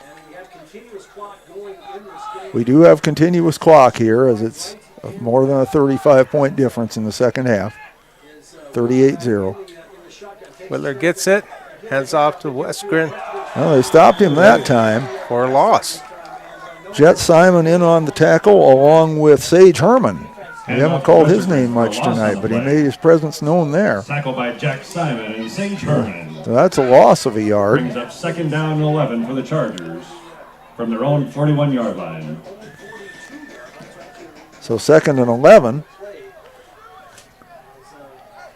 We do have continuous clock here, as it's more than a 35-point difference in the second half. 38-0. Whittler gets it, hands off to Westgren. Well, they stopped him that time. For a loss. Jet Simon in on the tackle, along with Sage Herman. We haven't called his name much tonight, but he made his presence known there. Tackle by Jack Simon and Sage Herman. So that's a loss of a yard. Brings up second down and 11 for the Chargers from their own 41-yard line. So 2nd and 11.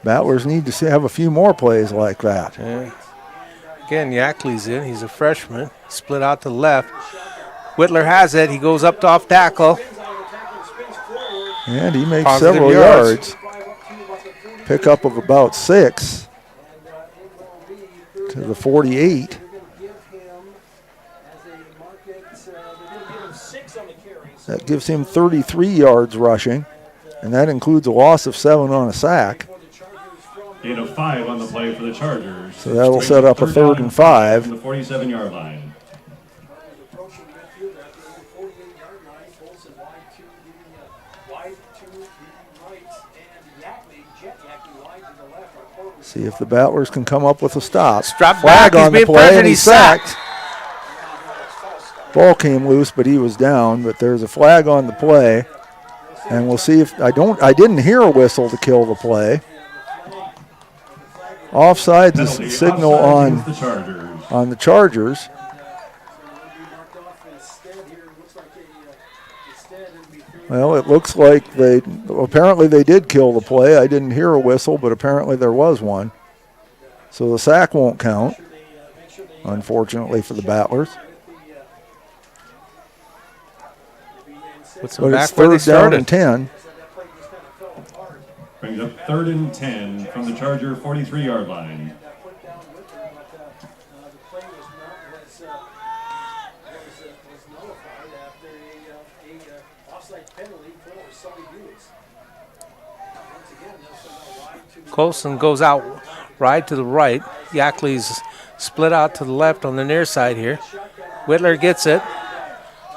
Battlers need to have a few more plays like that. Yeah. Again, Yackley's in. He's a freshman. Split out to the left. Whitler has it. He goes up to off tackle. And he makes Positive several yards. Pickup of about 6 to the 48. That gives him 33 yards rushing, and that includes a loss of 7 on a sack. Gain of 5 on the play for the Chargers. So that will set up a 3rd and 5. From the 47-yard line. See if the Battlers can come up with a stop. Flag back, on the play, and he's sacked. Ball came loose, but he was down. But there's a flag on the play, and we'll see if I didn't hear a whistle to kill the play. Offside the signal on the Chargers. Well, it looks like apparently they did kill the play. I didn't hear a whistle, but apparently there was one. So the sack won't count, unfortunately for the Battlers. But it's 3rd down and 10. Brings up 3rd and 10 from the Charger 43-yard line. Colson goes out right to the right. Yackley's split out to the left on the near side here. Whitler gets it.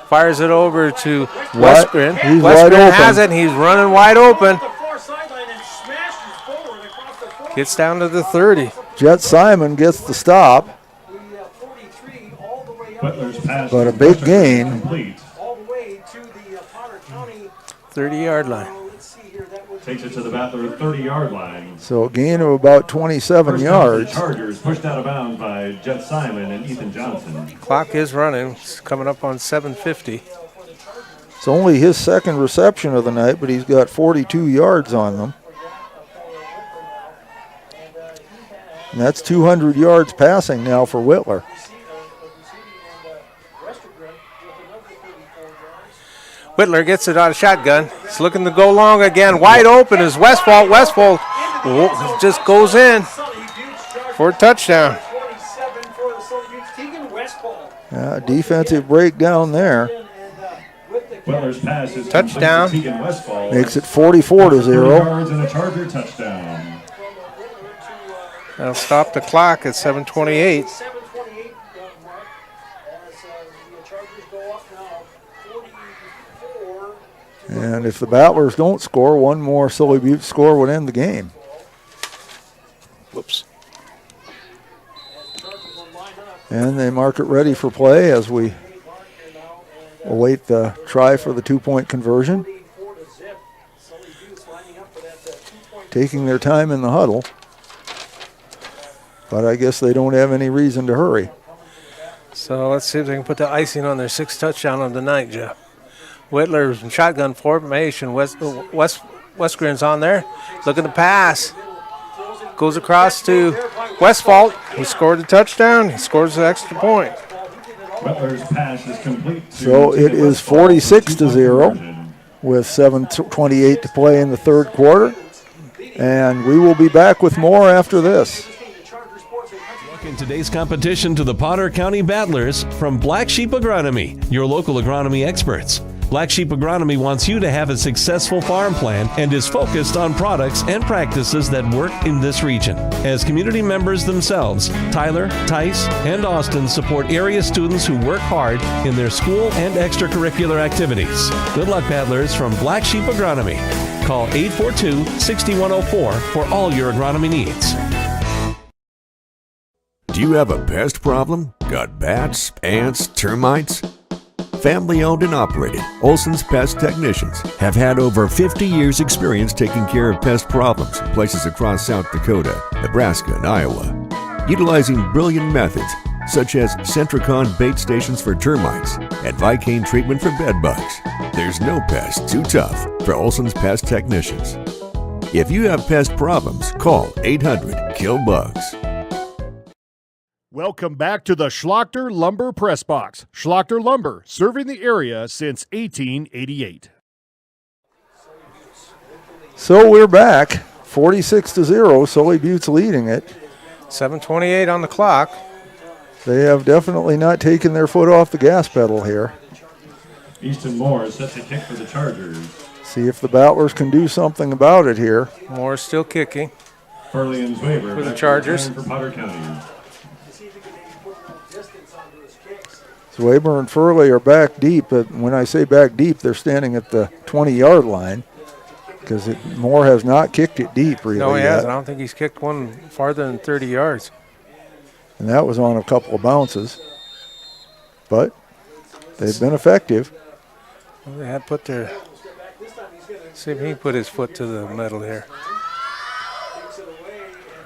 Fires it over to Westgren. Westgren has it, and he's running wide open. Gets down to the 30. Jet Simon gets the stop. But a big gain. 30-yard line. Takes it to the Battler 30-yard line. So a gain of about 27 yards. Chargers pushed out of bounds by Jet Simon and Ethan Johnson. Clock is running. It's coming up on 7:50. It's only his 2nd reception of the night, but he's got 42 yards on them. And that's 200 yards passing now for Whitler. Whitler gets it out of shotgun. He's looking to go long again. Wide open is Westfall. Westfall just goes in for a touchdown. Defensive breakdown there. Whitler's pass is touchdown. Makes it 44-0. Yards and a Charger touchdown. That'll stop the clock at 7:28. And if the Battlers don't score, one more Sully Butte score would end the game. Whoops. And they mark it ready for play as we await the try for the 2-point conversion. Taking their time in the huddle. But I guess they don't have any reason to hurry. So let's see if they can put the icing on their 6th touchdown of the night, Jeff. Whitler's in shotgun formation. Westgren's on there. Looking to pass. Goes across to Westfall. He scored a touchdown. He scores the extra point. Whitler's pass is complete. So it is 46-0 with 7:28 to play in the 3rd quarter. And we will be back with more after this. In today's competition to the Potter County Battlers from Black Sheep Agronomy, your local agronomy experts. Black Sheep Agronomy wants you to have a successful farm plan and is focused on products and practices that work in this region. As community members themselves, Tyler, Tice, and Austin support area students who work hard in their school and extracurricular activities. Good luck, Battlers, from Black Sheep Agronomy. Call 842-6104 for all your agronomy needs. Do you have a pest problem? Got bats, ants, termites? Family owned and operated, Olson's Pest Technicians have had over 50 years experience taking care of pest problems in places across South Dakota, Nebraska, and Iowa. Utilizing brilliant methods, such as Centricon bait stations for termites and Vicane treatment for bed bugs. There's no pest too tough for Olson's Pest Technicians. If you have pest problems, call 800-KILL-BUGS. Welcome back to the Schlachter Lumber Press Box. Schlachter Lumber, serving the area since 1888. So we're back, 46-0. Sully Butte's leading it. 7:28 on the clock. They have definitely not taken their foot off the gas pedal here. Easton Moore is set to kick for the Chargers. See if the Battlers can do something about it here. Moore still kicking. Furley and Zwaber for the Chargers. For Potter County. Zwaber and Furley are back deep, but when I say back deep, they're standing at the 20-yard line because Moore has not kicked it deep really No, he yet. hasn't. I don't think he's kicked one farther than 30 yards. And that was on a couple of bounces. But they've been effective. Well, they had put their... See if he can put his foot to the metal here.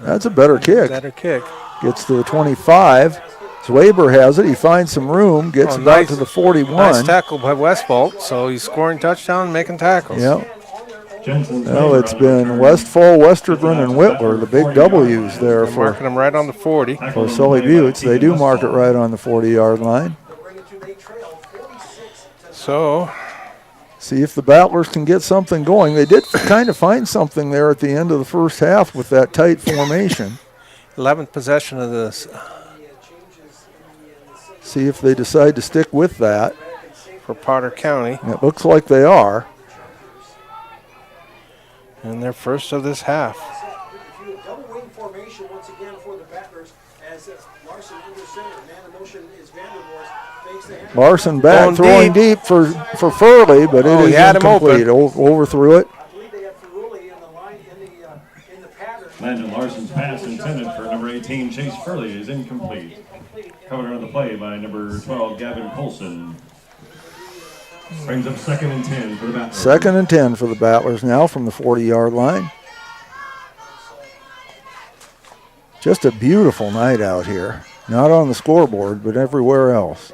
That's a better kick. Better kick. Gets to the 25. Zwaber has it. He finds some room, gets it out to the 41. Nice tackle by Westfall, so he's scoring touchdown, making tackles. Yep. Well, it's been Westfall, Westergren, and Whitler, the big W's there They're marking them right on the 40. For Sully Buttes. They do mark it right on the 40-yard line. So, see if the Battlers can get something going. They did kind of find something there at the end of the first half with that tight formation. 11th possession of this. See if they decide to stick with that. For Potter County. And it looks like they are. And they're first of this half. Double wing formation once again for the Battlers as Larson under center. Man in motion is Vandervoort. Fakes the hand. Larson back throwing deep for Furley, but it is incomplete. Overthrew it. Landon Larson's pass intended for number 18, Chase Furley, is incomplete. Covered on the play by number 12, Gavin Colson. Brings up 2nd and 10 for the Battlers. 2nd and 10 for the Battlers now from the 40-yard line. Just a beautiful night out here. Not on the scoreboard, but everywhere else.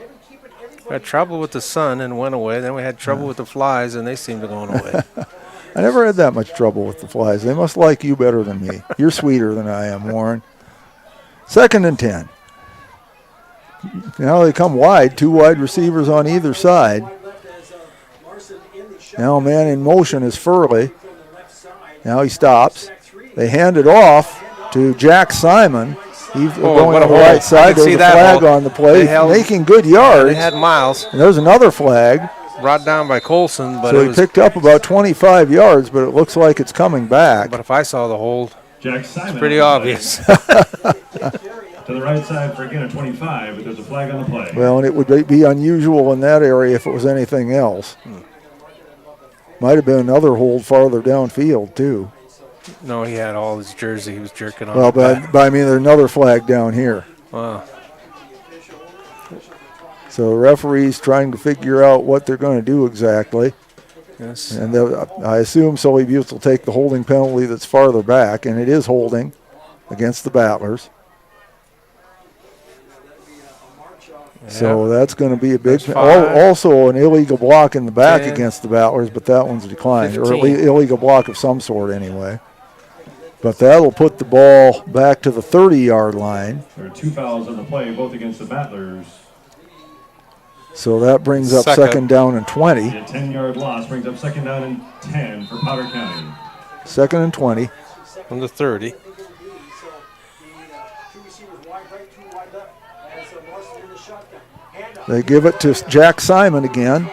We had trouble with the sun and went away. Then we had trouble with the flies, and they seemed to go away. I never had that much trouble with the flies. They must like you better than me. You're sweeter than I am, Warren. 2nd and 10. Now they come wide, 2 wide receivers on either side. Now man in motion is Furley. Now he stops. They hand it off to Jack Simon. He's going on the right side. There's a flag on the play. Making good yards. They had Miles. And there's another flag. Brought down by Colson. But so he picked up about 25 yards, but it looks like it's coming back. But if I saw the hold, Jack Simon, it's pretty obvious. To the right side for again a 25, but there's a flag on the play. Well, and it would be unusual in that area if it was anything else. Might have been another hold farther downfield, too. No, he had all his jersey. He was jerking on. Well, but I mean, there's another flag down here. Wow. So the referee's trying to figure out what they're going to do exactly. Yes. And I assume Sully Buttes will take the holding penalty that's farther back, and it is holding against the Battlers. Yeah. So that's going to be a big. Also an illegal block in the back 10, against the Battlers, but that one's declined. 15. Or illegal block of some sort anyway. But that'll put the ball back to the 30-yard line. There are 2 fouls on the play, both against the Battlers. So that brings up 2nd down and 20. A 10-yard loss brings up 2nd down and 10 for Potter County. 2nd and 20. From the 30. They give it to Jack Simon again,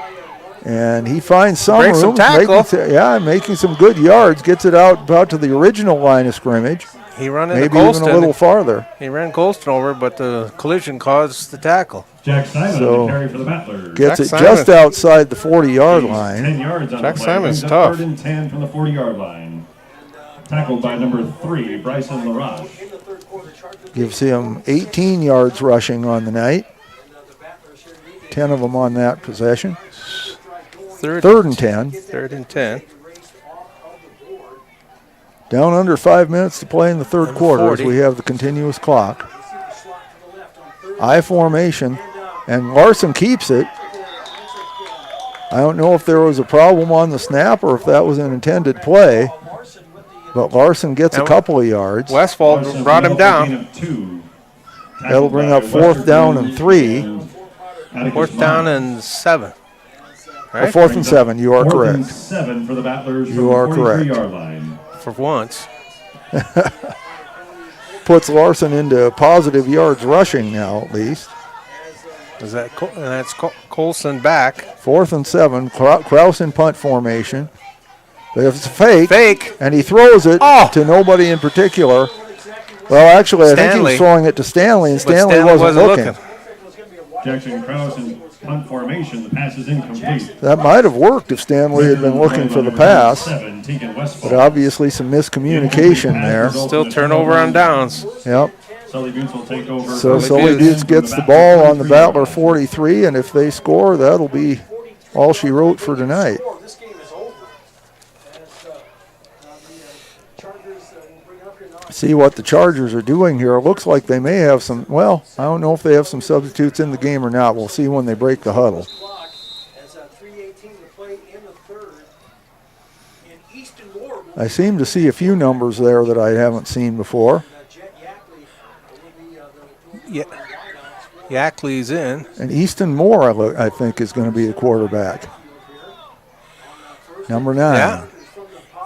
and he finds some Breaks room. some tackle. Making some good yards. Gets it out about to the original line of scrimmage. He ran into maybe Colston. Even a little farther. He ran Colston over, but the collision caused the tackle. Jack Simon on the carry for the Battlers. Gets it just outside the 40-yard line. 10 yards on Jack the play. Simon's Brings up tough. 3rd and 10 from the 40-yard line. Tackled by number 3, Bryson LaRoche. Gives him 18 yards rushing on the night. 10 of them on that possession. 3rd and 10. 3rd and 10. Down under 5 minutes to play in the third quarter 40. as we have the continuous clock. I formation, and Larson keeps it. I don't know if there was a problem on the snap or if that was an intended play, but Larson gets a couple of yards. Westfall brought him down. That'll bring up 4th down and 3. 4th down and 7. Right? 4th and 7, you are correct. 7 for the Battlers. You are correct. Line. For once. Puts Larson into positive yards rushing now, at least. Is that and that's Colson back. 4th and 7, Kraus in punt formation. But if it's a fake, and he throws it to nobody in particular. Well, actually, I think he was throwing it to Stanley, and Stanley wasn't looking. Jackson Kraus in punt formation. The pass is incomplete. That might have worked if Stanley had been looking for the pass. But obviously some miscommunication there. Still turnover on downs. Yep. Sully Buttes will take over. So Sully Buttes gets the ball on the Battler 43, and if they score, that'll be all she wrote for tonight. See what the Chargers are doing here. It looks like they may have some, well, I don't know if they have some substitutes in the game or not. We'll see when they break the huddle. I seem to see a few numbers there that I haven't seen before. Yeah, Yackley's in. And Easton Moore, I think, is going to be the quarterback. Number 9. Yeah,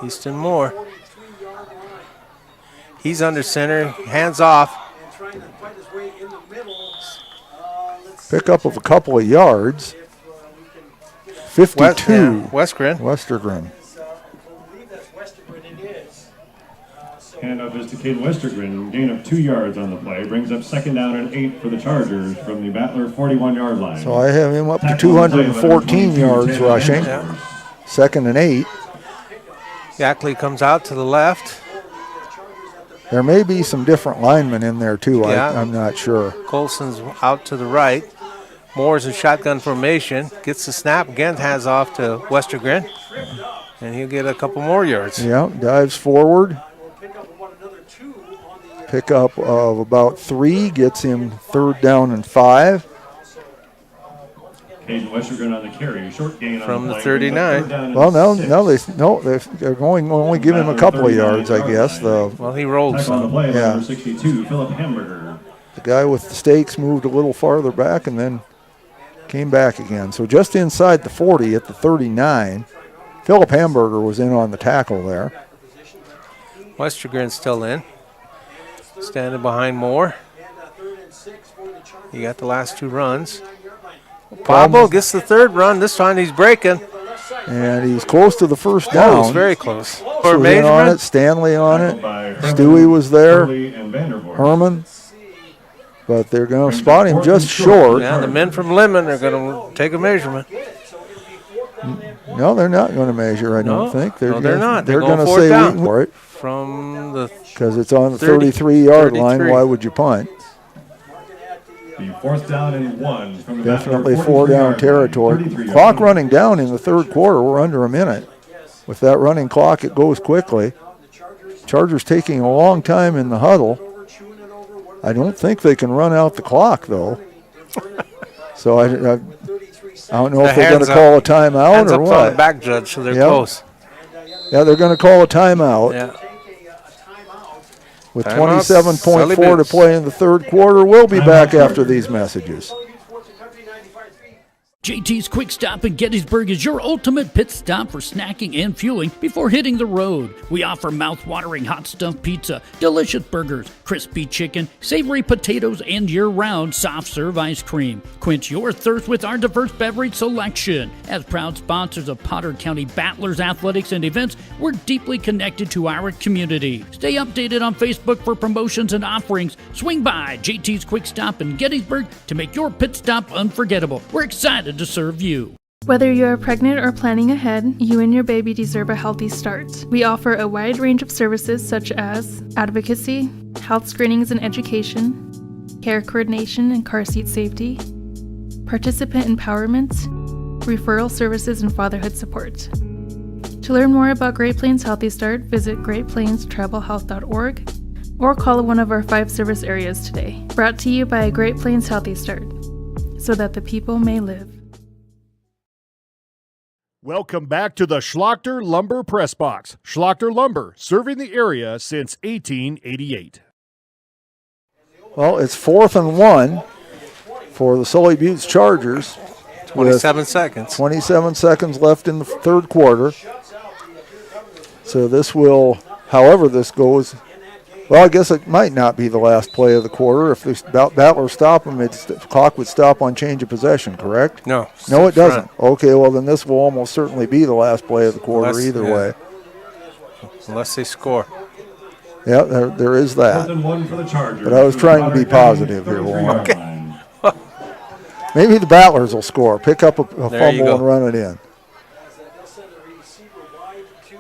Easton Moore. He's under center, hands off. Pickup of a couple of yards. 52. Westergren. Westergren. Handoff is to Caden Westergren. Gain of 2 yards on the play. Brings up 2nd down and 8 for the Chargers from the Battler 41-yard line. So I have him up to 214 yards rushing. Yeah. 2nd and 8. Yackley comes out to the left. There may be some different linemen in there, too. Yeah. I'm not sure. Colson's out to the right. Moore's in shotgun formation. Gets the snap. Again, hands off to Westergren. And he'll get a couple more yards. Yeah, dives forward. Pickup of about 3. Gets him 3rd down and 5. Caden Westergren on the carry. Short gain from the 39. Well, they're going only give him a couple of yards, I guess. Well, he rolled some. Yeah. Number 62, Philip Hamburger. The guy with the stakes moved a little farther back and then came back again. So just inside the 40 at the 39. Philip Hamburger was in on the tackle there. Westergren's still in. Standing behind Moore. He got the last 2 runs. Pablo gets the 3rd run. This time he's breaking. And he's close to the 1st down. He's very close. On it, Stanley on it. Stewie was there. Herman. But they're going to spot him just short. Yeah, the men from Lemon are going to take a measurement. No, they're not going to measure, I don't think. They're not. They're going to say down. for it. From the because it's on the 33-yard line. Why would you punt? The 4th down and 1 from the Definitely 4-down territory. Clock running down in the 3rd quarter. We're under a minute. With that running clock, it goes quickly. Chargers taking a long time in the huddle. I don't think they can run out the clock, though. So I don't know if they're going to call a timeout or what. On the back judge, so they're close. Yeah, they're going to call a timeout. Yeah. With 27.4 to play in the 3rd quarter. We'll be back after these messages. JT's Quick Stop in Gettysburg is your ultimate pit stop for snacking and fueling before hitting the road. We offer mouth-watering hot stuffed pizza, delicious burgers, crispy chicken, savory potatoes, and year-round soft-serve ice cream. Quench your thirst with our diverse beverage selection. As proud sponsors of Potter County Battlers athletics and events, we're deeply connected to our community. Stay updated on Facebook for promotions and offerings. Swing by JT's Quick Stop in Gettysburg to make your pit stop unforgettable. We're excited to serve you. Whether you are pregnant or planning ahead, you and your baby deserve a healthy start. We offer a wide range of services such as advocacy, health screenings and education, care coordination and car seat safety, participant empowerment, referral services, and fatherhood support. To learn more about Great Plains Healthy Start, visit greatplainstravelhealth.org. or call one of our 5 service areas today. Brought to you by Great Plains Healthy Start, so that the people may live. Welcome back to the Schlachter Lumber Press Box. Schlachter Lumber, serving the area since 1888. Well, it's 4th and 1 for the Sully Buttes Chargers. 27 seconds. 27 seconds left in the third quarter. So this will, however this goes, well, I guess it might not be the last play of the quarter. If the Battlers stop them, the clock would stop on change of possession, correct? No. No, it doesn't. Okay, well, then this will almost certainly be the last play of the quarter either way. Unless they score. Yeah, there is that. 4th and 1 for the Chargers. But I was trying to be positive here, Warren. Okay. Maybe the Battlers will score. Pick up a fumble go. and run it in.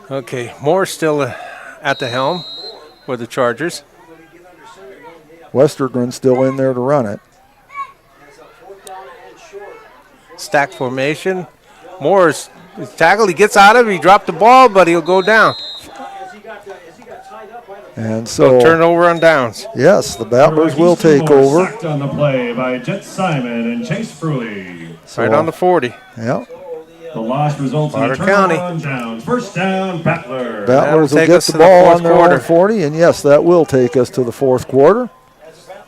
Okay, Moore's still at the helm for the Chargers. Westergren's still in there to run it. Stack formation. Moore's tackled. He gets out of it. He dropped the ball, but he'll go down. And so turn over on downs. Yes, the Battlers will take over. Sacked on the play by Jet Simon and Chase Fruley. Right on the 40. Yeah. The loss results in a turnover on downs. First down, Battlers. Battlers will get the ball on their own 40, and yes, that will take us to the fourth quarter.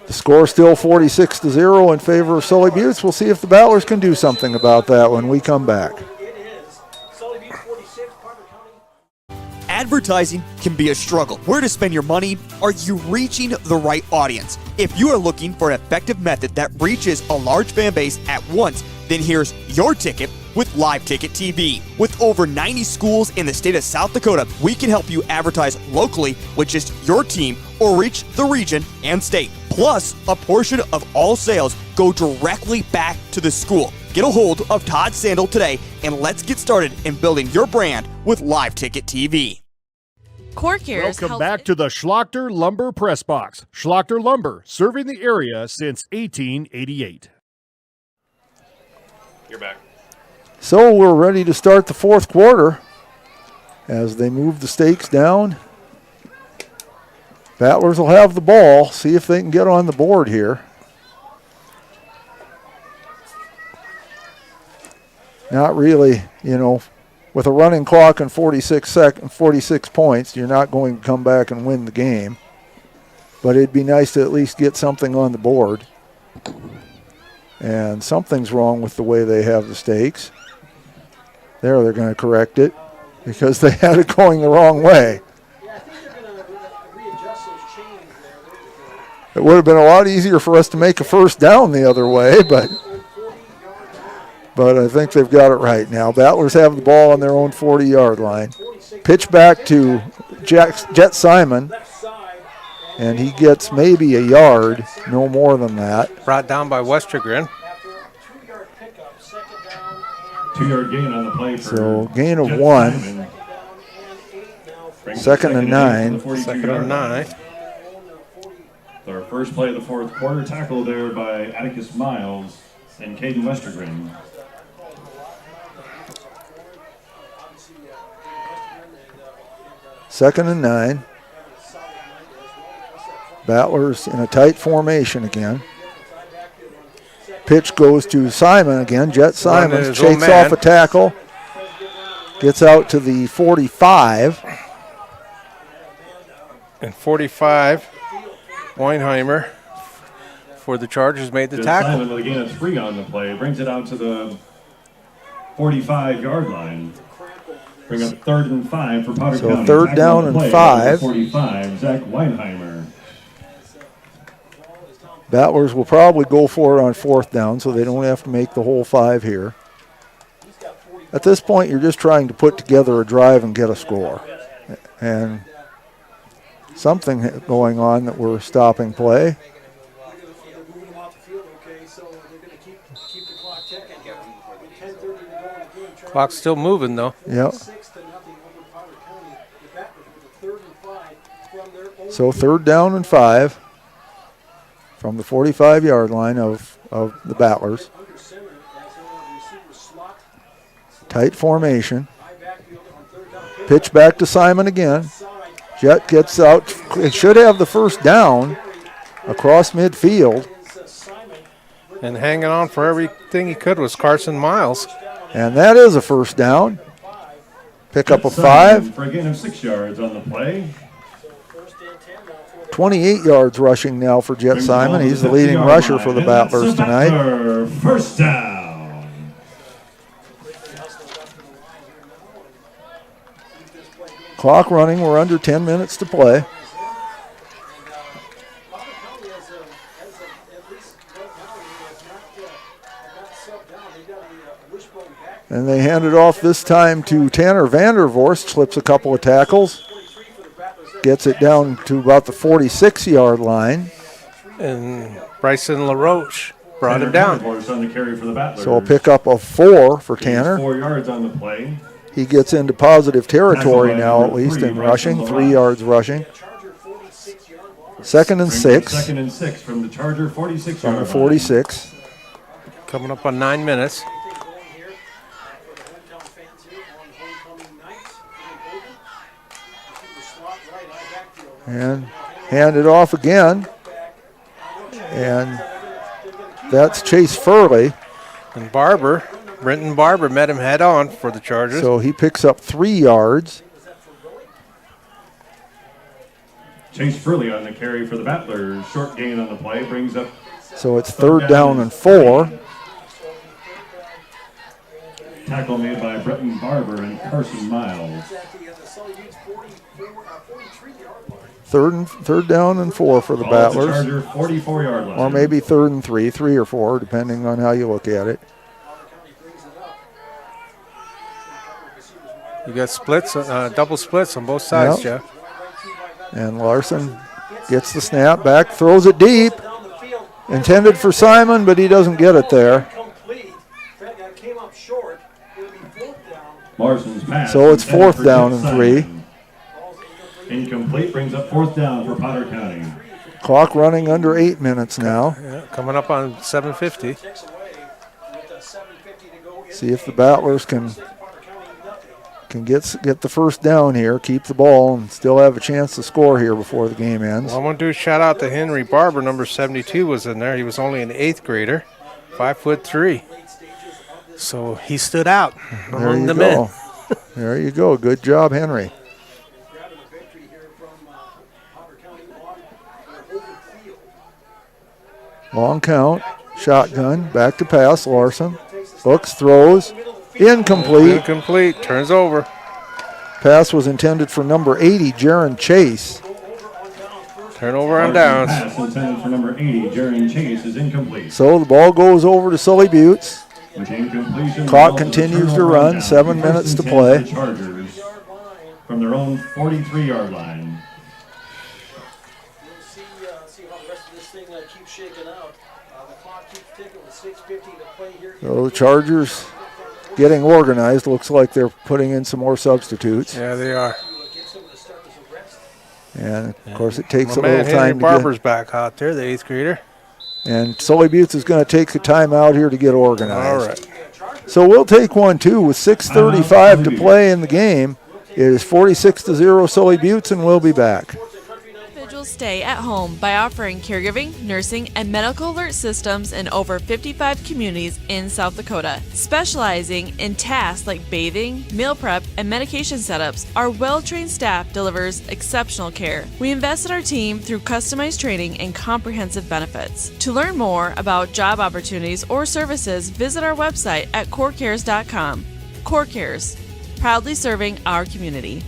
The score still 46-0 in favor of Sully Buttes. We'll see if the Battlers can do something about that when we come back. Advertising can be a struggle. Where to spend your money? Are you reaching the right audience? If you are looking for an effective method that reaches a large fan base at once, then here's your ticket with Live Ticket TV. With over 90 schools in the state of South Dakota, we can help you advertise locally with just your team or reach the region and state. Plus, a portion of all sales go directly back to the school. Get a hold of Todd Sandel today and let's get started in building your brand with Live Ticket TV. Welcome back to the Schlachter Lumber Press Box. Schlachter Lumber, serving the area since 1888. You're back. So we're ready to start the fourth quarter as they move the stakes down. Battlers will have the ball. See if they can get on the board here. Not really, with a running clock and 46 points, you're not going to come back and win the game. But it'd be nice to at least get something on the board. And something's wrong with the way they have the stakes. They're going to correct it because they had it going the wrong way. It would have been a lot easier for us to make a first down the other way, but I think they've got it right now. Battlers have the ball on their own 40-yard line. Pitch back to Jet Simon, and he gets maybe a yard, no more than that. Brought down by Westergren. 2-yard gain on the play. So gain of 1. Second and 9. Second and 9. Our first play of the fourth quarter, tackle there by Atticus Miles and Caden Westergren. Second and 9. Battlers in a tight formation again. Pitch goes to Simon again. Jet Simon shakes off a tackle. Gets out to the 45. And 45, Weinheimer for the Chargers made the tackle. Simon with a gain of 3 on the play. Brings it out to the 45-yard line. Bring up 3rd and 5 for Potter County. So third down and 5. 45, Zach Weinheimer. Battlers will probably go for it on 4th down, so they don't have to make the whole 5 here. At this point, you're just trying to put together a drive and get a score. And something going on that we're stopping play. Clock's still moving, though. Yep. So 3rd down and 5 from the 45-yard line of the Battlers. Tight formation. Pitch back to Simon again. Jet gets out. It should have the first down across midfield. And hanging on for everything he could was Carson Miles. And that is a first down. Pick up a 5. For a gain of 6 yards on the play. 28 yards rushing now for Jet Simon. He's the leading rusher for the Battlers tonight. First down. Clock running. We're under 10 minutes to play. And they hand it off this time to Tanner Vandervorst. Slips a couple of tackles. Gets it down to about the 46-yard line. And Bryson LaRoche brought him down. On the carry for the Battlers. So a pickup of 4 for Tanner. 4 yards on the play. He gets into positive territory now, at least in rushing. 3 yards rushing. Second and 6. Second and 6 from the Charger 46 From the 46. Coming up on 9 minutes. And hand it off again. And that's Chase Furley. And Brenton Barber met him head on for the Chargers. So he picks up 3 yards. Chase Furley on the carry for the Battlers. Short gain on the play brings up. So it's 3rd down and 4. Tackle made by Brenton Barber and Carson Miles. Third down and 4 for the Battlers. Charger 44-yard line. Or maybe 3rd and 3 or 4, depending on how you look at it. You got splits, double splits on both sides, Yep. Jeff. And Larson gets the snap back, throws it deep. Intended for Simon, but he doesn't get it there. Larson's pass. So it's 4th down and 3. Incomplete brings up 4th down for Potter County. Clock running under 8 minutes now. Yeah, coming up on 7:50. See if the Battlers can get the first down here, keep the ball, and still have a chance to score here before the game ends. Well, I want to do a shout out to Henry Barber. Number 72 was in there. He was only an 8th grader, 5'3". So he stood out There among you the go. men. There you go. Good job, Henry. Long count, shotgun, back to pass, Larson. Looks, throws, incomplete. Incomplete, turns over. Pass was intended for number 80, Jaron Chase. Turnover on downs. Pass intended for number 80, Jaron Chase, is incomplete. So the ball goes over to Sully Buttes. With the incompletion, Clock continues to run, 7 minutes to play. The Chargers from their own 43-yard line. So the Chargers getting organized. Looks like they're putting in some more substitutes. Yeah, they are. And, of course, it takes My a little man time Henry to Barber's back out there, the 8th grader. And Sully Buttes is going to take the time out here to get organized. All right. So we'll take one, too, with 6:35 to play in the game. It is 46-0 Sully Buttes, and we'll be back. Individuals stay at home by offering caregiving, nursing, and medical alert systems in over 55 communities in South Dakota. Specializing in tasks like bathing, meal prep, and medication setups, our well-trained staff delivers exceptional care. We invest in our team through customized training and comprehensive benefits. To learn more about job opportunities or services, visit our website at corecares.com. Core Cares, proudly serving our community.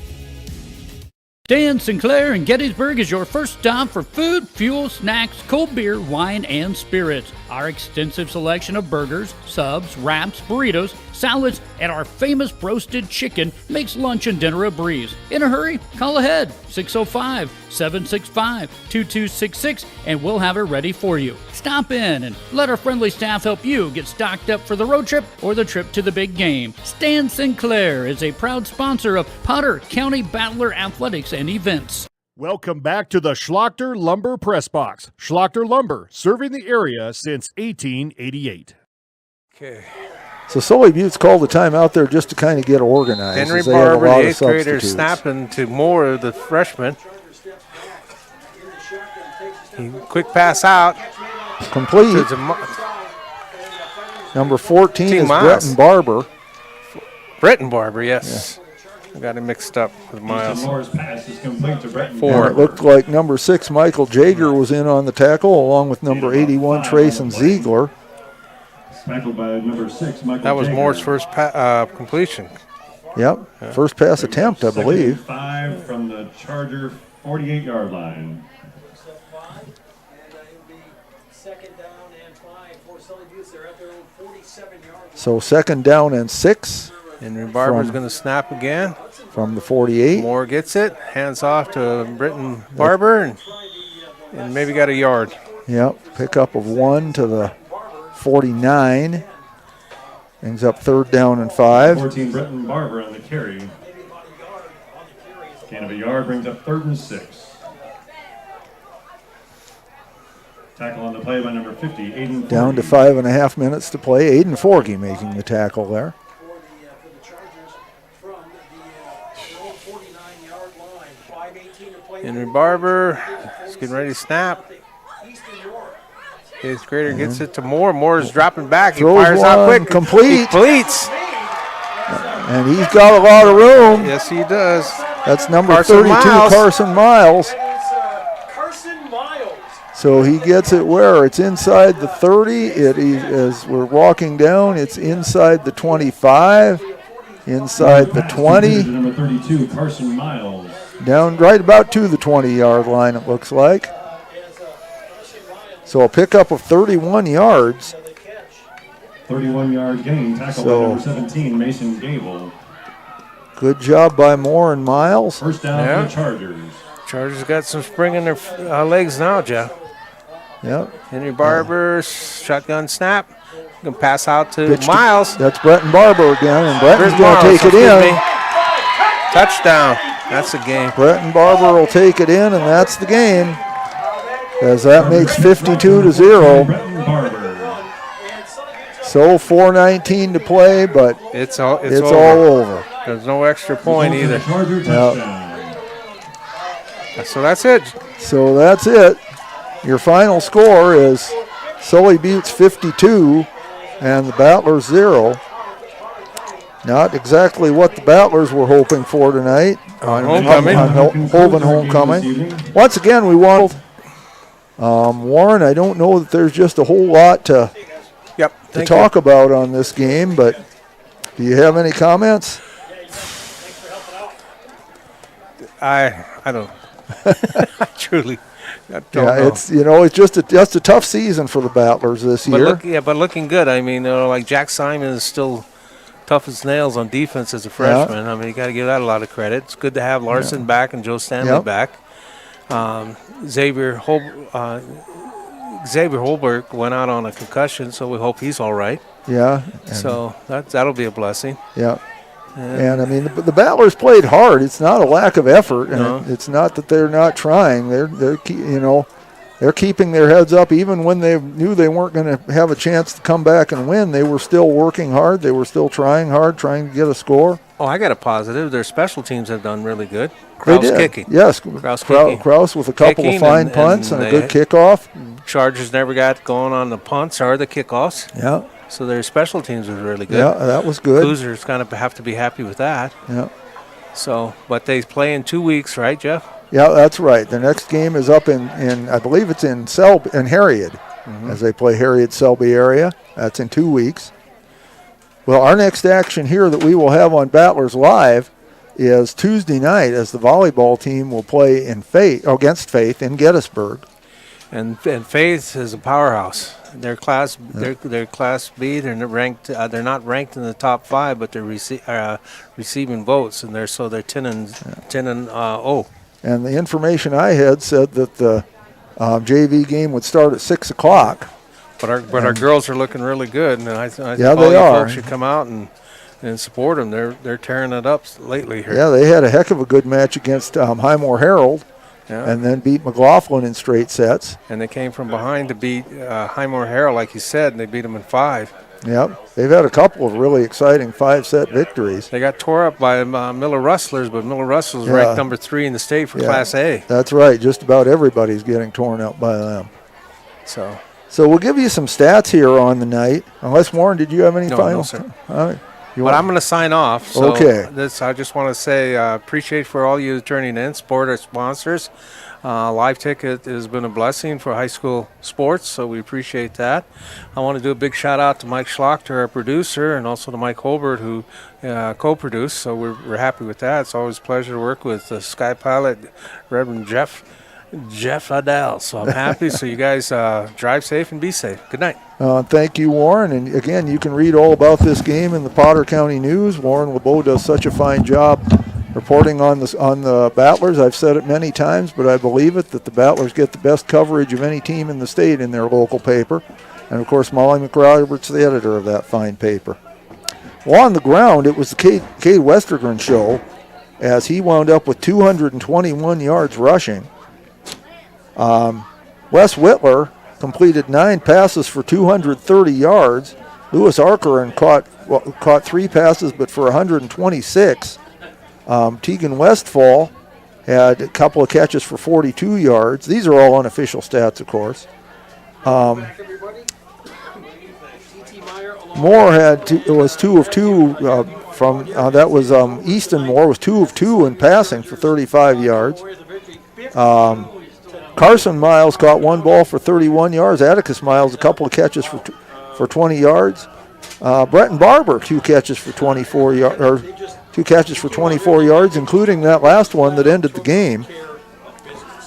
Dan Sinclair in Gettysburg is your first stop for food, fuel, snacks, cold beer, wine, and spirits. Our extensive selection of burgers, subs, wraps, burritos, salads, and our famous roasted chicken makes lunch and dinner a breeze. In a hurry? Call ahead, 605-765-2266, and we'll have it ready for you. Stop in and let our friendly staff help you get stocked up for the road trip or the trip to the big game. Stan Sinclair is a proud sponsor of Potter County Battler Athletics and Events. Welcome back to the Schlachter Lumber Press Box. Schlachter Lumber, serving the area since 1888. Okay. So Sully Butte's called the timeout there just to kind of get organized. Henry as they have a Barber, lot the of 8th grader, substitutes. snapping to Moore, the freshman. Quick pass out. Complete. Number 14 is Bretton Barber. Bretton Barber, yes. I got it mixed up with Miles. Moore's pass is complete to Bretton And Four. it looked like number 6, Michael Jager, was in on the tackle, along with number 81, Trayson Ziegler. Tackled by number 6, Michael That was Jager. Moore's first completion. Yep, first pass attempt, I believe. 5 from the Charger 48-yard line. So 2nd down and 6. Henry Barber's going to snap again. From the 48. Moore gets it, hands off to Bretton Barber, and maybe got a yard. Yep, pickup of 1 to the 49. Brings up 3rd down and 5. 14, Bretton Barber on the carry. Gain of a yard brings up 3rd and 6. Tackle on the play by number 50, Aiden Forgy. Down to 5.5 minutes to play. Aiden Forgy making the tackle there. Henry Barber is getting ready to snap. 8th grader gets it to Moore. Moore's dropping back. He Throws fires out one, quick. complete. He completes. And he's got a lot of room. Yes, he does. That's number Carson 32, Miles. Carson Miles. So he gets it where? It's inside the 30. As we're walking down, it's inside the 25, inside the 20. Number 32, Carson Miles. Down right about to the 20-yard line, it looks like. So a pickup of 31 yards. 31-yard gain. Tackle by number 17, Mason Gable. Good job by Moore and Miles. First down for the Chargers. Chargers got some spring in their legs now, Jeff. Yep. Henry Barber, shotgun snap. Going to pass out to Pitch Miles. That's Bretton Barber again, and Bretton's Bretton going to Miles, take it in. excuse me. Touchdown. That's the game. Bretton Barber will take it in, and that's the game. As that makes 52-0. So 4:19 to play, but it's all over. There's no extra point either. Yep. So that's it. So that's it. Your final score is Sully Buttes 52 and the Battlers 0. Not exactly what the Battlers were hoping for tonight. Homecoming. On Hovind homecoming. Once again, we want Warren, I don't know that there's just a whole lot to talk about on this game, but do you have any comments? I don't. I truly don't know. It's just a tough season for the Battlers this year. But looking good. I mean, like Jack Simon is still tough as nails on defense as a freshman. I mean, you got to give that a lot of credit. It's good to have Larson back and Joe Stanley back. Xavier Holberg went out on a concussion, so we hope he's all right. Yeah. So that'll be a blessing. Yeah. And I mean, the Battlers played hard. It's not a lack of effort, and it's not that they're not trying. They're keeping their heads up even when they knew they weren't going to have a chance to come back and win. They were still working hard. They were still trying hard, trying to get a score. Oh, I got a positive. Their special teams have done really good. Kraus kicking. Yes, Kraus with a couple of fine punts and a good kickoff. Chargers never got going on the punts or the kickoffs. Yeah. So their special teams was really good. Yeah, that was good. Losers kind of have to be happy with that. Yeah. So, but they play in 2 weeks, right, Jeff? Yeah, that's right. The next game is up in I believe it's in Harriet, as they play Harriet Selby area. That's in 2 weeks. Well, our next action here that we will have on Battlers Live is Tuesday night, as the volleyball team will play against Faith in Gettysburg. And Faith is a powerhouse. They're class B. They're not ranked. They're not ranked in the top 5, but they're receiving votes, and they're 10 and 0. And the information I had said that the JV game would start at 6 o'clock. But our girls are looking really good, and I think they all you are. folks should come out and support them. They're tearing it up lately here. Yeah, they had a heck of a good match against Highmore Herald, and then beat McLaughlin in straight sets. And they came from behind to beat Highmore Herald, like you said, and they beat them in 5. Yep, they've had a couple of really exciting 5-set victories. They got tore up by Miller Rustlers, but Miller Rustlers ranked number 3 in the state for Class A. That's right. Just about everybody's getting torn up by them. So we'll give you some stats here on the night. Unless, Warren, did you have any final? No, sir. All right. But I'm going to sign off. So okay. I just want to say appreciate for all you turning in, support our sponsors. Live Ticket has been a blessing for high school sports, so we appreciate that. I want to do a big shout out to Mike Schlachter, our producer, and also to Mike Holbert, who co-produced. So we're happy with that. It's always a pleasure to work with the Sky Pilot, Reverend Jeff Adele. So I'm happy. So you guys drive safe and be safe. Good night. Thank you, Warren. And again, you can read all about this game in the Potter County News. Warren LeBeau does such a fine job reporting on the Battlers. I've said it many times, but I believe it, that the Battlers get the best coverage of any team in the state in their local paper. And, of course, Molly McRoberts, the editor of that fine paper. Well, on the ground, it was the Cade Westergren show, as he wound up with 221 yards rushing. Wes Whitler completed 9 passes for 230 yards. Lewis Arkerin caught 3 passes, but for 126. Tegan Westfall had a couple of catches for 42 yards. These are all unofficial stats, of course. Moore was 2 of 2 Easton Moore was 2 of 2 in passing for 35 yards. Carson Miles caught 1 ball for 31 yards. Atticus Miles a couple of catches for 20 yards. Bretton Barber 2 catches for 24 yards. 2 catches for 24 yards, including that last one that ended the game.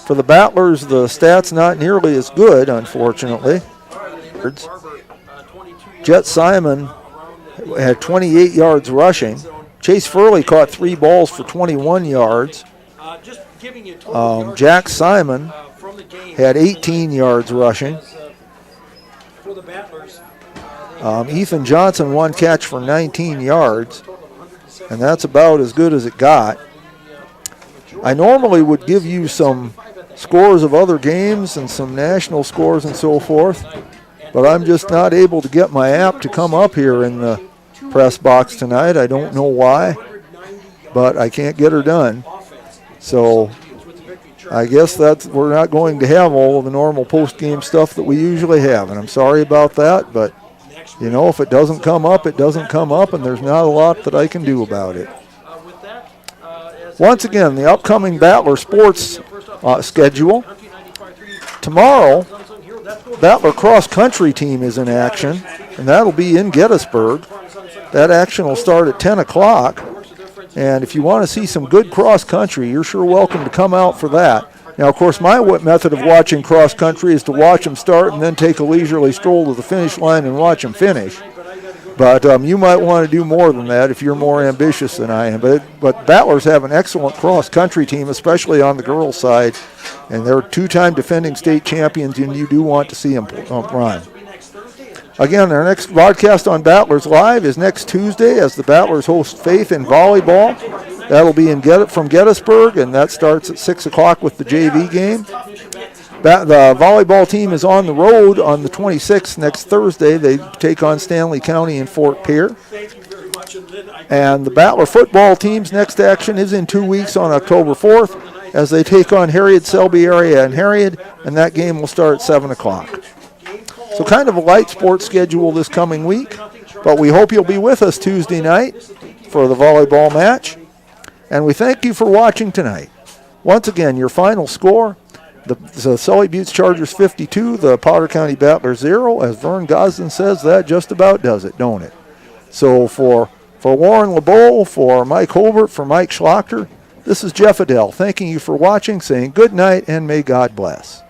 For the Battlers, the stats not nearly as good, unfortunately. Jet Simon had 28 yards rushing. Chase Furley caught 3 balls for 21 yards. Jack Simon had 18 yards rushing. Ethan Johnson 1 catch for 19 yards. And that's about as good as it got. I normally would give you some scores of other games and some national scores and so forth, but I'm just not able to get my app to come up here in the press box tonight. I don't know why, but I can't get her done. So I guess we're not going to have all of the normal post-game stuff that we usually have, and I'm sorry about that, but you know, if it doesn't come up, it doesn't come up, and there's not a lot that I can do about it. Once again, the upcoming Battler sports schedule. Tomorrow, Battler cross-country team is in action, and that'll be in Gettysburg. That action will start at 10 o'clock, and if you want to see some good cross-country, you're sure welcome to come out for that. Now, of course, my method of watching cross-country is to watch them start and then take a leisurely stroll to the finish line and watch them finish. But you might want to do more than that if you're more ambitious than I am. But Battlers have an excellent cross-country team, especially on the girls' side, and they're 2-time defending state champions, and you do want to see them run. Again, our next broadcast on Battlers Live is next Tuesday as the Battlers host Faith in volleyball. That'll be from Gettysburg, and that starts at 6 o'clock with the JV game. The volleyball team is on the road on the 26th, next Thursday. They take on Stanley County in Fort Pierre. And the Battler football team's next action is in 2 weeks on October 4th as they take on Harriet Selby area and Harriet, and that game will start at 7 o'clock. So kind of a light sports schedule this coming week, but we hope you'll be with us Tuesday night for the volleyball match. And we thank you for watching tonight. Once again, your final score, the Sully Buttes Chargers 52, the Potter County Battlers 0. As Vern Gosden says, that just about does it, don't it? So for Warren LeBeau, for Mike Holbert, for Mike Schlachter, this is Jeff Adele thanking you for watching, saying good night and may God bless.